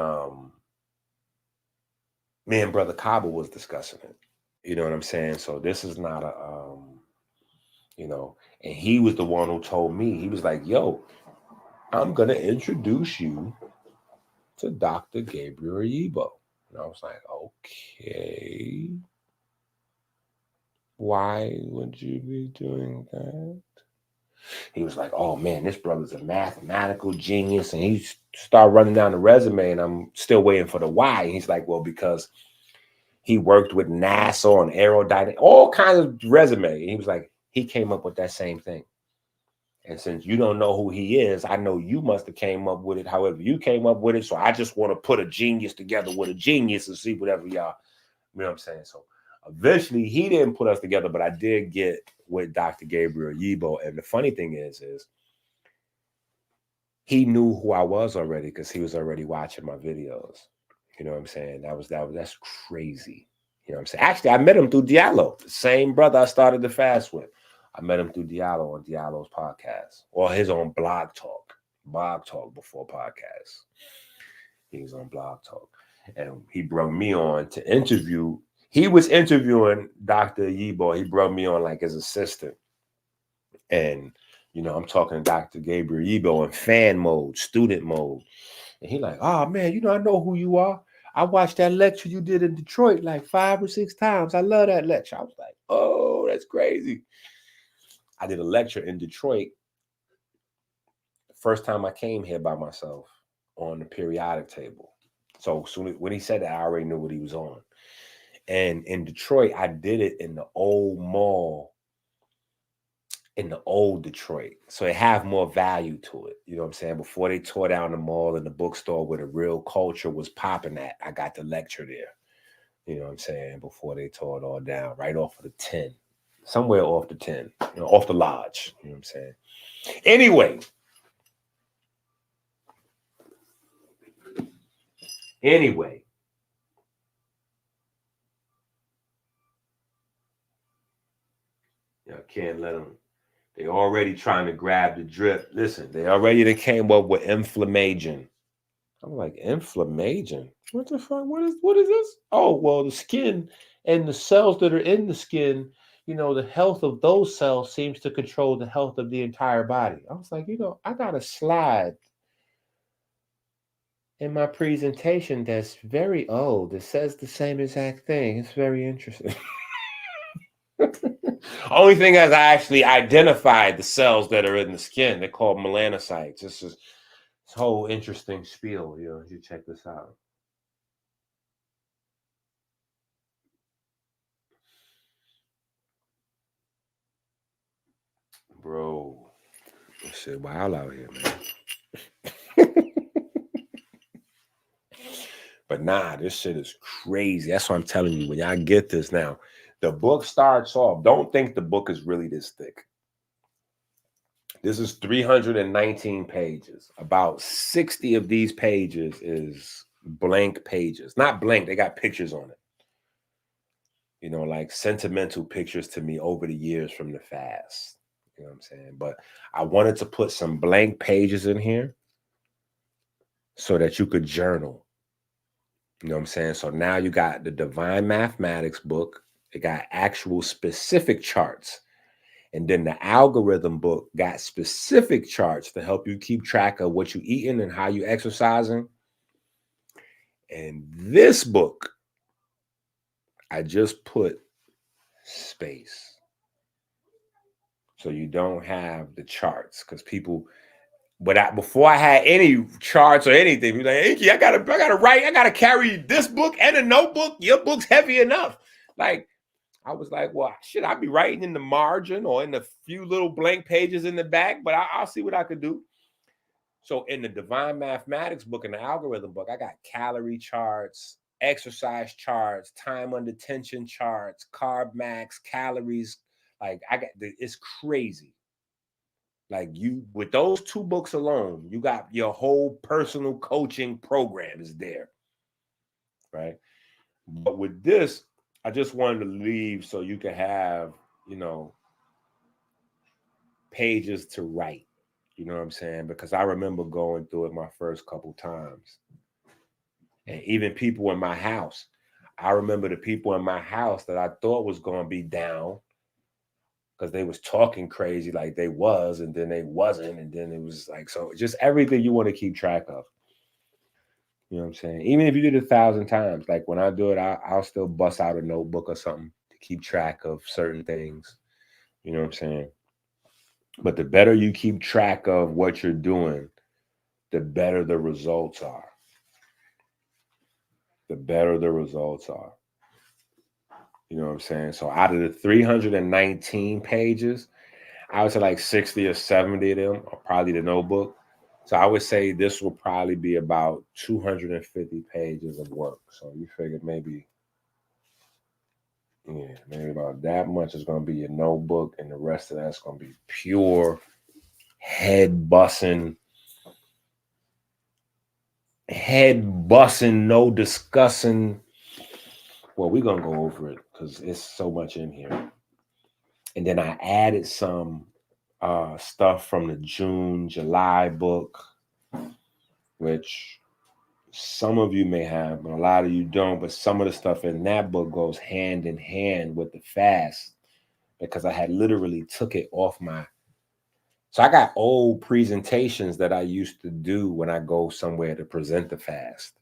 me and Brother Kaba was discussing it. You know what I'm saying? So this is not a, and he was the one who told me, he was like, yo, I'm going to introduce you to Dr. Gabriel Yibo. And I was like, okay. Why would you be doing that? He was like, oh man, this brother's a mathematical genius. And he started running down the resume, and I'm still waiting for the why. And he's like, well, because he worked with NASA on aerodynamics, all kinds of resume. And he was like, he came up with that same thing. And since you don't know who he is, I know you must have came up with it however you came up with it. So I just want to put a genius together with a genius and see whatever y'all, you know what I'm saying? So eventually he didn't put us together, but I did get with Dr. Gabriel Yibo. And the funny thing is he knew who I was already, because he was already watching my videos. You know what I'm saying? That's crazy. You know what I'm saying? Actually, I met him through Diallo, the same brother I started the fast with. I met him through Diallo on Diallo's podcast, or his own Blog Talk before podcast. He was on Blog Talk, and he brought me on to interview. He was interviewing Dr. Yibo. He brought me on like his assistant, and I'm talking to Dr. Gabriel Yibo in fan mode, student mode, and he like, oh man, I know who you are. I watched that lecture you did in Detroit like 5 or 6 times. I love that lecture. I was like, oh, that's crazy. I did a lecture in Detroit. The first time I came here by myself on the periodic table. So when he said that, I already knew what he was on. And in Detroit, I did it in the old mall, in the old Detroit. So it have more value to it. You know what I'm saying? Before they tore down the mall and the bookstore where the real culture was popping at, I got the lecture there. You know what I'm saying? Before they tore it all down, right off of the 10. Somewhere off the 10, off the lodge. You know what I'm saying? Anyway, Anyway. You can't let them. They already trying to grab the drip. Listen, they already came up with inflammation. I'm like, inflammation? What the fuck? What is this? Oh, well, the skin and the cells that are in the skin, the health of those cells seems to control the health of the entire body. I was like, I got a slide in my presentation that's very old. It says the same exact thing. It's very interesting. Only thing is I actually identified the cells that are in the skin. They're called melanocytes. This is this whole interesting spiel. You check this out. Bro, this shit wild out here, man. But nah, this shit is crazy. That's what I'm telling you. When y'all get this now, the book starts off. Don't think the book is really this thick. This is 319 pages. About 60 of these pages is blank pages. Not blank, they got pictures on it. Like sentimental pictures to me over the years from the fast. You know what I'm saying? But I wanted to put some blank pages in here so that you could journal. You know what I'm saying? So now you got the Divine Mathematics book. It got actual specific charts. And then the algorithm book got specific charts to help you keep track of what you're eating and how you exercising. And this book, I just put space. So you don't have the charts because people, but before I had any charts or anything, be like, EnQi, I gotta write, I gotta carry this book and a notebook. Your book's heavy enough. Like, I was like, well, should I be writing in the margin or in the few little blank pages in the back? But I'll see what I could do. So in the Divine Mathematics book and the algorithm book, I got calorie charts, exercise charts, time under tension charts, carb max, calories. Like it's crazy. Like with those two books alone, you got your whole personal coaching program is there, right? But with this, I just wanted to leave so you can have, pages to write. You know what I'm saying? Because I remember going through it my first couple times. And even people in my house. I remember the people in my house that I thought was going to be down because they was talking crazy like they was, and then they wasn't. And then it was like, so just everything you want to keep track of. You know what I'm saying? Even if you did it 1,000 times, like when I do it, I'll still bust out a notebook or something to keep track of certain things. You know what I'm saying? But the better you keep track of what you're doing, the better the results are. The better the results are. You know what I'm saying? So out of the 319 pages, I would say like 60 or 70 of them are probably the notebook. So I would say this will probably be about 250 pages of work. So you figure maybe about that much is going to be your notebook, and the rest of that's going to be pure head bussing, no discussing. Well, we're going to go over it because it's so much in here. And then I added some stuff from the June, July book, which some of you may have, but a lot of you don't. But some of the stuff in that book goes hand in hand with the fast because I had literally took it off my. So I got old presentations that I used to do when I go somewhere to present the fast.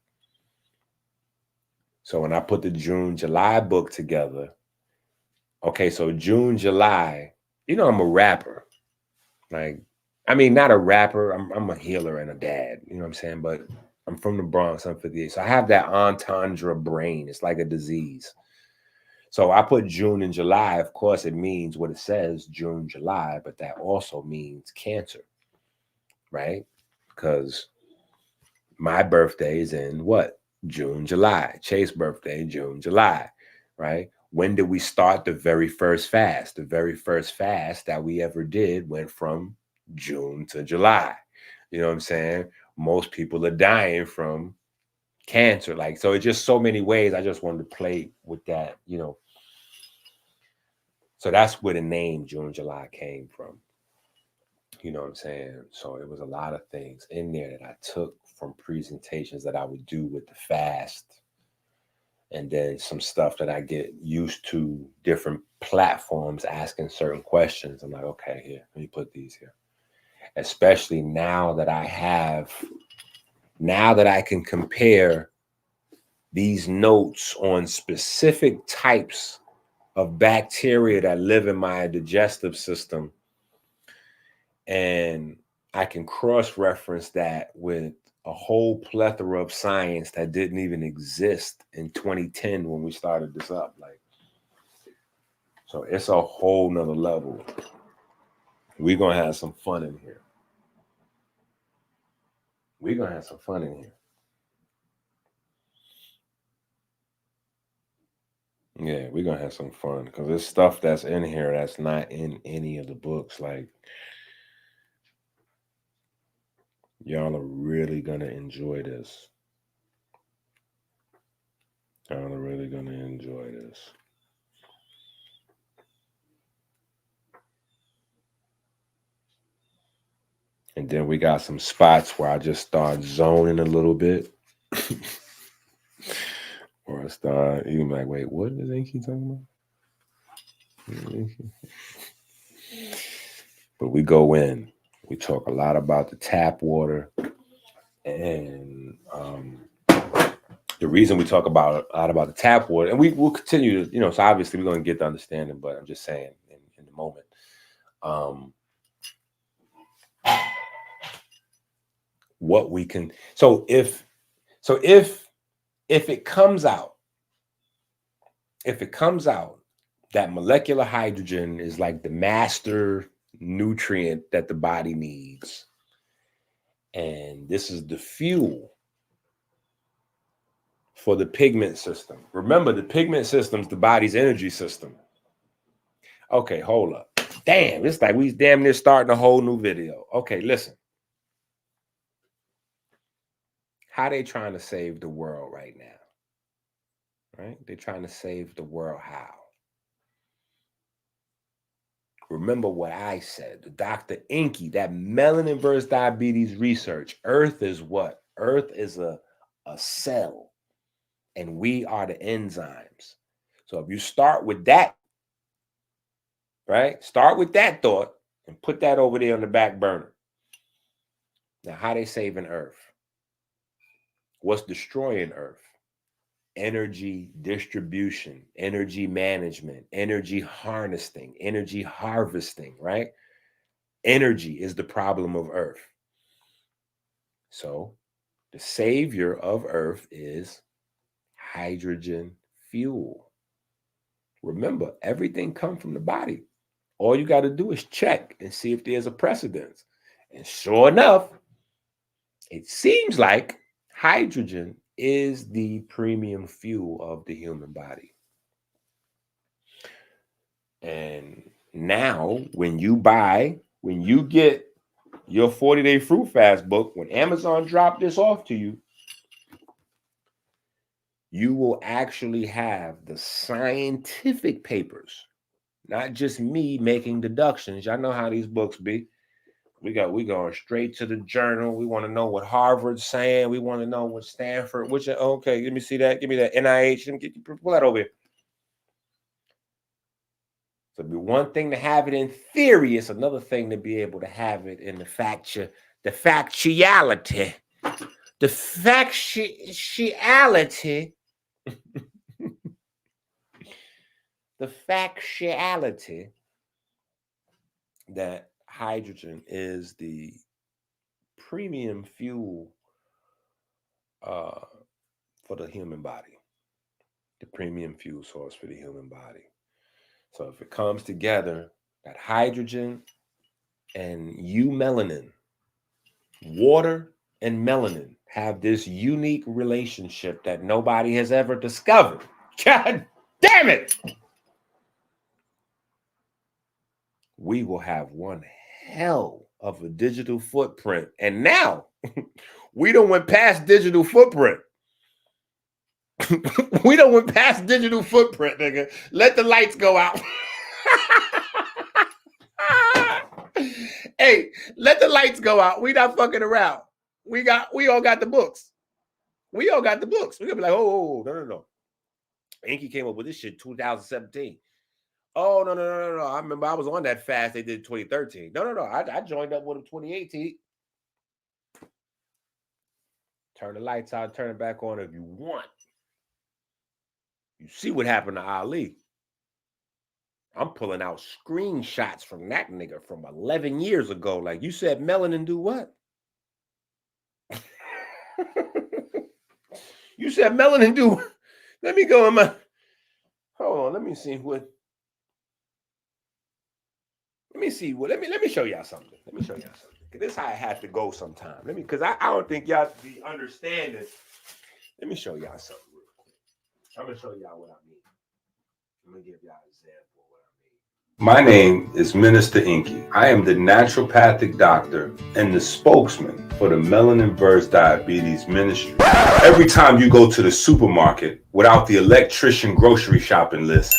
So when I put the June, July book together, okay, so June, July, I'm a rapper. Like, I mean, not a rapper. I'm a healer and a dad. You know what I'm saying? But I'm from the Bronx. I'm 58. So I have that entendre brain. It's like a disease. So I put June and July. Of course, it means what it says, June, July. But that also means cancer, right? Because my birthday is in what? June, July. Chase's birthday, June, July, right? When did we start the very first fast? The very first fast that we ever did went from June to July. You know what I'm saying? Most people are dying from cancer. Like, so it's just so many ways. I just wanted to play with that, you know. So that's where the name June, July came from. You know what I'm saying? So it was a lot of things in there that I took from presentations that I would do with the fast. And then some stuff that I get used to different platforms asking certain questions. I'm like, okay, here, let me put these here. Especially now that I can compare these notes on specific types of bacteria that live in my digestive system. And I can cross-reference that with a whole plethora of science that didn't even exist in 2010 when we started this up. Like, so it's a whole nother level. We're gonna have some fun in here. We're gonna have some fun in here. Yeah, we're gonna have some fun because there's stuff that's in here that's not in any of the books. Like, y'all are really gonna enjoy this. Y'all are really gonna enjoy this. And then we got some spots where I just start zoning a little bit. Or I start, you like, wait, what is EnQi talking about? But we go in. We talk a lot about the tap water. And the reason we talk about a lot about the tap water, and we will continue to, you know, so obviously we're going to get the understanding, but I'm just saying in the moment. What we can, so if it comes out that molecular hydrogen is like the master nutrient that the body needs, and this is the fuel for the pigment system. Remember, the pigment system is the body's energy system. Okay, hold up. Damn, it's like we damn near starting a whole new video. Okay, listen. How they trying to save the world right now? Right? They're trying to save the world how? Remember what I said, the Dr. EnQi, that melanin versus diabetes research. Earth is what? Earth is a cell, and we are the enzymes. So if you start with that, right? Start with that thought and put that over there on the back burner. Now, how they saving Earth? What's destroying Earth? Energy distribution, energy management, energy harnessing, energy harvesting, right? Energy is the problem of Earth. So the savior of Earth is hydrogen fuel. Remember, everything comes from the body. All you got to do is check and see if there's a precedence. And sure enough, it seems like hydrogen is the premium fuel of the human body. And now when you get your 40-day fruit fast book, when Amazon dropped this off to you, you will actually have the scientific papers, not just me making deductions. Y'all know how these books be. We going straight to the journal. We want to know what Harvard's saying. We want to know what Stanford, okay, let me see that. Give me that NIH. Pull that over here. So it'd be one thing to have it in theory. It's another thing to be able to have it in the factuality. The factuality that hydrogen is the premium fuel for the human body, the premium fuel source for the human body. So if it comes together, that hydrogen and melanin, water and melanin have this unique relationship that nobody has ever discovered. God damn it! We will have one hell of a digital footprint. And now we done went past digital footprint. We don't went past digital footprint, nigga. Let the lights go out. Hey, let the lights go out. We not fucking around. We all got the books. We all got the books. We're gonna be like, oh, no. EnQi came up with this shit 2017. Oh, no. I remember I was on that fast they did in 2013. No. I joined up with them 2018. Turn the lights out, turn it back on if you want. You see what happened to Ali. I'm pulling out screenshots from that nigga from 11 years ago. Like, you said melanin do what? You said melanin do. Let me go in my. Hold on. Let me see what. Let me show y'all something. This is how it has to go sometime. Because I don't think y'all be understanding. Let me show y'all something real quick. I'm gonna show y'all what I mean. I'm gonna give y'all an example of what I mean. My name is Minister EnQi. I am the naturopathic doctor and the spokesman for the Melanin Verse Diabetes Ministry. Every time you go to the supermarket without the electrician grocery shopping list,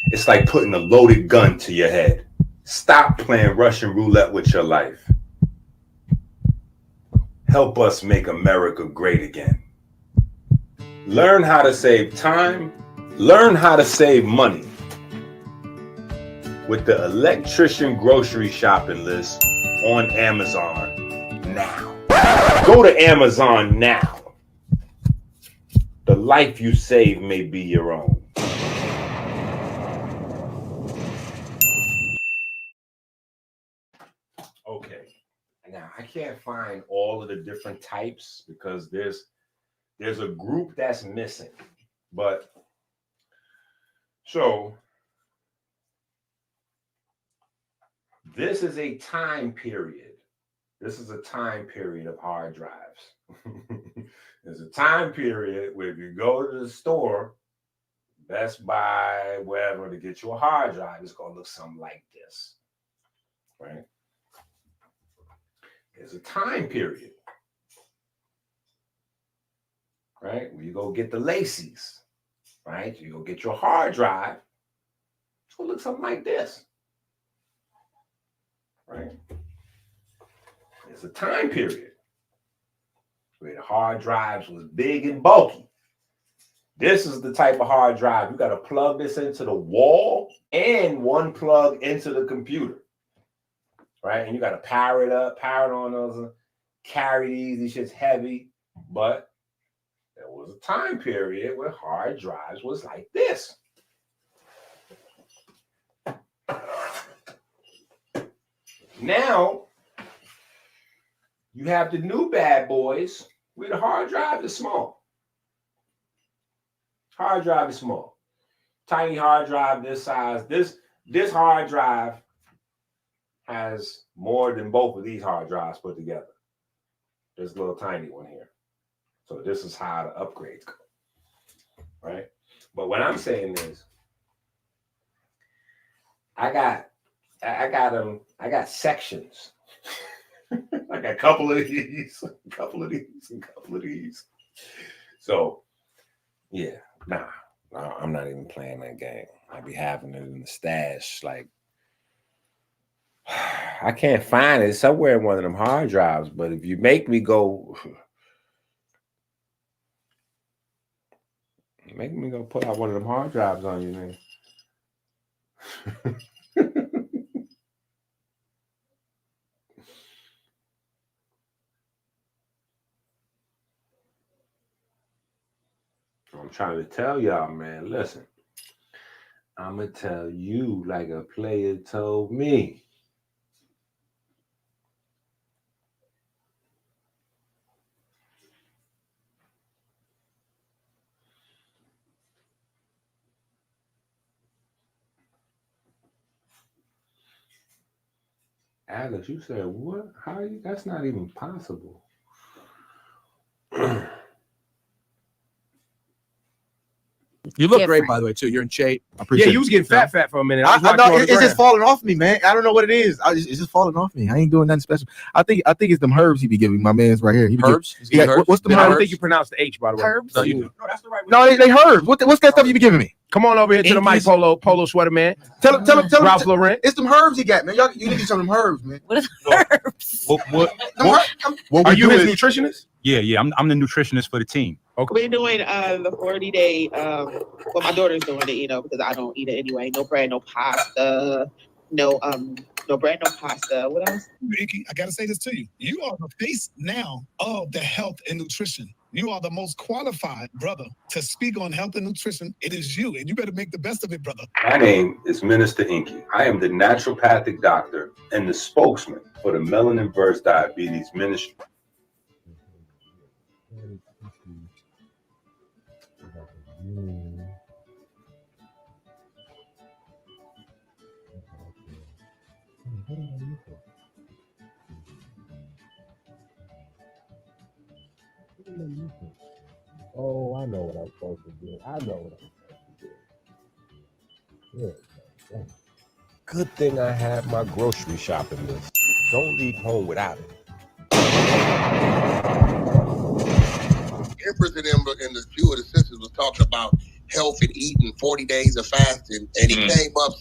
it's like putting a loaded gun to your head. Stop playing Russian roulette with your life. Help us make America great again. Learn how to save time. Learn how to save money with the electrician grocery shopping list on Amazon now. Go to Amazon now. The life you save may be your own. Okay. Now I can't find all of the different types because there's a group that's missing. But so this is a time period. This is a time period of hard drives. There's a time period where if you go to the store, Best Buy, wherever, to get you a hard drive, it's going to look something like this, right? There's a time period, right? Where you go get the Lacy's, right? You go get your hard drive. It's going to look something like this, right? There's a time period where the hard drives was big and bulky. This is the type of hard drive. You got to plug this into the wall and one plug into the computer, right? And you got to power it up, power it on those, carry these shit's heavy. But there was a time period where hard drives was like this. Now, you have the new bad boys where the hard drive is small. Hard drive is small. Tiny hard drive this size. This hard drive has more than both of these hard drives put together. There's a little tiny one here. So this is how the upgrades go. Right? But what I'm saying is I got sections. I got a couple of these, a couple of these, and a couple of these. So yeah, nah, I'm not even playing that game. I be having it in the stash. Like, I can't find it somewhere in one of them hard drives, but if you make me go pull out one of them hard drives on you, man. I'm trying to tell y'all, man, listen. I'm going to tell you like a player told me. Alex, you said what? How you? That's not even possible. You look great, by the way, too. You're in shape. I appreciate Yeah, you was getting fat for a minute. I I know watching it's just falling off me, man. I don't know what it is. It's just falling off me. I ain't doing nothing special. I think it's them herbs he be giving. My man's right here. He be Herbs? Giving, yeah, Herbs? what's the I don't herbs? think you pronounce the H, by the way. Herbs? No, you do. No, that's the right way. No, they herbs. What's that stuff you be giving me? Come on over here to the mic, EnQi's- polo sweater man. Tell him. Ralph Lauren. It's them herbs he got, man. Y'all, you need to get some of them herbs, man. What is herbs? What Are we you do his is- nutritionist? Yeah. I'm the nutritionist for the team. We're doing the 40-day. Well, my daughter's doing it, because I don't eat it anyway. No bread, no pasta, no bread, no pasta. What else? EnQi, I gotta say this to you. You are the face now of the health and nutrition. You are the most qualified brother to speak on health and nutrition. It is you, and you better make the best of it, brother. My name is Minister EnQi. I am the naturopathic doctor and the spokesman for the Melanin Verse Diabetes Ministry. Oh, I know what I'm supposed to do. Yeah. Good thing I have my grocery shopping list. Don't leave home without it. Empress and them and the few of the sisters was talking about health and eating 40 days of fasting, and he came up.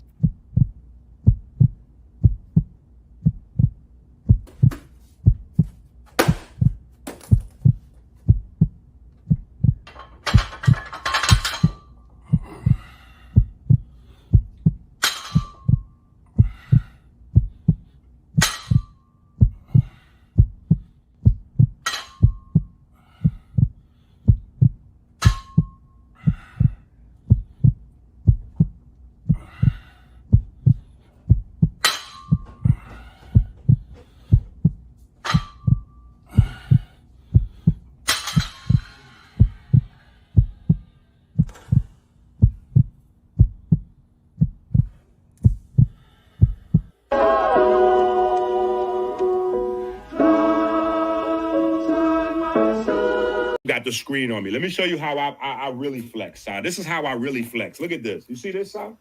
Got the screen on me. Let me show you how I really flex, son. This is how I really flex. Look at this. You see this, son?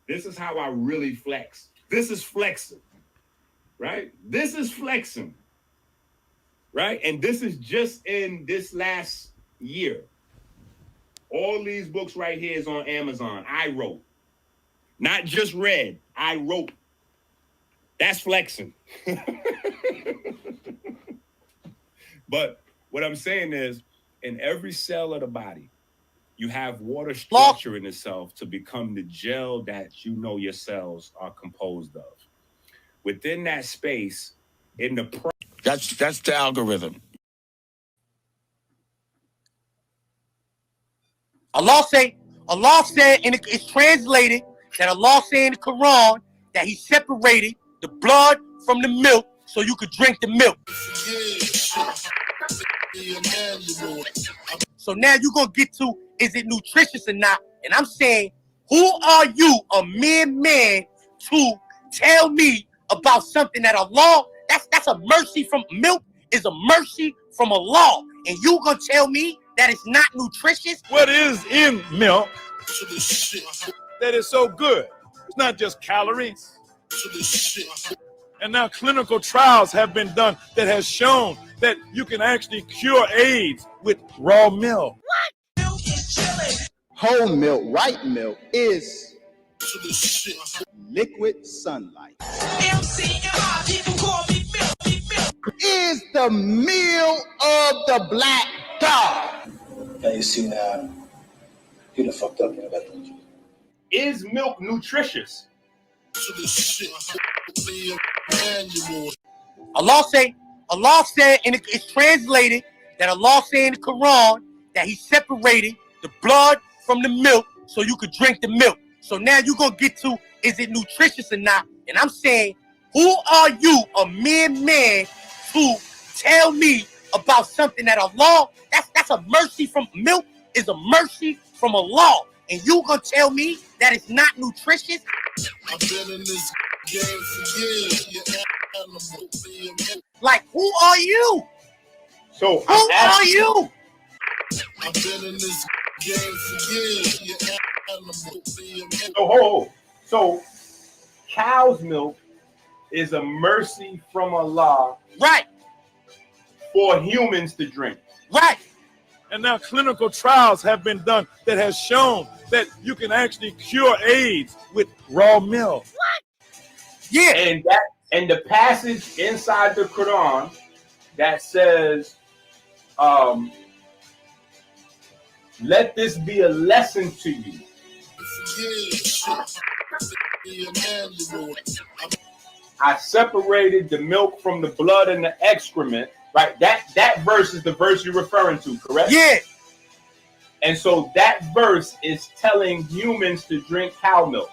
This is how I really flex. This is flexing, right? This is flexing, right? And this is just in this last year. All these books right here is on Amazon. I wrote. Not just read. I wrote. That's flexing. But what I'm saying is, in every cell of the body, you have water structuring itself to become the gel that you know your cells are composed of. Within that space, in the That's the algorithm. Allah said, and it's translated that Allah said in the Quran that He separated the blood from the milk so you could drink the milk. So now you're going to get to, is it nutritious or not? And I'm saying, who are you, a mere man, to tell me about something that Allah, that's a mercy from milk, is a mercy from Allah. And you going to tell me that it's not nutritious? What is in milk that is so good? It's not just calories. And now clinical trials have been done that has shown that you can actually cure AIDS with raw milk. Whole milk, white milk is liquid sunlight. Is the meal of the black dog. Now you see now, you done fucked up, don't you? Is milk nutritious? Allah said, and it's translated that Allah said in the Quran that He separated the blood from the milk so you could drink the milk. So now you're going to get to, is it nutritious or not? And I'm saying, who are you, a mere man, to tell me about something that Allah, that's a mercy from milk, is a mercy from Allah. And you going to tell me that it's not nutritious? I've been in this game for years, you animal. Like, who are you? So who are you? I've been in this So cow's milk is a mercy from Allah, right, for humans to drink, right. And now clinical trials have been done that has shown that you can actually cure AIDS with raw milk. Yeah. And the passage inside the Quran that says, let this be a lesson to you. I separated the milk from the blood and the excrement. Right, that verse is the verse you're referring to, correct? Yeah. And so that verse is telling humans to drink cow milk.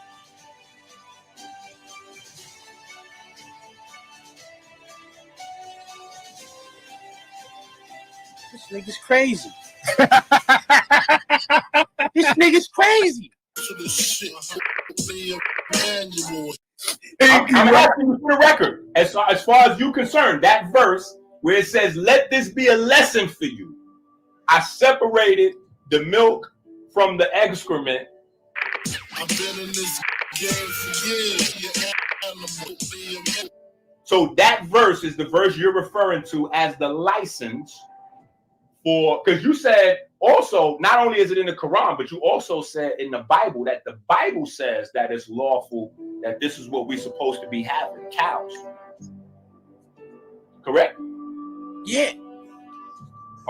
This nigga's crazy. This nigga's crazy. I'm asking you for the record. As far as you're concerned, that verse where it says, let this be a lesson for you. I separated the milk from the excrement. I've been in this game for years. So that verse is the verse you're referring to as the license for, because you said also, not only is it in the Quran, but you also said in the Bible that the Bible says that it's lawful, that this is what we're supposed to be having, cows. Correct? Yeah.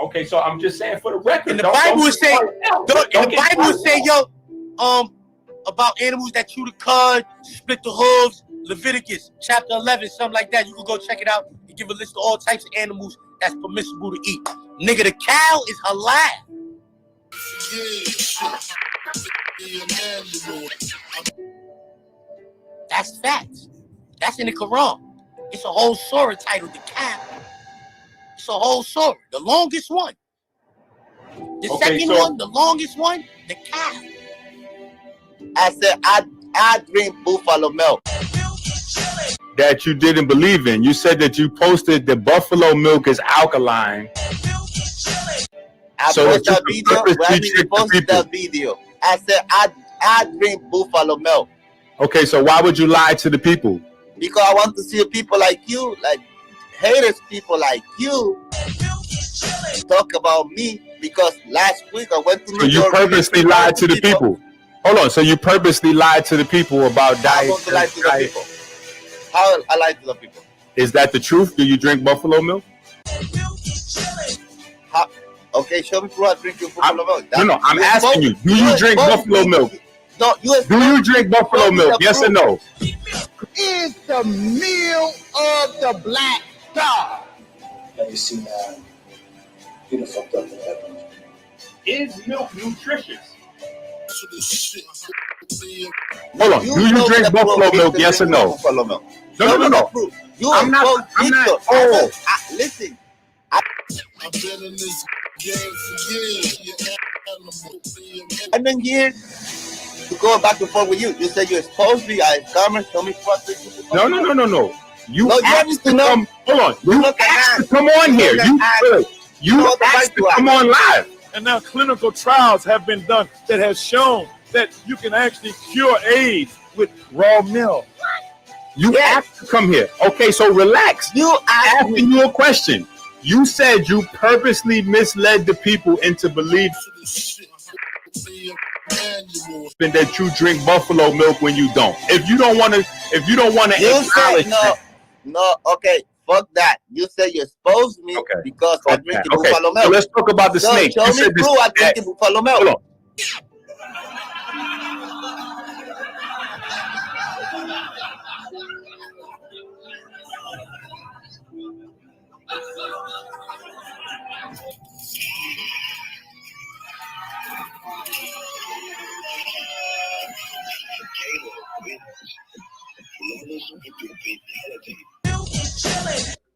Okay, so I'm just saying for the record. And the Bible would say, yo, about animals that chew the cud, split the hooves, Leviticus chapter 11, something like that. You can go check it out and give a list of all types of animals that's permissible to eat. Nigga, the cow is halal. That's facts. That's in the Quran. It's a whole surah titled the cow. It's a whole surah, the longest one. The second one, the longest one, the cow. I said I drink buffalo milk. That you didn't believe in. You said that you posted the buffalo milk is alkaline. I posted that video. I said I drink buffalo milk. Okay, so why would you lie to the people? Because I want to see people like you, like haters, people like you, talk about me. Because last week I went to New York. So you purposely lied to the people. Hold on. So you purposely lied to the people about diet. I want to lie to the people. How I lie to the people? Is that the truth? Do you drink buffalo milk? How? Okay, show me proof I drink buffalo milk. No, I'm asking you. Do you drink buffalo milk? No, do you drink buffalo milk? Yes or no? Is the meal of the black dog. Have you seen that? You done fucked up with that. Is milk nutritious? Hold on. Do you drink buffalo milk? Yes or no? No. I'm not. Oh, listen. I've been in this game for years. I've been here to go back and forth with you. You said you're supposed to be. I come and show me what. No. You asked to come. Hold on. You asked to come on here. You asked to come on live. And now clinical trials have been done that has shown that you can actually cure AIDS with raw milk. You asked to come here. Okay, so relax. You asking you a question. You said you purposely misled the people into believing that you drink buffalo milk when you don't. If you don't want to acknowledge that. No, okay. Fuck that. You said you're supposed to me because I drink buffalo milk. So let's talk about the snake. Show me proof I drink buffalo milk. Hold on.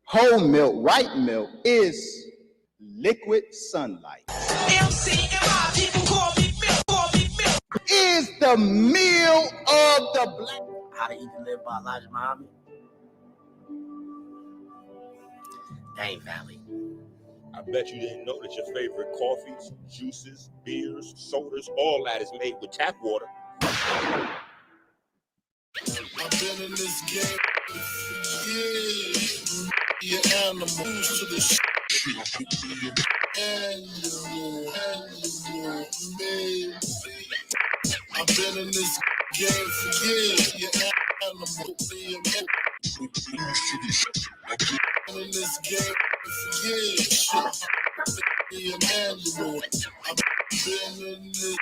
Whole milk, white milk is liquid sunlight. Is the meal of the black. How to Eat and Live by Elijah Muhammad. That ain't valid. I bet you didn't know that your favorite coffees, juices, beers, sodas, all that is made with tap water. I've been in this game. Yeah, animals to the shit. Animal, baby. I've been in this game for years. Yeah, animal, baby. I've been in this game for years. Yeah, animal. I've been in this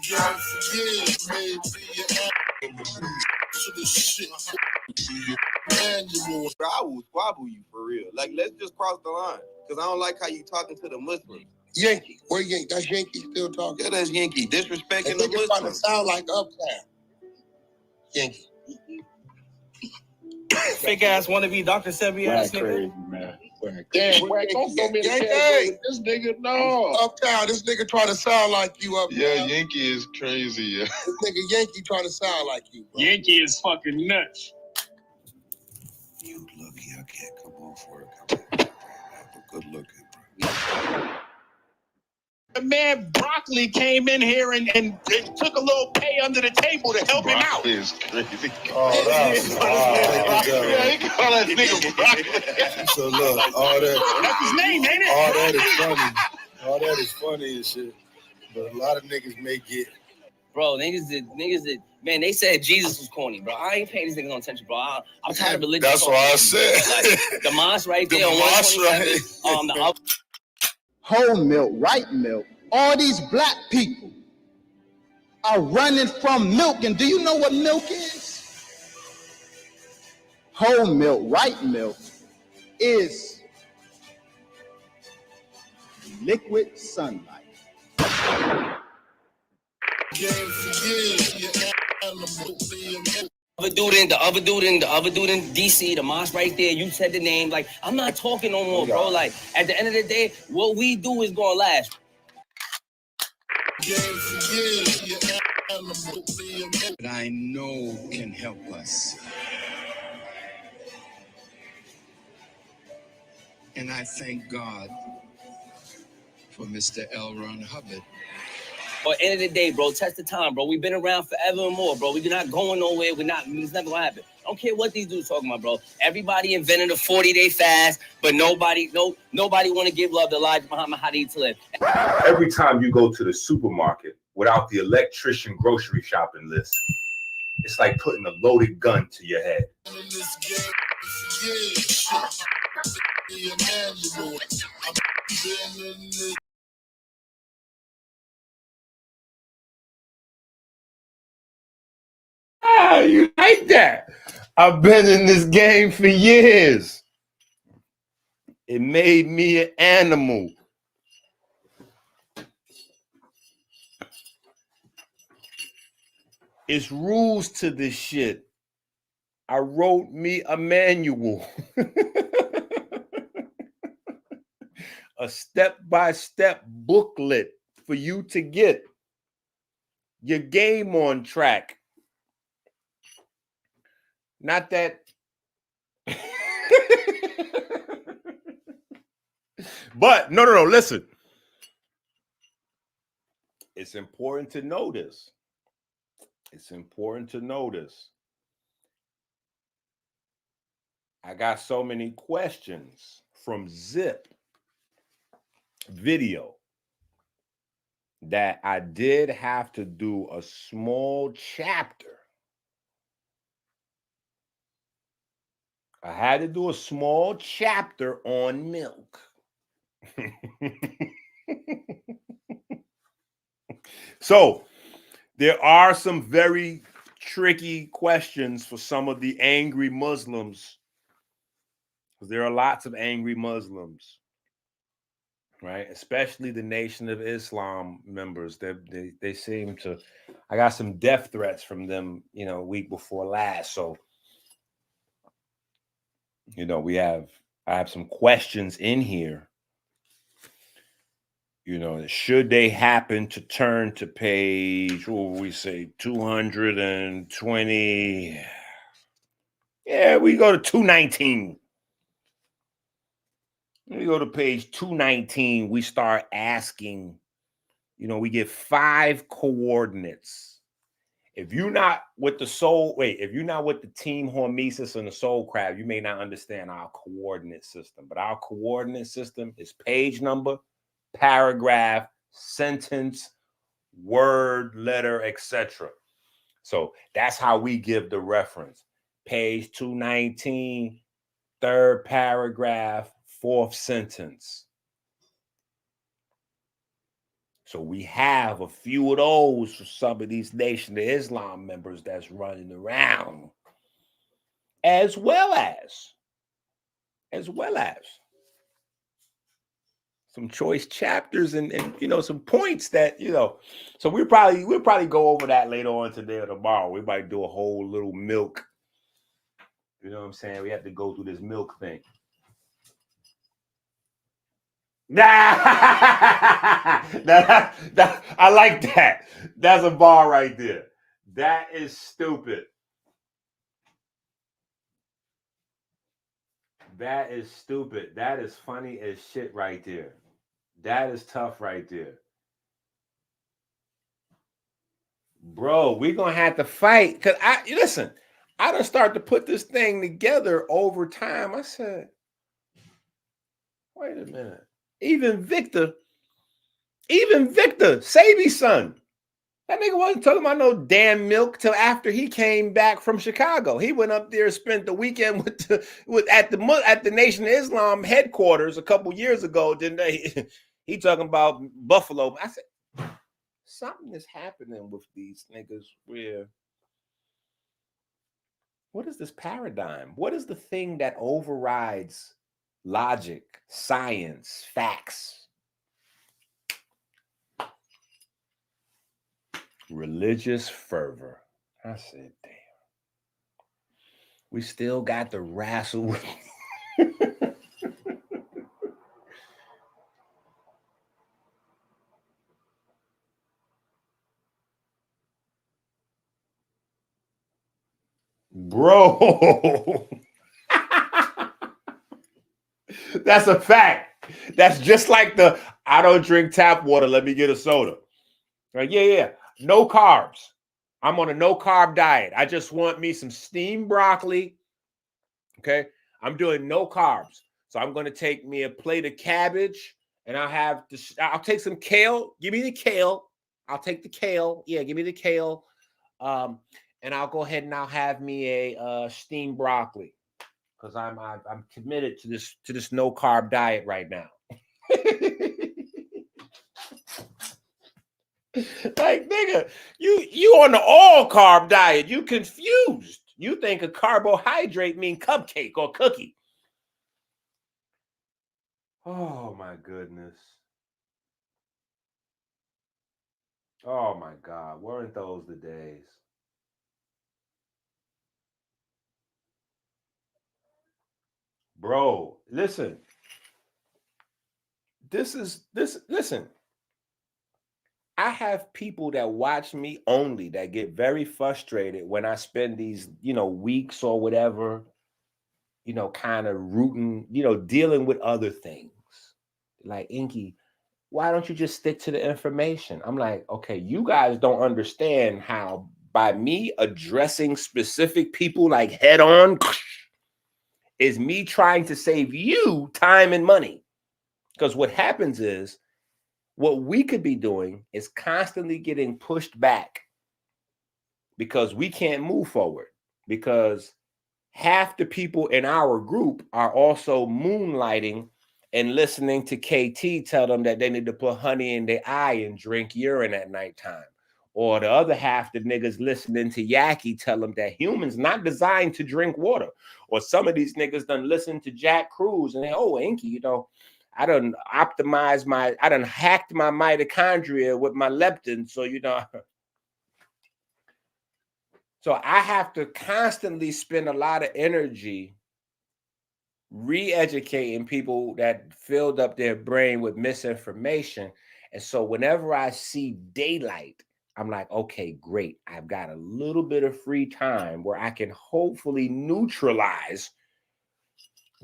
game for years, baby. Yeah, animal to the shit. Bro, I will squabble you for real. Like, let's just cross the line. Because I don't like how you talking to the Muslims. EnQi, where EnQi? That's EnQi still talking. Yeah, that's EnQi. Disrespecting the Nigga trying to Muslims. sound like Uptown. EnQi. Fake ass wannabe Dr. Sebi ass nigga. Crazy, man. Damn, Wack, don't throw me in the category with this nigga. No. Uptown, this nigga trying to sound like you Uptown. Yeah, EnQi is crazy. Yeah. This nigga EnQi trying to sound like you, bro. EnQi is fucking nuts. You lucky I can't come off work. Have a good looking, bro. The man Broccoli came in here and took a little pay under the table to help him out. Is crazy. Oh, that's Yeah, he call that nigga Broccoli. So look, all that. That's his name, ain't it? All that is funny. All that is funny and shit. But a lot of niggas may get. Bro, niggas did, man, they said Jesus was corny, bro. I ain't paying these niggas no attention, bro. I'm tired of religion. That's what I said. Like, the mosque right there on 127. The up. Whole milk, white milk, all these black people are running from milk. And do you know what milk is? Whole milk, white milk is liquid sunlight. The other dude in DC, the mosque right there, you said the name. Like, I'm not talking no more, bro. Like, at the end of the day, what we do is gonna last. That I know can help us. And I thank God for Mr. L. Ron Hubbard. But end of the day, bro, test the time, bro. We've been around forever and more, bro. We're not going nowhere. It's never gonna happen. I don't care what these dudes talking about, bro. Everybody invented a 40-day fast, but nobody want to give love to Elijah Muhammad Hadid to live. Every time you go to the supermarket without the electrician grocery shopping list, it's like putting a loaded gun to your head. Ah, you like that? I've been in this game for years. It made me an animal. It's rules to this shit. I wrote me a manual. A step-by-step booklet for you to get your game on track. Not that. But no, listen. It's important to know this. It's important to know this. I got so many questions from Zip video that I did have to do a small chapter. I had to do a small chapter on milk. So there are some very tricky questions for some of the angry Muslims, because there are lots of angry Muslims, right? Especially the Nation of Islam members. They seem to. I got some death threats from them, a week before last. So, I have some questions in here. Should they happen to turn to page, what would we say, 220? Yeah, we go to 219. Let me go to page 219. We start asking, we get 5 coordinates. If you're not with the if you're not with the team hormesis and the soul crab, you may not understand our coordinate system. But our coordinate system is page number, paragraph, sentence, word, letter, etc. So that's how we give the reference. Page 219, 3rd paragraph, 4th sentence. So we have a few of those for some of these Nation of Islam members that's running around, as well as some choice chapters and some points that So we'll probably go over that later on today or tomorrow. We might do a whole little milk. You know what I'm saying? We have to go through this milk thing. I like that. That's a bar right there. That is stupid. That is stupid. That is funny as shit right there. That is tough right there. Bro, we're going to have to fight. Because listen, I done start to put this thing together over time. I said, wait a minute. Even Victor, Sabi's son, that nigga wasn't talking about no damn milk till after he came back from Chicago. He went up there and spent the weekend at the Nation of Islam headquarters a couple years ago. Didn't they? He talking about Buffalo. I said, something is happening with these niggas where, what is this paradigm? What is the thing that overrides logic, science, facts? Religious fervor. I said, damn. We still got to wrestle with bro. That's a fact. That's just like the I don't drink tap water. Let me get a soda. Like, yeah. No carbs. I'm on a no carb diet. I just want me some steamed broccoli. Okay. I'm doing no carbs. So I'm going to take me a plate of cabbage and I'll take some kale. Give me the kale. I'll take the kale. Yeah, give me the kale. And I'll go ahead and I'll have me a steamed broccoli because I'm committed to this no carb diet right now. Like, nigga, you on the all carb diet. You confused. You think a carbohydrate mean cupcake or cookie. Oh my goodness. Oh my God. Weren't those the days? Bro, listen. Listen. I have people that watch me only that get very frustrated when I spend these, weeks or whatever, kind of rooting, dealing with other things. Like, EnQi, why don't you just stick to the information? I'm like, okay, you guys don't understand how by me addressing specific people like head on is me trying to save you time and money. Because what happens is, what we could be doing is constantly getting pushed back because we can't move forward, because half the people in our group are also moonlighting and listening to KT tell them that they need to put honey in their eye and drink urine at nighttime. Or the other half, the niggas listening to Yaki tell them that humans not designed to drink water. Or some of these niggas done listen to Jack Cruz and they, oh, EnQi, I done hacked my mitochondria with my leptin. So, so I have to constantly spend a lot of energy re-educating people that filled up their brain with misinformation. And so whenever I see daylight, I'm like, okay, great. I've got a little bit of free time where I can hopefully neutralize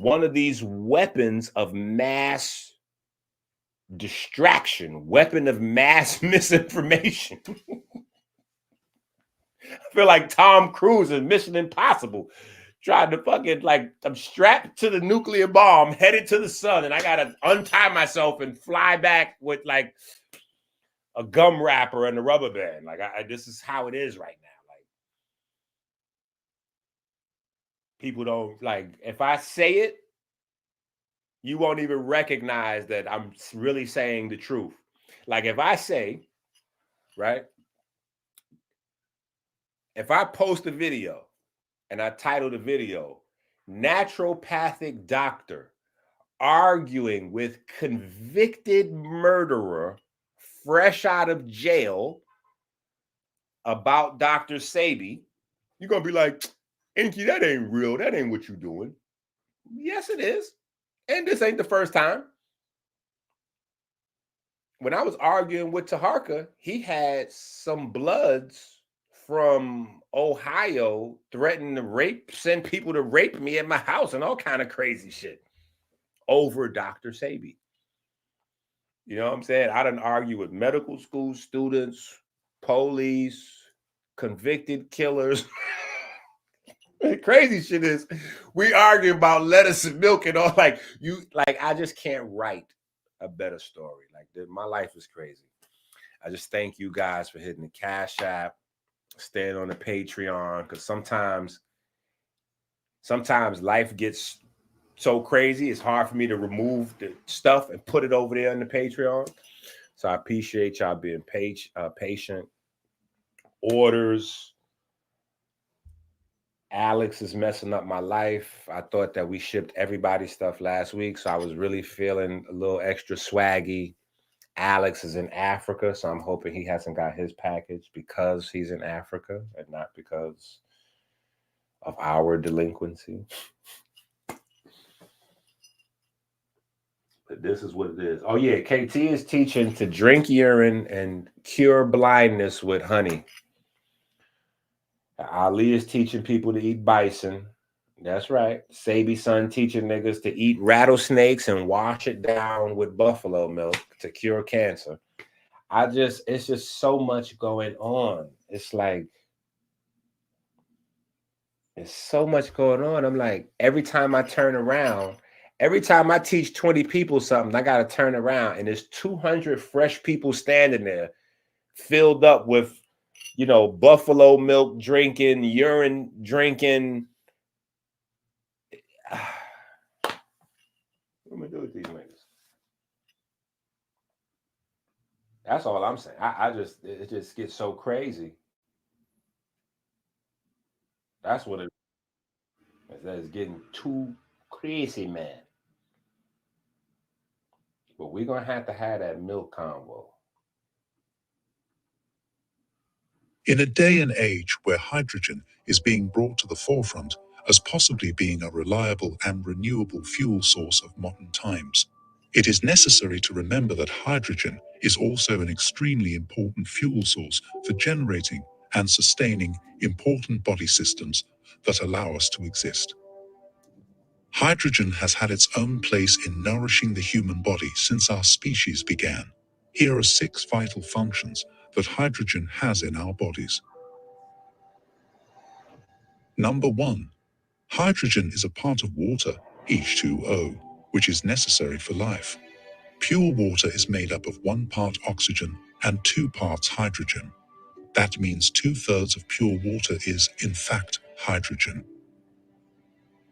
one of these weapons of mass distraction, weapon of mass misinformation. I feel like Tom Cruise in Mission Impossible, trying to fucking, like, I'm strapped to the nuclear bomb, headed to the sun, and I gotta untie myself and fly back with like a gum wrapper and a rubber band. Like, this is how it is right now. Like, people don't, like, if I say it, you won't even recognize that I'm really saying the truth. Like, if I say, right, if I post a video and I title the video, naturopathic doctor arguing with convicted murderer fresh out of jail about Dr. Sebi, you're going to be like, EnQi, that ain't real. That ain't what you're doing. Yes, it is. And this ain't the first time. When I was arguing with Taharka, he had some bloods from Ohio threatening to send people to rape me at my house and all kind of crazy shit over Dr. Sebi. You know what I'm saying? I done argue with medical school students, police, convicted killers. The crazy shit is we argue about lettuce and milk and all, like, I just can't write a better story. Like, my life is crazy. I just thank you guys for hitting the Cash App, staying on the Patreon, because sometimes life gets so crazy, it's hard for me to remove the stuff and put it over there on the Patreon. So I appreciate y'all being patient. Orders. Alex is messing up my life. I thought that we shipped everybody's stuff last week, so I was really feeling a little extra swaggy. Alex is in Africa, so I'm hoping he hasn't got his package because he's in Africa and not because of our delinquency. But this is what it is. Oh yeah, KT is teaching to drink urine and cure blindness with honey. Ali is teaching people to eat bison. That's right. Sebi's son teaching niggas to eat rattlesnakes and wash it down with buffalo milk to cure cancer. It's just so much going on. It's like, there's so much going on. I'm like, every time I turn around, every time I teach 20 people something, I got to turn around and there's 200 fresh people standing there filled up with, you know, buffalo milk drinking, urine drinking. What am I going to do with these niggas? That's all I'm saying. It just gets so crazy. That's what it is. It's getting too crazy, man. But we're going to have that milk convo. In a day and age where hydrogen is being brought to the forefront as possibly being a reliable and renewable fuel source of modern times, it is necessary to remember that hydrogen is also an extremely important fuel source for generating and sustaining important body systems that allow us to exist. Hydrogen has had its own place in nourishing the human body since our species began. Here are 6 vital functions that hydrogen has in our bodies. Number 1. Hydrogen is a part of water, H2O, which is necessary for life. Pure water is made up of 1 part oxygen and 2 parts hydrogen. That means 2/3 of pure water is, in fact, hydrogen.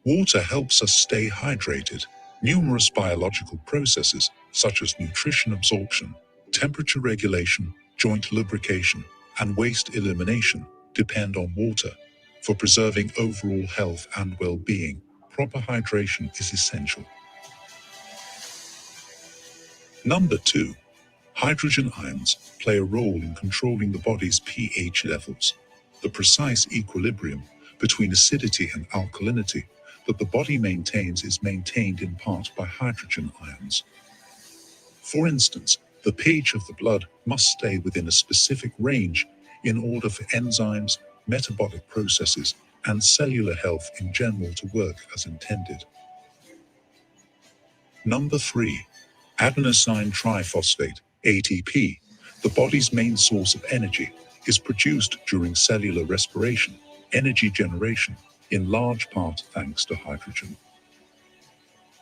Water helps us stay hydrated. Numerous biological processes, such as nutrition absorption, temperature regulation, joint lubrication, and waste elimination, depend on water. For preserving overall health and well-being, proper hydration is essential. Number 2. Hydrogen ions play a role in controlling the body's pH levels. The precise equilibrium between acidity and alkalinity that the body maintains is maintained in part by hydrogen ions. For instance, the pH of the blood must stay within a specific range in order for enzymes, metabolic processes, and cellular health in general to work as intended. Number 3. Adenosine triphosphate, ATP, the body's main source of energy, is produced during cellular respiration, energy generation, in large part thanks to hydrogen.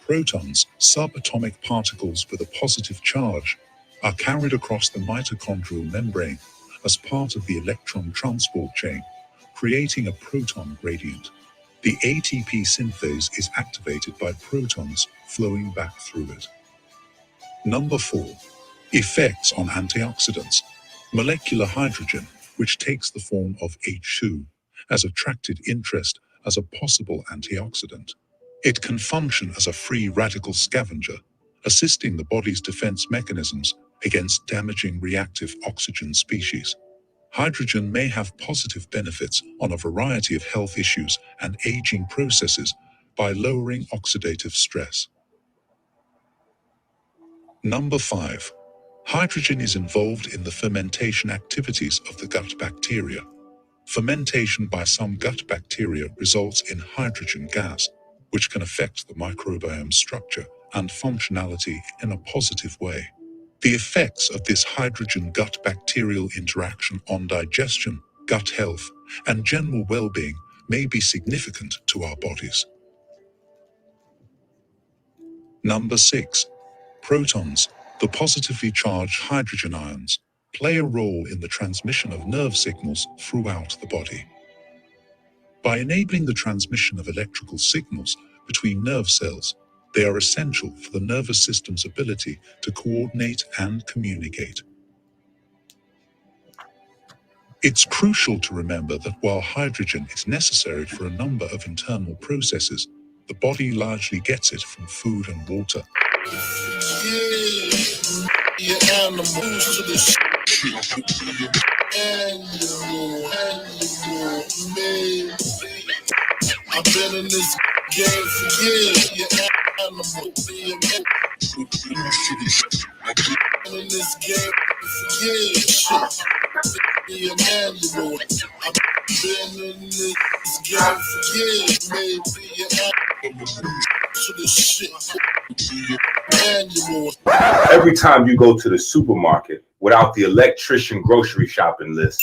Protons, subatomic particles with a positive charge, are carried across the mitochondrial membrane as part of the electron transport chain, creating a proton gradient. The ATP synthase is activated by protons flowing back through it. Number 4. Effects on antioxidants. Molecular hydrogen, which takes the form of H2, has attracted interest as a possible antioxidant. It can function as a free radical scavenger, assisting the body's defense mechanisms against damaging reactive oxygen species. Hydrogen may have positive benefits on a variety of health issues and aging processes by lowering oxidative stress. Number 5. Hydrogen is involved in the fermentation activities of the gut bacteria. Fermentation by some gut bacteria results in hydrogen gas, which can affect the microbiome structure and functionality in a positive way. The effects of this hydrogen gut bacterial interaction on digestion, gut health, and general well-being may be significant to our bodies. Number 6. Protons, the positively charged hydrogen ions, play a role in the transmission of nerve signals throughout the body. By enabling the transmission of electrical signals between nerve cells, they are essential for the nervous system's ability to coordinate and communicate. It's crucial to remember that while hydrogen is necessary for a number of internal processes, the body largely gets it from food and water. I've been in this game for years. You're animal. I've been in this game for years. Be an animal. I've been in this game for years. Maybe an animal. To the shit. Animal. Every time you go to the supermarket without the electrician grocery shopping list,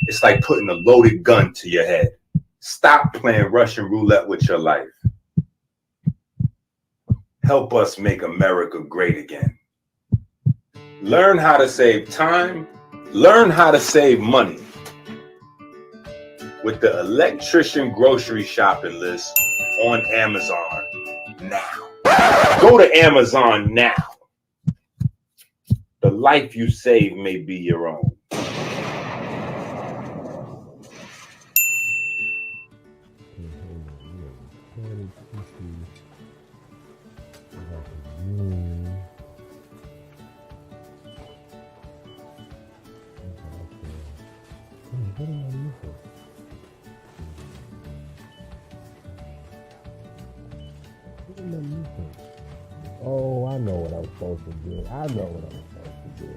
it's like putting a loaded gun to your head. Stop playing Russian roulette with your life. Help us make America great again. Learn how to save time. Learn how to save money with the electrician grocery shopping list on Amazon now. Go to Amazon now. The life you save may be your own. Oh, I know what I'm supposed to do. I know what I'm supposed to do.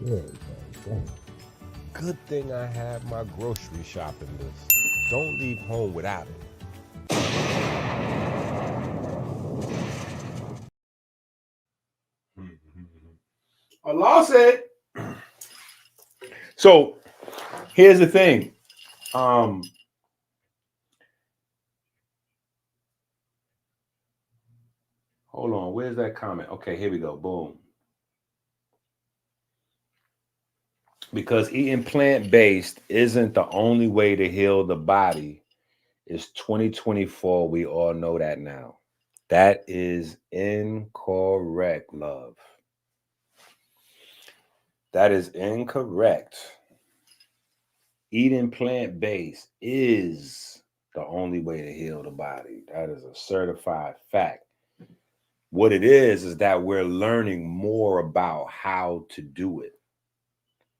Good, good thing I have my grocery shopping list. Don't leave home without it. Allah said. So here's the thing. Hold on, where's that comment? Okay, here we go. Boom. Because eating plant-based isn't the only way to heal the body. It's 2024. We all know that now. That is incorrect, love. That is incorrect. Eating plant-based is the only way to heal the body. That is a certified fact. What it is that we're learning more about how to do it.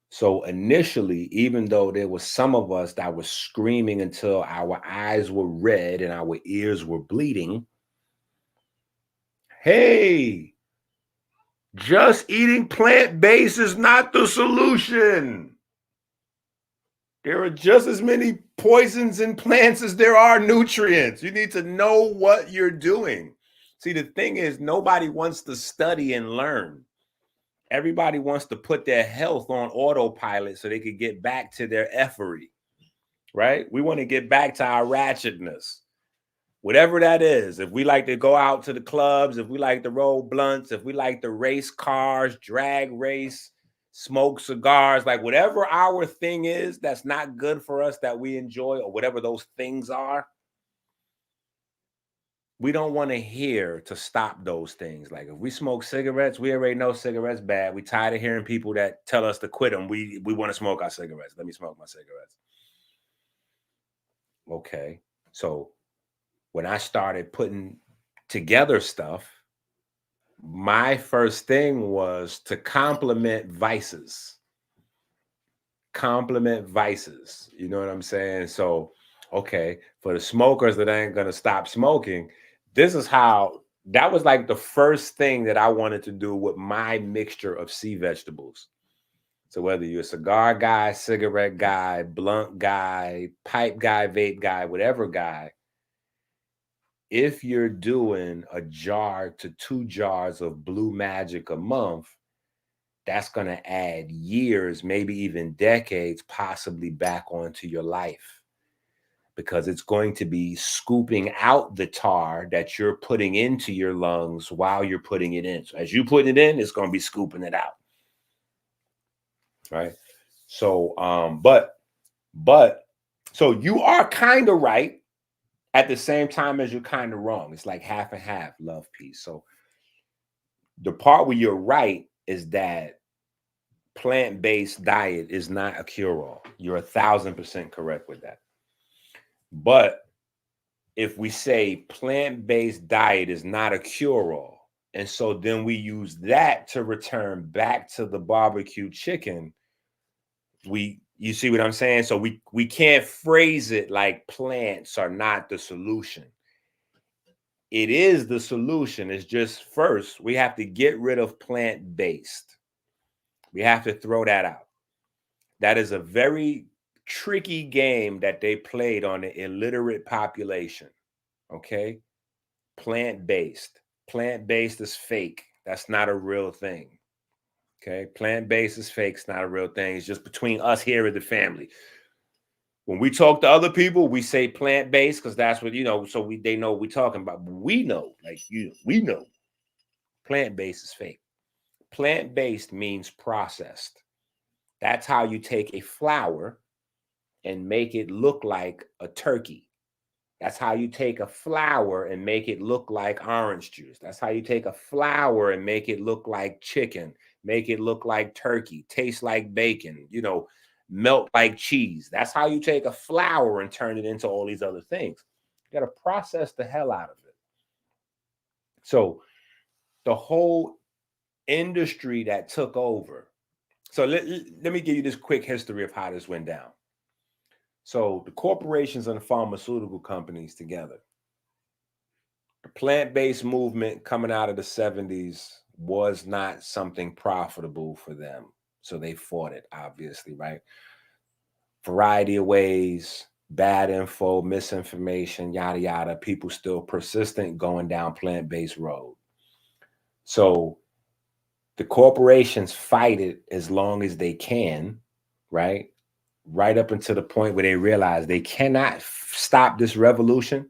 So initially, even though there was some of us that were screaming until our eyes were red and our ears were bleeding, hey, just eating plant-based is not the solution. There are just as many poisons in plants as there are nutrients. You need to know what you're doing. See, the thing is, nobody wants to study and learn. Everybody wants to put their health on autopilot so they could get back to their effery, right? We want to get back to our ratchetness, whatever that is. If we like to go out to the clubs, if we like to roll blunts, if we like to race cars, drag race, smoke cigars, like whatever our thing is that's not good for us that we enjoy, or whatever those things are, we don't want to hear to stop those things. Like if we smoke cigarettes, we already know cigarettes bad. We tired of hearing people that tell us to quit them. We want to smoke our cigarettes. Let me smoke my cigarettes. Okay. So when I started putting together stuff, my first thing was to complement vices. Complement vices. You know what I'm saying? So, okay, for the smokers that ain't going to stop smoking, this is how, that was like the first thing that I wanted to do with my mixture of sea vegetables. So whether you're a cigar guy, cigarette guy, blunt guy, pipe guy, vape guy, whatever guy, if you're doing a jar to 2 jars of Blue Magic a month, that's going to add years, maybe even decades, possibly back onto your life. Because it's going to be scooping out the tar that you're putting into your lungs while you're putting it in. So as you put it in, it's going to be scooping it out. Right? So, so you are kind of right at the same time as you're kind of wrong. It's like half and half, love, peace. So the part where you're right is that plant-based diet is not a cure-all. You're 1,000% correct with that. But if we say plant-based diet is not a cure-all, and so then we use that to return back to the barbecue chicken, you see what I'm saying? So we can't phrase it like plants are not the solution. It is the solution. It's just first we have to get rid of plant-based. We have to throw that out. That is a very tricky game that they played on the illiterate population. Okay? Plant-based. Plant-based is fake. That's not a real thing. Okay? Plant-based is fake. It's not a real thing. It's just between us here at the family. When we talk to other people, we say plant-based because that's what, so they know what we're talking about. But we know, we know plant-based is fake. Plant-based means processed. That's how you take a flower and make it look like a turkey. That's how you take a flower and make it look like orange juice. That's how you take a flower and make it look like chicken, make it look like turkey, taste like bacon, melt like cheese. That's how you take a flower and turn it into all these other things. You got to process the hell out of it. So the whole industry that took over. So let me give you this quick history of how this went down. So the corporations and the pharmaceutical companies together. The plant-based movement coming out of the 70s was not something profitable for them. So they fought it, obviously, right? Variety of ways, bad info, misinformation, yada, yada. People still persistent going down plant-based road. So the corporations fight it as long as they can, right? Right up until the point where they realize they cannot stop this revolution.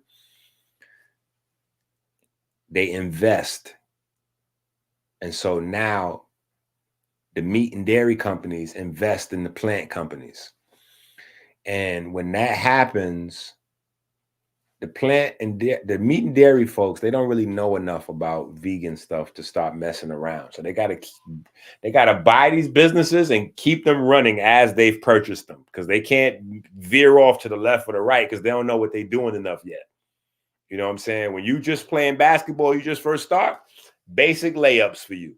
They invest. And so now the meat and dairy companies invest in the plant companies. And when that happens, the meat and dairy folks, they don't really know enough about vegan stuff to start messing around. So they gotta buy these businesses and keep them running as they've purchased them, because they can't veer off to the left or the right because they don't know what they're doing enough yet. You know what I'm saying? When you just playing basketball, you just first start, basic layups for you.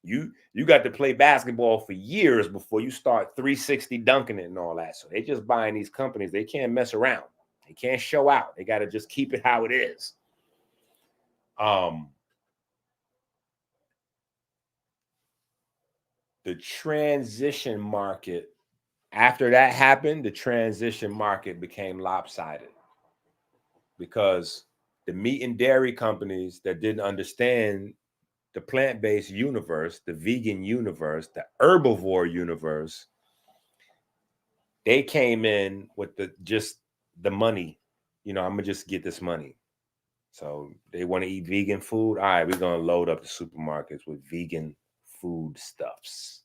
You got to play basketball for years before you start 360 dunking it and all that. So they just buying these companies. They can't mess around. They can't show out. They got to just keep it how it is. The transition market, after that happened, the transition market became lopsided because the meat and dairy companies that didn't understand the plant-based universe, the vegan universe, the herbivore universe, they came in with the money. I'm gonna just get this money. So they want to eat vegan food. All right, we're gonna load up the supermarkets with vegan foodstuffs,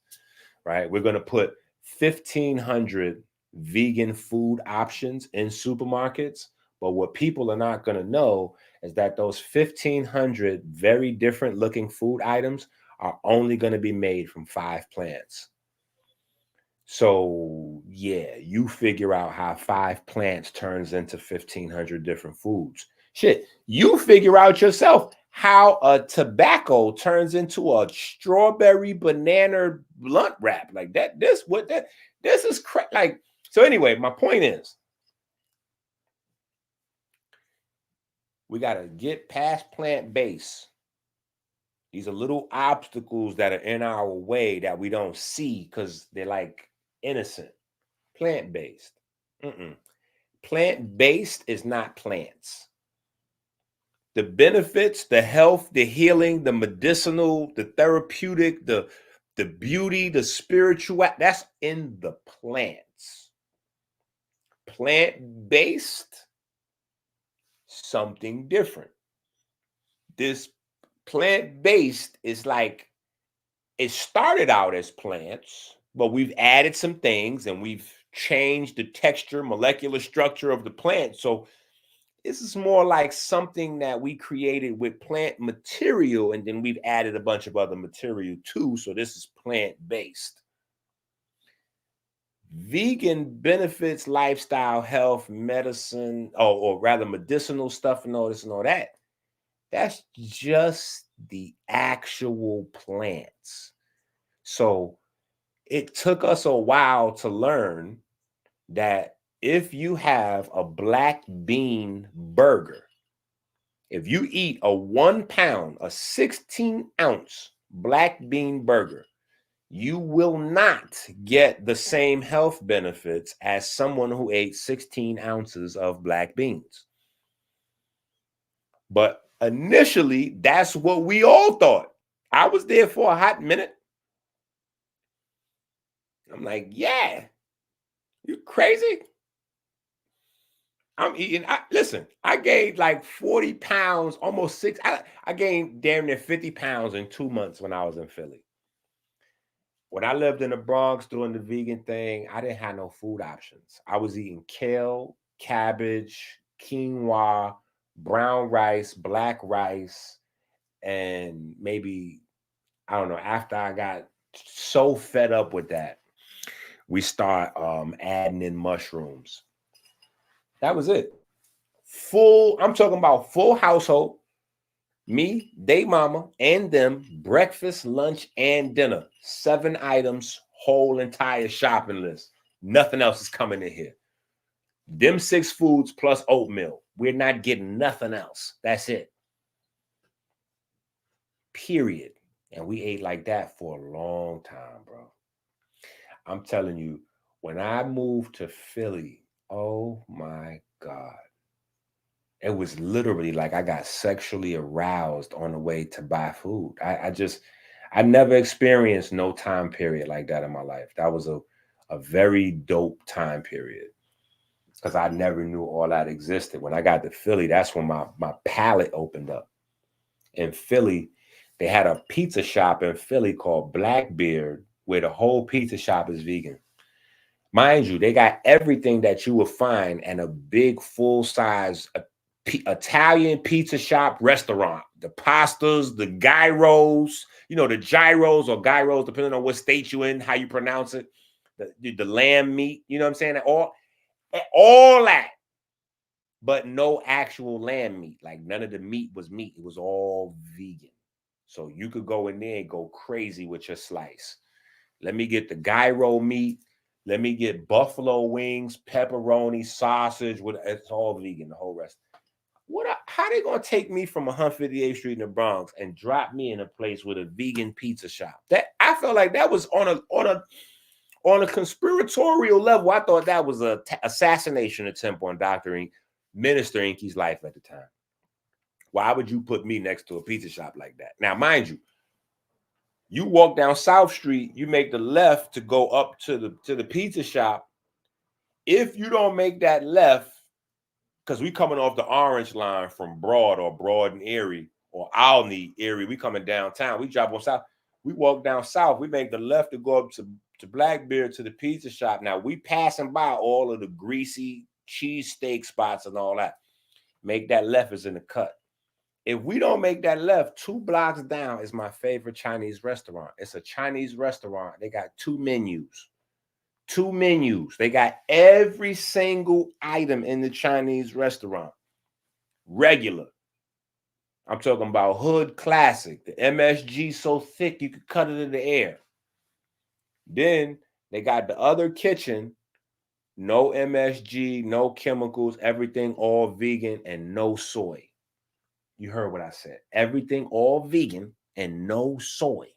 right? We're gonna put 1,500 vegan food options in supermarkets. But what people are not gonna know is that those 1,500 very different looking food items are only gonna be made from 5 plants. So yeah, you figure out how 5 plants turns into 1,500 different foods. Shit, you figure out yourself how a tobacco turns into a strawberry banana blunt wrap. Like that, this is like, so anyway, my point is we got to get past plant-based. These are little obstacles that are in our way that we don't see because they're like innocent. Plant-based. Plant-based is not plants. The benefits, the health, the healing, the medicinal, the therapeutic, the beauty, the spiritual, that's in the plants. Plant-based, something different. This plant-based is like, it started out as plants, but we've added some things and we've changed the texture, molecular structure of the plant. So this is more like something that we created with plant material, and then we've added a bunch of other material too. So this is plant-based. Vegan benefits, lifestyle, health, medicine, or rather medicinal stuff and all this and all that. That's just the actual plants. So it took us a while to learn that if you have a black bean burger, if you eat a 1 pound, a 16-ounce black bean burger, you will not get the same health benefits as someone who ate 16 ounces of black beans. But initially, that's what we all thought. I was there for a hot minute. I'm like, yeah, you crazy? I'm eating. Listen, I gained like 40 pounds, almost 6. I gained damn near 50 pounds in 2 months when I was in Philly. When I lived in the Bronx doing the vegan thing, I didn't have no food options. I was eating kale, cabbage, quinoa, brown rice, black rice, and maybe, I don't know, after I got so fed up with that, we start adding in mushrooms. That was it. I'm talking about full household. Me, they mama, and them, breakfast, lunch, and dinner. 7 items, whole entire shopping list. Nothing else is coming in here. Them 6 foods plus oatmeal. We're not getting nothing else. That's it. Period. And we ate like that for a long time, bro. I'm telling you, when I moved to Philly, oh my God. It was literally like I got sexually aroused on the way to buy food. I never experienced no time period like that in my life. That was a very dope time period because I never knew all that existed. When I got to Philly, that's when my palate opened up. In Philly, they had a pizza shop in Philly called Blackbeard, where the whole pizza shop is vegan. Mind you, they got everything that you would find in a big full-size Italian pizza shop restaurant. The pastas, the gyros, the gyros or gyros, depending on what state you're in, how you pronounce it, the lamb meat, you know what I'm saying? All that, but no actual lamb meat. Like none of the meat was meat. It was all vegan. So you could go in there and go crazy with your slice. Let me get the gyro meat. Let me get buffalo wings, pepperoni, sausage. It's all vegan, the whole rest. How they gonna take me from 158th Street in the Bronx and drop me in a place with a vegan pizza shop? That I felt like that was on a conspiratorial level. I thought that was a assassination attempt on Minister EnQi's life at the time. Why would you put me next to a pizza shop like that? Now, mind you, you walk down South Street, you make the left to go up to the pizza shop. If you don't make that left, because we coming off the orange line from Broad or Broad and Erie or Alney, Erie, we coming downtown. We drop on South. We walk down South. We make the left to go up to Blackbeard to the pizza shop. Now, we passing by all of the greasy cheesesteak spots and all that. Make that left is in the cut. If we don't make that left, 2 blocks down is my favorite Chinese restaurant. It's a Chinese restaurant. They got 2 menus. 2 menus. They got every single item in the Chinese restaurant. Regular. I'm talking about hood classic. The MSG so thick you could cut it in the air. Then they got the other kitchen. No MSG, no chemicals, everything all vegan and no soy. You heard what I said. Everything all vegan and no soy.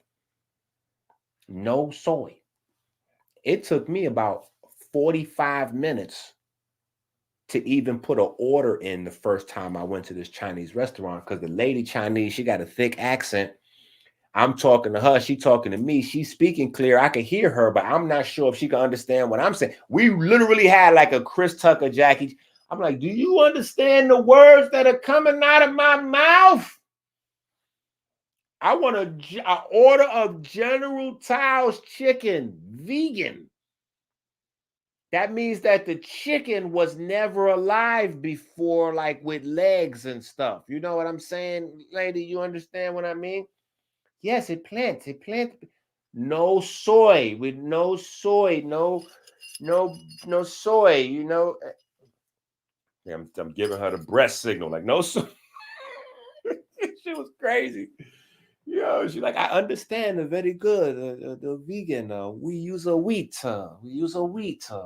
No soy. It took me about 45 minutes to even put an order in the first time I went to this Chinese restaurant because the lady Chinese, she got a thick accent. I'm talking to her. She talking to me. She's speaking clear. I can hear her, but I'm not sure if she can understand what I'm saying. We literally had like a Chris Tucker, Jackie. I'm like, do you understand the words that are coming out of my mouth? I want an order of General Tao's chicken, vegan. That means that the chicken was never alive before, like with legs and stuff. You know what I'm saying, lady? You understand what I mean? Yes, it plants. No soy, with no soy, no soy, you know. I'm giving her the breast signal, like no soy. She was crazy. Yo, she's like, I understand very good. The vegan, we use a wheat.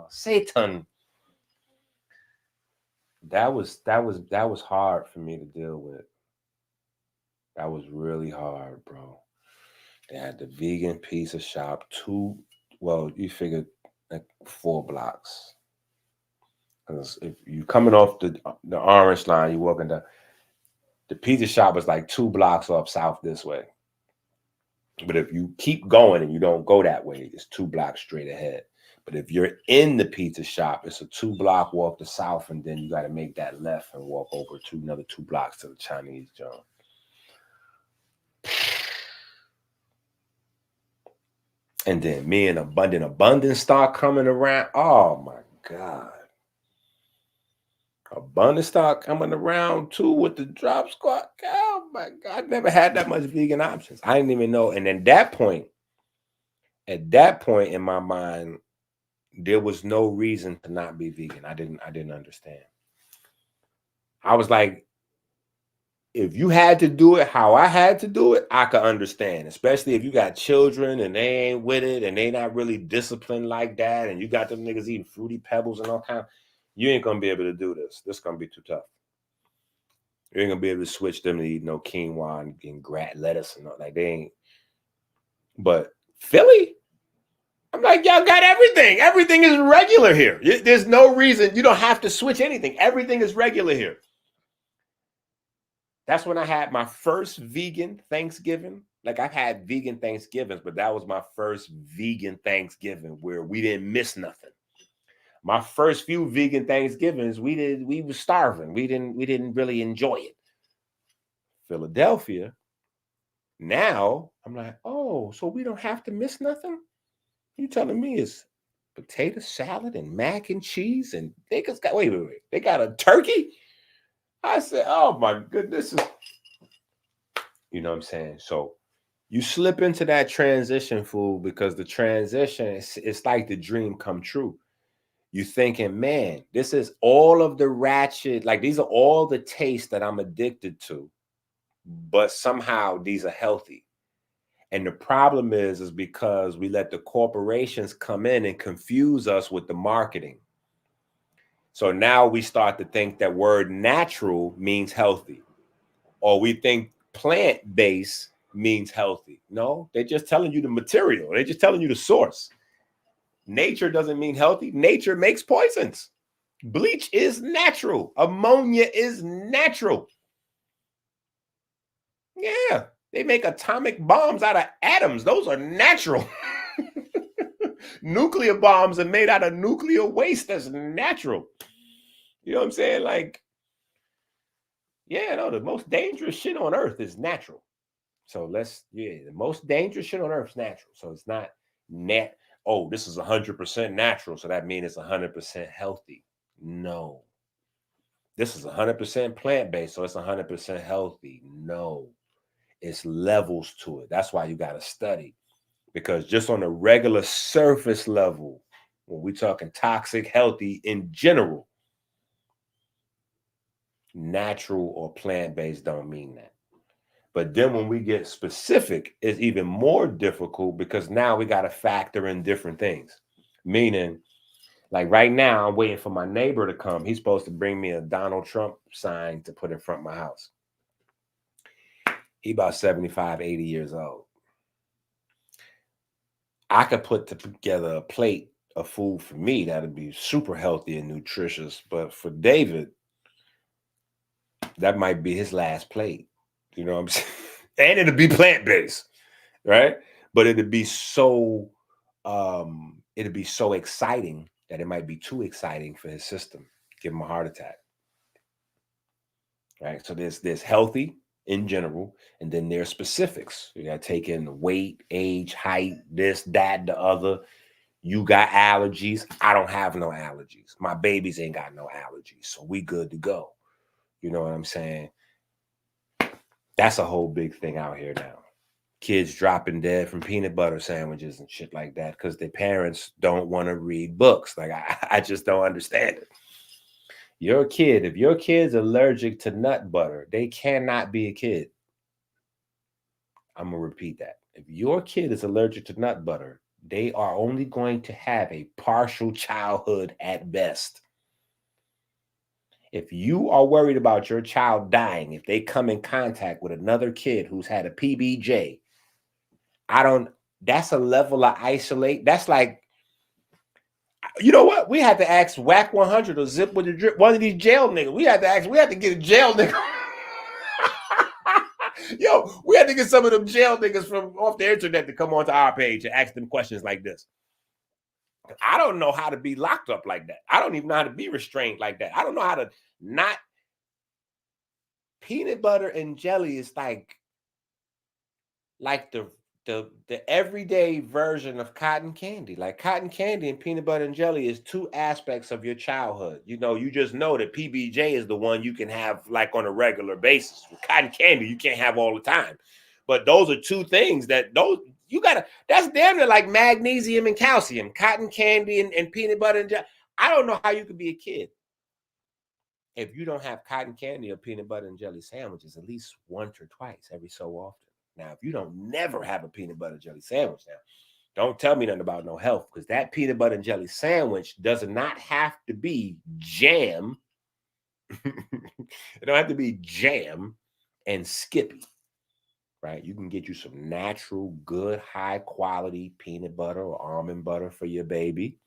Satan. That was hard for me to deal with. That was really hard, bro. They had the vegan pizza shop, you figured like 4 blocks. Because if you coming off the orange line, you walking down, the pizza shop is like 2 blocks up south this way. But if you keep going and you don't go that way, it's 2 blocks straight ahead. But if you're in the pizza shop, it's a 2-block walk to south, and then you got to make that left and walk over to another 2 blocks to the Chinese joint. And then me and Abundance start coming around. Oh my God. Abundance start coming around too with the drop squad. Oh my God. I never had that much vegan options. I didn't even know. And at that point in my mind, there was no reason to not be vegan. I didn't understand. I was like, if you had to do it how I had to do it, I could understand, especially if you got children and they ain't with it and they not really disciplined like that, and you got them niggas eating Fruity Pebbles and all kind. You ain't gonna be able to do this. This is gonna be too tough. You ain't gonna be able to switch them to eat no quinoa and lettuce and all like they ain't. But Philly, I'm like, y'all got everything. Everything is regular here. There's no reason you don't have to switch anything. Everything is regular here. That's when I had my first vegan Thanksgiving. Like I've had vegan Thanksgivings, but that was my first vegan Thanksgiving where we didn't miss nothing. My first few vegan Thanksgivings, we were starving. We didn't really enjoy it. Philadelphia, now I'm like, oh, so we don't have to miss nothing? You telling me it's potato salad and mac and cheese and they just got wait. They got a turkey? I said, oh my goodness. You know what I'm saying? So you slip into that transition, fool, because the transition, it's like the dream come true. You thinking, man, this is all of the ratchet, like these are all the tastes that I'm addicted to, but somehow these are healthy. And the problem is because we let the corporations come in and confuse us with the marketing. So now we start to think that word natural means healthy, or we think plant-based means healthy. No, they're just telling you the material. They're just telling you the source. Nature doesn't mean healthy. Nature makes poisons. Bleach is natural. Ammonia is natural. Yeah, they make atomic bombs out of atoms. Those are natural. Nuclear bombs are made out of nuclear waste. That's natural. You know what I'm saying? Like, yeah, no, the most dangerous shit on earth is natural. So the most dangerous shit on earth is natural. So it's not oh, this is 100% natural. So that means it's 100% healthy. No. This is 100% plant-based. So it's 100% healthy. No. It's levels to it. That's why you got to study. Because just on a regular surface level, when we're talking toxic, healthy in general, natural or plant-based don't mean that. But then when we get specific, it's even more difficult because now we got to factor in different things. Meaning, like right now, I'm waiting for my neighbor to come. He's supposed to bring me a Donald Trump sign to put in front of my house. He about 75, 80 years old. I could put together a plate of food for me that'd be super healthy and nutritious. But for David, that might be his last plate. You know what I'm saying? And it'll be plant-based, right? But it'll be so exciting that it might be too exciting for his system. Give him a heart attack. Right? So there's healthy in general, and then there's specifics. You got to take in the weight, age, height, this, that, the other. You got allergies. I don't have no allergies. My babies ain't got no allergies. So we good to go. You know what I'm saying? That's a whole big thing out here now. Kids dropping dead from peanut butter sandwiches and shit like that because their parents don't want to read books. Like, I just don't understand it. Your kid, if your kid's allergic to nut butter, they cannot be a kid. I'm going to repeat that. If your kid is allergic to nut butter, they are only going to have a partial childhood at best. If you are worried about your child dying, if they come in contact with another kid who's had a PBJ, that's a level of isolate. That's like, you know what? We had to ask Whack 100 or Zip with the Drip, one of these jail niggas. We had to get a jail nigga. Yo, we had to get some of them jail niggas from off the internet to come onto our page and ask them questions like this. I don't know how to be locked up like that. I don't even know how to be restrained like that. I don't know how to not. Peanut butter and jelly is like the everyday version of cotton candy. Like cotton candy and peanut butter and jelly is two aspects of your childhood. You know, you just know that PBJ is the one you can have like on a regular basis. With cotton candy, you can't have all the time. But those are two things that's damn near like magnesium and calcium, cotton candy and peanut butter and jelly. I don't know how you could be a kid if you don't have cotton candy or peanut butter and jelly sandwiches at least once or twice every so often. Now, if you don't never have a peanut butter and jelly sandwich now, don't tell me nothing about no health, because that peanut butter and jelly sandwich does not have to be jam. It don't have to be jam and Skippy, right? You can get you some natural, good, high quality peanut butter or almond butter for your baby.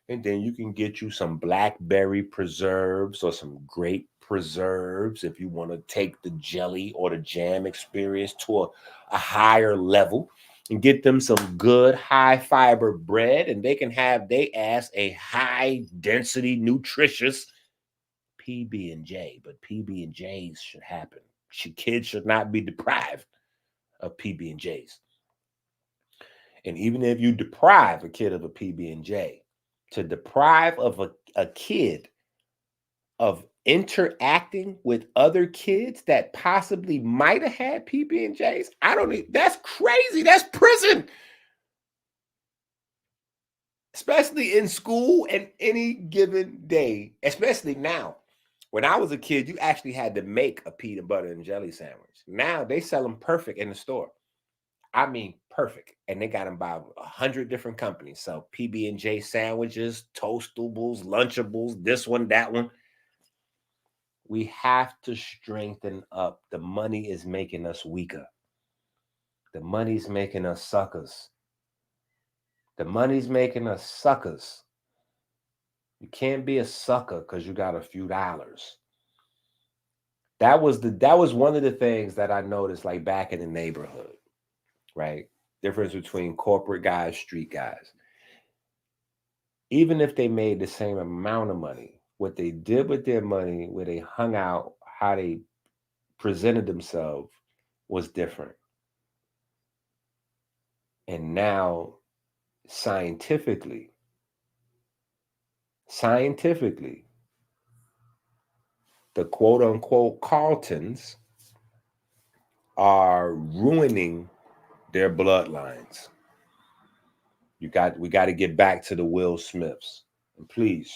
And then you can get you some blackberry preserves or some grape preserves if you want to take the jelly or the jam experience to a higher level, and get them some good high fiber bread, and they can have a high density nutritious PB&J. But PB&Js should happen. Kids should not be deprived of PB&Js. And even if you deprive a kid of a PB&J, to deprive of a kid of interacting with other kids that possibly might have had PB&Js, that's crazy. That's prison. Especially in school and any given day, especially now. When I was a kid, you actually had to make a peanut butter and jelly sandwich. Now they sell them perfect in the store. I mean, perfect. And they got them by 100 different companies. So PB&J sandwiches, Toastables, Lunchables, this one, that one. We have to strengthen up. The money is making us weaker. The money's making us suckers. The money's making us suckers. You can't be a sucker because you got a few dollars. That was one of the things that I noticed, like back in the neighborhood, right? Difference between corporate guys, street guys. Even if they made the same amount of money, what they did with their money, where they hung out, how they presented themselves was different. And now, scientifically, the quote unquote Carltons are ruining their bloodlines. We got to get back to the Will Smiths. And please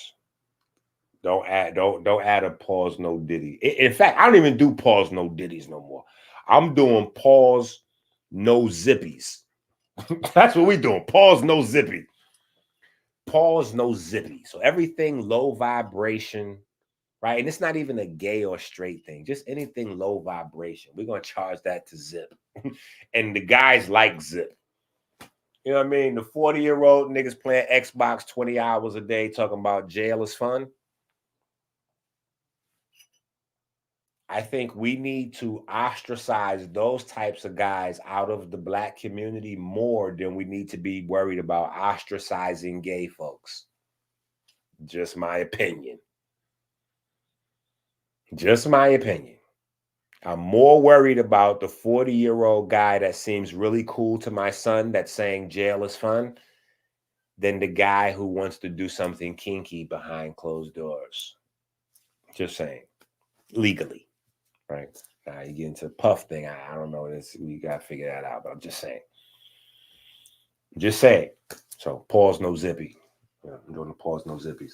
don't add a pause no diddy. In fact, I don't even do pause no diddies no more. I'm doing pause no zippies. That's what we doing. Pause no zippy. Pause no zippy. So everything low vibration, right? And it's not even a gay or straight thing. Just anything low vibration. We're gonna charge that to zip. And the guys like zip. You know what I mean? The 40-year-old niggas playing Xbox 20 hours a day talking about jail is fun. I think we need to ostracize those types of guys out of the Black community more than we need to be worried about ostracizing gay folks. Just my opinion. Just my opinion. I'm more worried about the 40-year-old guy that seems really cool to my son that's saying jail is fun than the guy who wants to do something kinky behind closed doors. Just saying. Legally. Right? Now you get into the puff thing. I don't know. We got to figure that out, but I'm just saying. Just saying. So pause no zippy. Yeah, I'm doing the pause no zippies.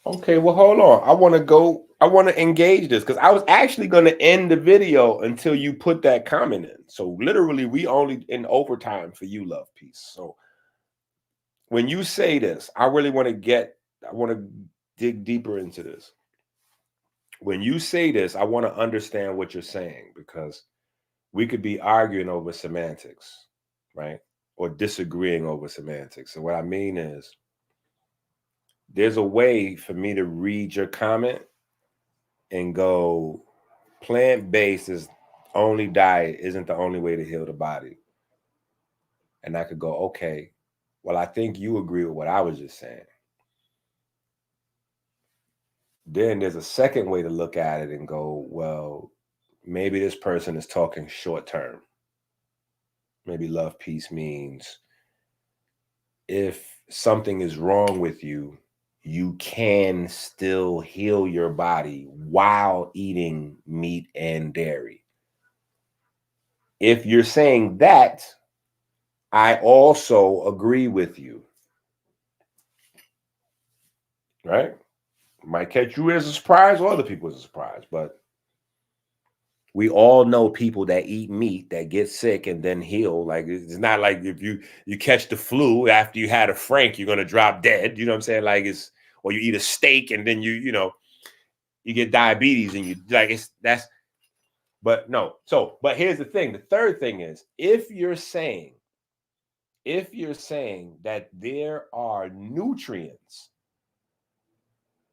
Okay, well, hold on. I want to engage this because I was actually going to end the video until you put that comment in. So literally, we only in overtime for you, Love Peace. So when you say this, I want to dig deeper into this. When you say this, I want to understand what you're saying because we could be arguing over semantics, right? Or disagreeing over semantics. And what I mean is, there's a way for me to read your comment and go, plant-based is only diet isn't the only way to heal the body. And I could go, okay, well, I think you agree with what I was just saying. Then there's a second way to look at it and go, well, maybe this person is talking short term. Maybe Love Peace means if something is wrong with you, you can still heal your body while eating meat and dairy. If you're saying that, I also agree with you. Right? Might catch you as a surprise or other people as a surprise, but we all know people that eat meat that get sick and then heal. Like, it's not like if you catch the flu after you had a Frank, you're gonna drop dead. You know what I'm saying? Like, or you eat a steak and then you get diabetes and but no. So, but here's the thing. The third thing is if you're saying that there are nutrients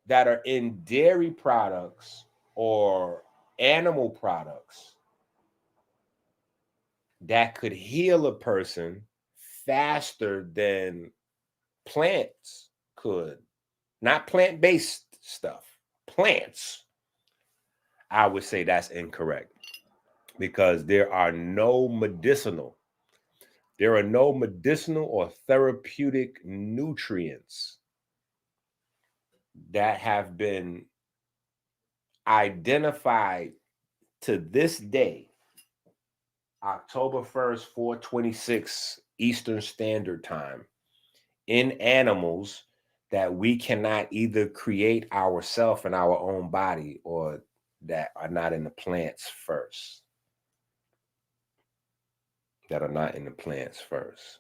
that are in dairy products or animal products that could heal a person faster than plants could, not plant-based stuff, plants, I would say that's incorrect because there are no medicinal or therapeutic nutrients that have been identified to this day, October 1st, 4/26 Eastern Standard Time, in animals that we cannot either create ourselves in our own body or that are not in the plants first. That are not in the plants first.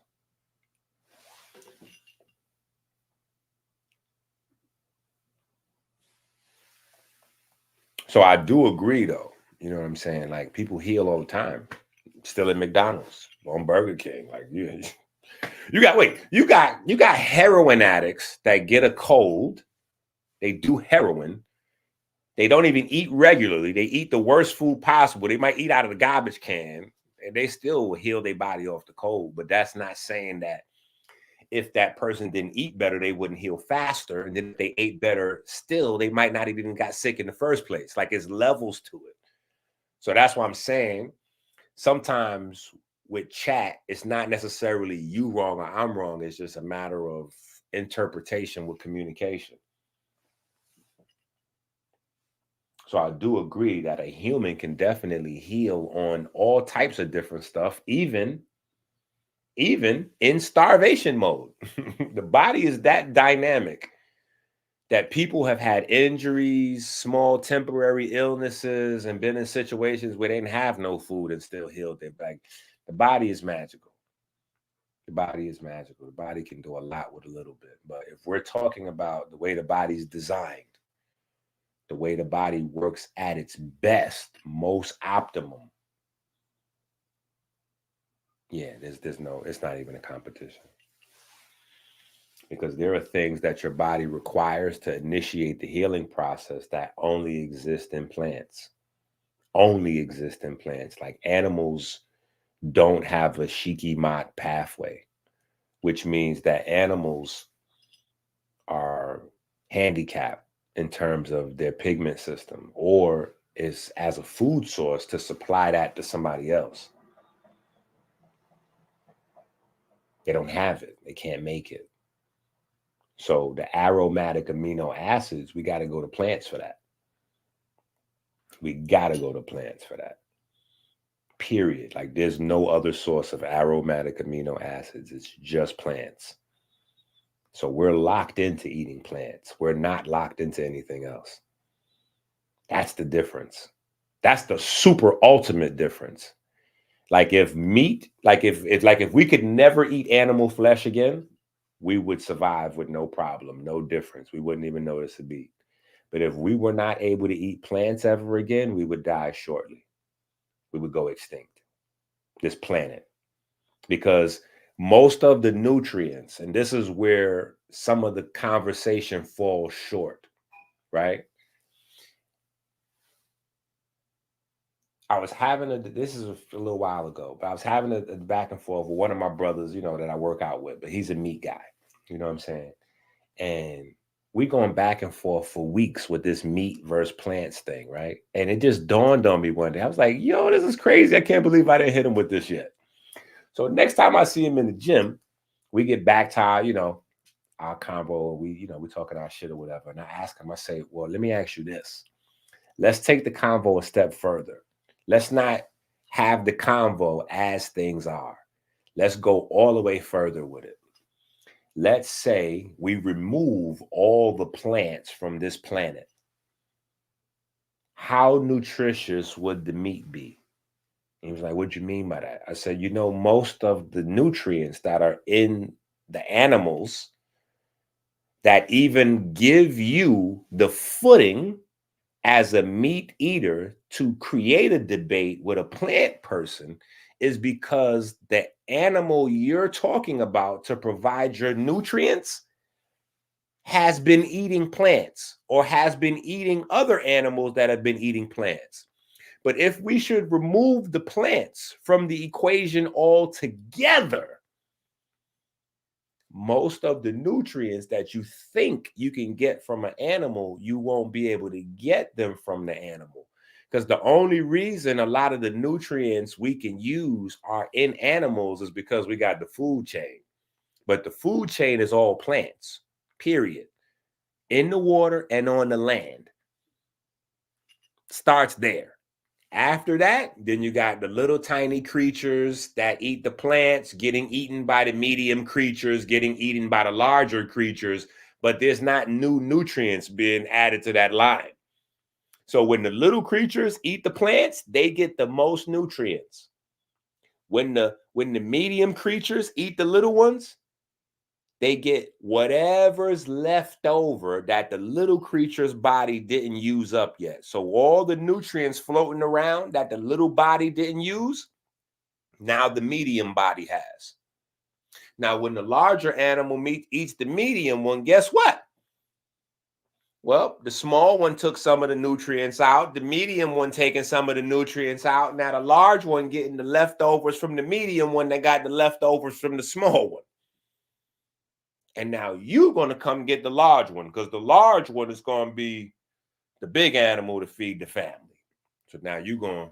So I do agree though. You know what I'm saying? Like people heal all the time. Still at McDonald's, on Burger King. Like you got heroin addicts that get a cold. They do heroin. They don't even eat regularly. They eat the worst food possible. They might eat out of the garbage can, and they still will heal their body off the cold. But that's not saying that if that person didn't eat better, they wouldn't heal faster. And then if they ate better still, they might not even got sick in the first place. Like it's levels to it. So that's why I'm saying sometimes with chat, it's not necessarily you wrong or I'm wrong. It's just a matter of interpretation with communication. So I do agree that a human can definitely heal on all types of different stuff, even in starvation mode. The body is that dynamic that people have had injuries, small temporary illnesses, and been in situations where they didn't have no food and still healed their back. The body is magical. The body is magical. The body can do a lot with a little bit. But if we're talking about the way the body's designed, the way the body works at its best, most optimum, yeah, there's no, it's not even a competition. Because there are things that your body requires to initiate the healing process that only exist in plants. Only exist in plants. Like animals don't have a Shikimate pathway, which means that animals are handicapped in terms of their pigment system, or is as a food source to supply that to somebody else. They don't have it. They can't make it. So the aromatic amino acids, we got to go to plants for that. We got to go to plants for that. Period. Like there's no other source of aromatic amino acids. It's just plants. So we're locked into eating plants. We're not locked into anything else. That's the difference. That's the super ultimate difference. Like if meat, like if we could never eat animal flesh again, we would survive with no problem, no difference. We wouldn't even notice a beat. But if we were not able to eat plants ever again, we would die shortly. We would go extinct, this planet. Because most of the nutrients, and this is where some of the conversation falls short, right? I was having this is a little while ago, but I was having a back and forth with one of my brothers, you know, that I work out with, but he's a meat guy, you know what I'm saying? And we going back and forth for weeks with this meat versus plants thing, right? And it just dawned on me one day. I was like, yo, this is crazy. I can't believe I didn't hit him with this yet. So next time I see him in the gym, we get back to our, you know, our convo, we talking our shit or whatever. And I ask him, I say, well, let me ask you this. Let's take the convo a step further. Let's not have the convo as things are. Let's go all the way further with it. Let's say we remove all the plants from this planet. How nutritious would the meat be? He was like, what do you mean by that? I said, you know, most of the nutrients that are in the animals that even give you the footing as a meat eater to create a debate with a plant person is because the animal you're talking about to provide your nutrients has been eating plants or has been eating other animals that have been eating plants. But if we should remove the plants from the equation altogether, most of the nutrients that you think you can get from an animal, you won't be able to get them from the animal. Because the only reason a lot of the nutrients we can use are in animals is because we got the food chain. But the food chain is all plants, period. In the water and on the land. Starts there. After that, then you got the little tiny creatures that eat the plants, getting eaten by the medium creatures, getting eaten by the larger creatures. but there's not new nutrients being added to that line. So when the little creatures eat the plants, they get the most nutrients. When the medium creatures eat the little ones, they get whatever's left over that the little creature's body didn't use up yet. So all the nutrients floating around that the little body didn't use, now the medium body has. Now, when the larger animal eats the medium one, guess what? Well, the small one took some of the nutrients out, the medium one taking some of the nutrients out. Now the large one getting the leftovers from the medium one that got the leftovers from the small one. And now you're going to come get the large one because the large one is going to be the big animal to feed the family. So now you're going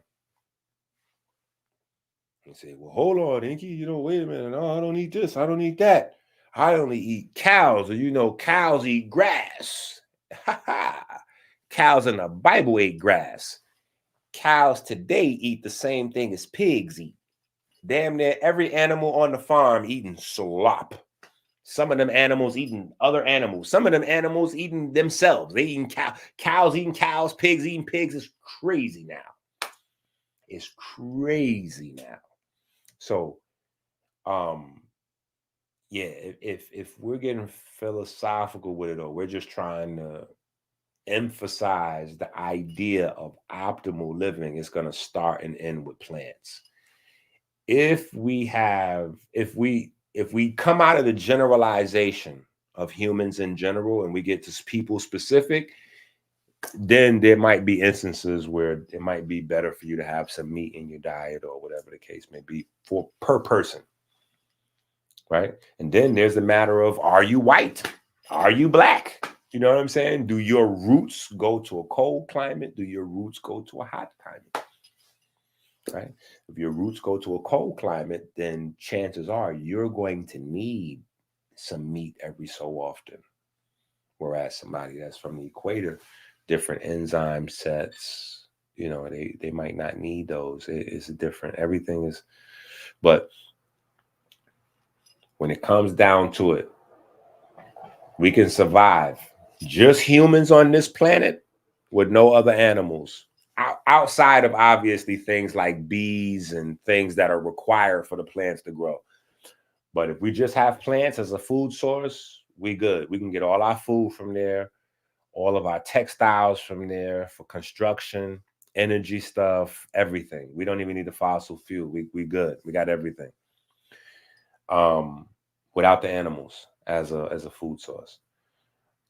to say, well, hold on, EnQi, wait a minute. No, I don't eat this. I don't eat that. I only eat cows. Or, cows eat grass. Cows in the Bible ate grass. Cows today eat the same thing as pigs eat. Damn near every animal on the farm eating slop. Some of them animals eating other animals. Some of them animals eating themselves. They eating cows eating cows, pigs eating pigs. It's crazy now. It's crazy now. So, yeah, if we're getting philosophical with it, or we're just trying to emphasize the idea of optimal living, is going to start and end with plants. If we come out of the generalization of humans in general and we get to people specific, then there might be instances where it might be better for you to have some meat in your diet or whatever the case may be per person, right? And then there's the matter of, are you white? Are you black? You know what I'm saying? Do your roots go to a cold climate? Do your roots go to a hot climate? Right? If your roots go to a cold climate, then chances are you're going to need some meat every so often. Whereas somebody that's from the equator, different enzyme sets, they might not need those. It's different. Everything is, but when it comes down to it, we can survive just humans on this planet with no other animals. Outside of obviously things like bees and things that are required for the plants to grow. But if we just have plants as a food source, we good. We can get all our food from there, all of our textiles from there for construction, energy stuff, everything. We don't even need the fossil fuel. We good. We got everything. Without the animals as a food source.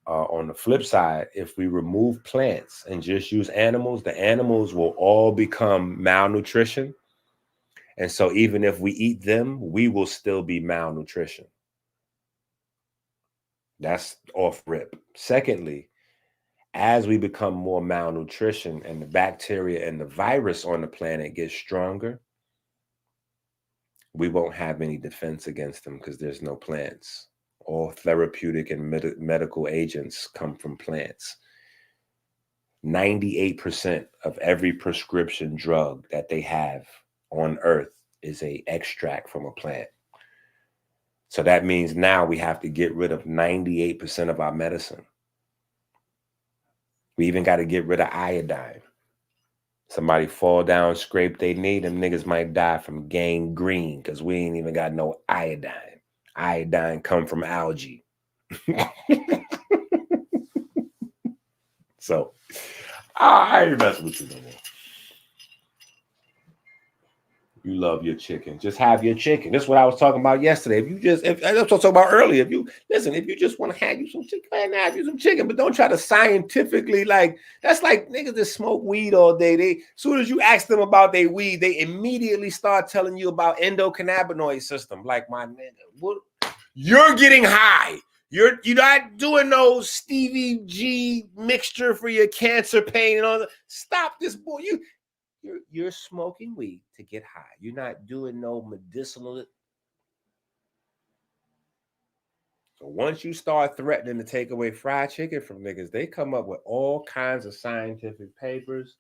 On the flip side, if we remove plants and just use animals, the animals will all become malnutrition. And so even if we eat them, we will still be malnutrition. That's off rip. Secondly, as we become more malnutrition and the bacteria and the virus on the planet get stronger, we won't have any defense against them because there's no plants. All therapeutic and medical agents come from plants. 98% of every prescription drug that they have on Earth is an extract from a plant. So that means now we have to get rid of 98% of our medicine. We even got to get rid of iodine. Somebody fall down, scrape their knee, them niggas might die from gangrene because we ain't even got no iodine. Iodine come from algae. So I ain't messing with you no more. You love your chicken. Just have your chicken. That's what I was talking about yesterday. That's what I was talking about earlier. If you just want to have you some chicken, man, have you some chicken, but don't try to scientifically that's like niggas that smoke weed all day. As soon as you ask them about their weed, they immediately start telling you about endocannabinoid system. Like, my nigga, what? You're getting high. You're not doing no Stevie G mixture for your cancer pain and all that. Stop this, boy. You're smoking weed to get high. You're not doing no medicinal. So once you start threatening to take away fried chicken from niggas, they come up with all kinds of scientific papers.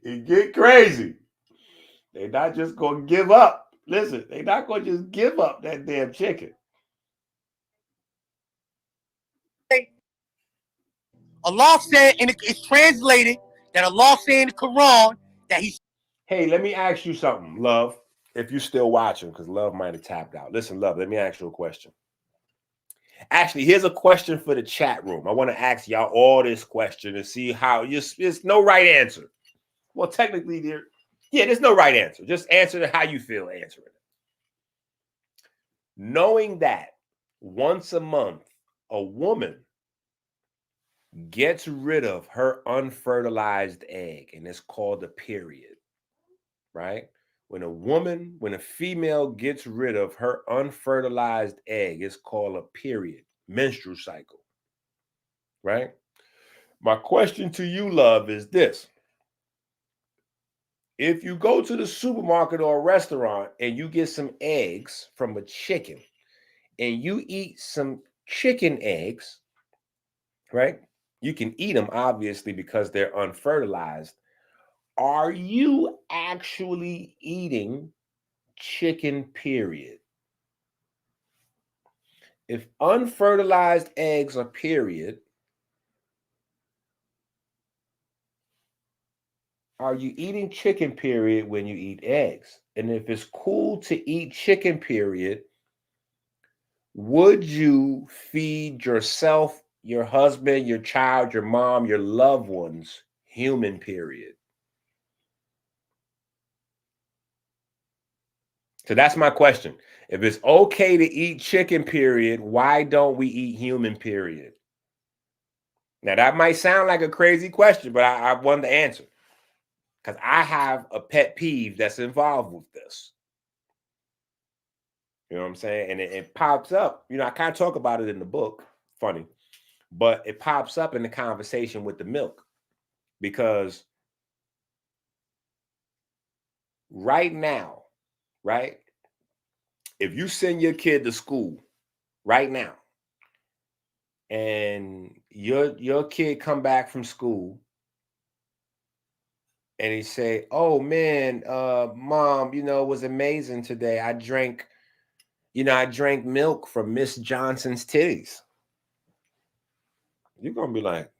It get crazy. They're not just gonna give up. Listen, they're not gonna just give up that damn chicken. Allah said, and it's translated that Allah said in the Quran that He. Hey, let me ask you something, Love. If you're still watching, because Love might have tapped out. Listen, Love, let me ask you a question. Actually, here's a question for the chat room. I want to ask y'all all this question and see how there's no right answer. Well, technically, there's no right answer. Just answer it how you feel answering it. Knowing that once a month, a woman gets rid of her unfertilized egg, and it's called a period, right? When a female gets rid of her unfertilized egg, it's called a period, menstrual cycle, right? My question to you, Love, is this. If you go to the supermarket or a restaurant and you get some eggs from a chicken and you eat some chicken eggs, right? You can eat them, obviously, because they're unfertilized. Are you actually eating chicken, period? If unfertilized eggs are period, are you eating chicken, period, when you eat eggs? And if it's cool to eat chicken, period, would you feed yourself, your husband, your child, your mom, your loved ones, human, period? So that's my question. If it's okay to eat chicken, period, why don't we eat human, period? Now, that might sound like a crazy question, but I want the answer. Because I have a pet peeve that's involved with this. You know what I'm saying? And it pops up. You know, I kind of talk about it in the book. Funny. But it pops up in the conversation with the milk. Because right now, right? If you send your kid to school right now, and your kid come back from school and he say, "Oh man, mom, it was amazing today. I drank milk from Miss Johnson's titties." You're gonna be like,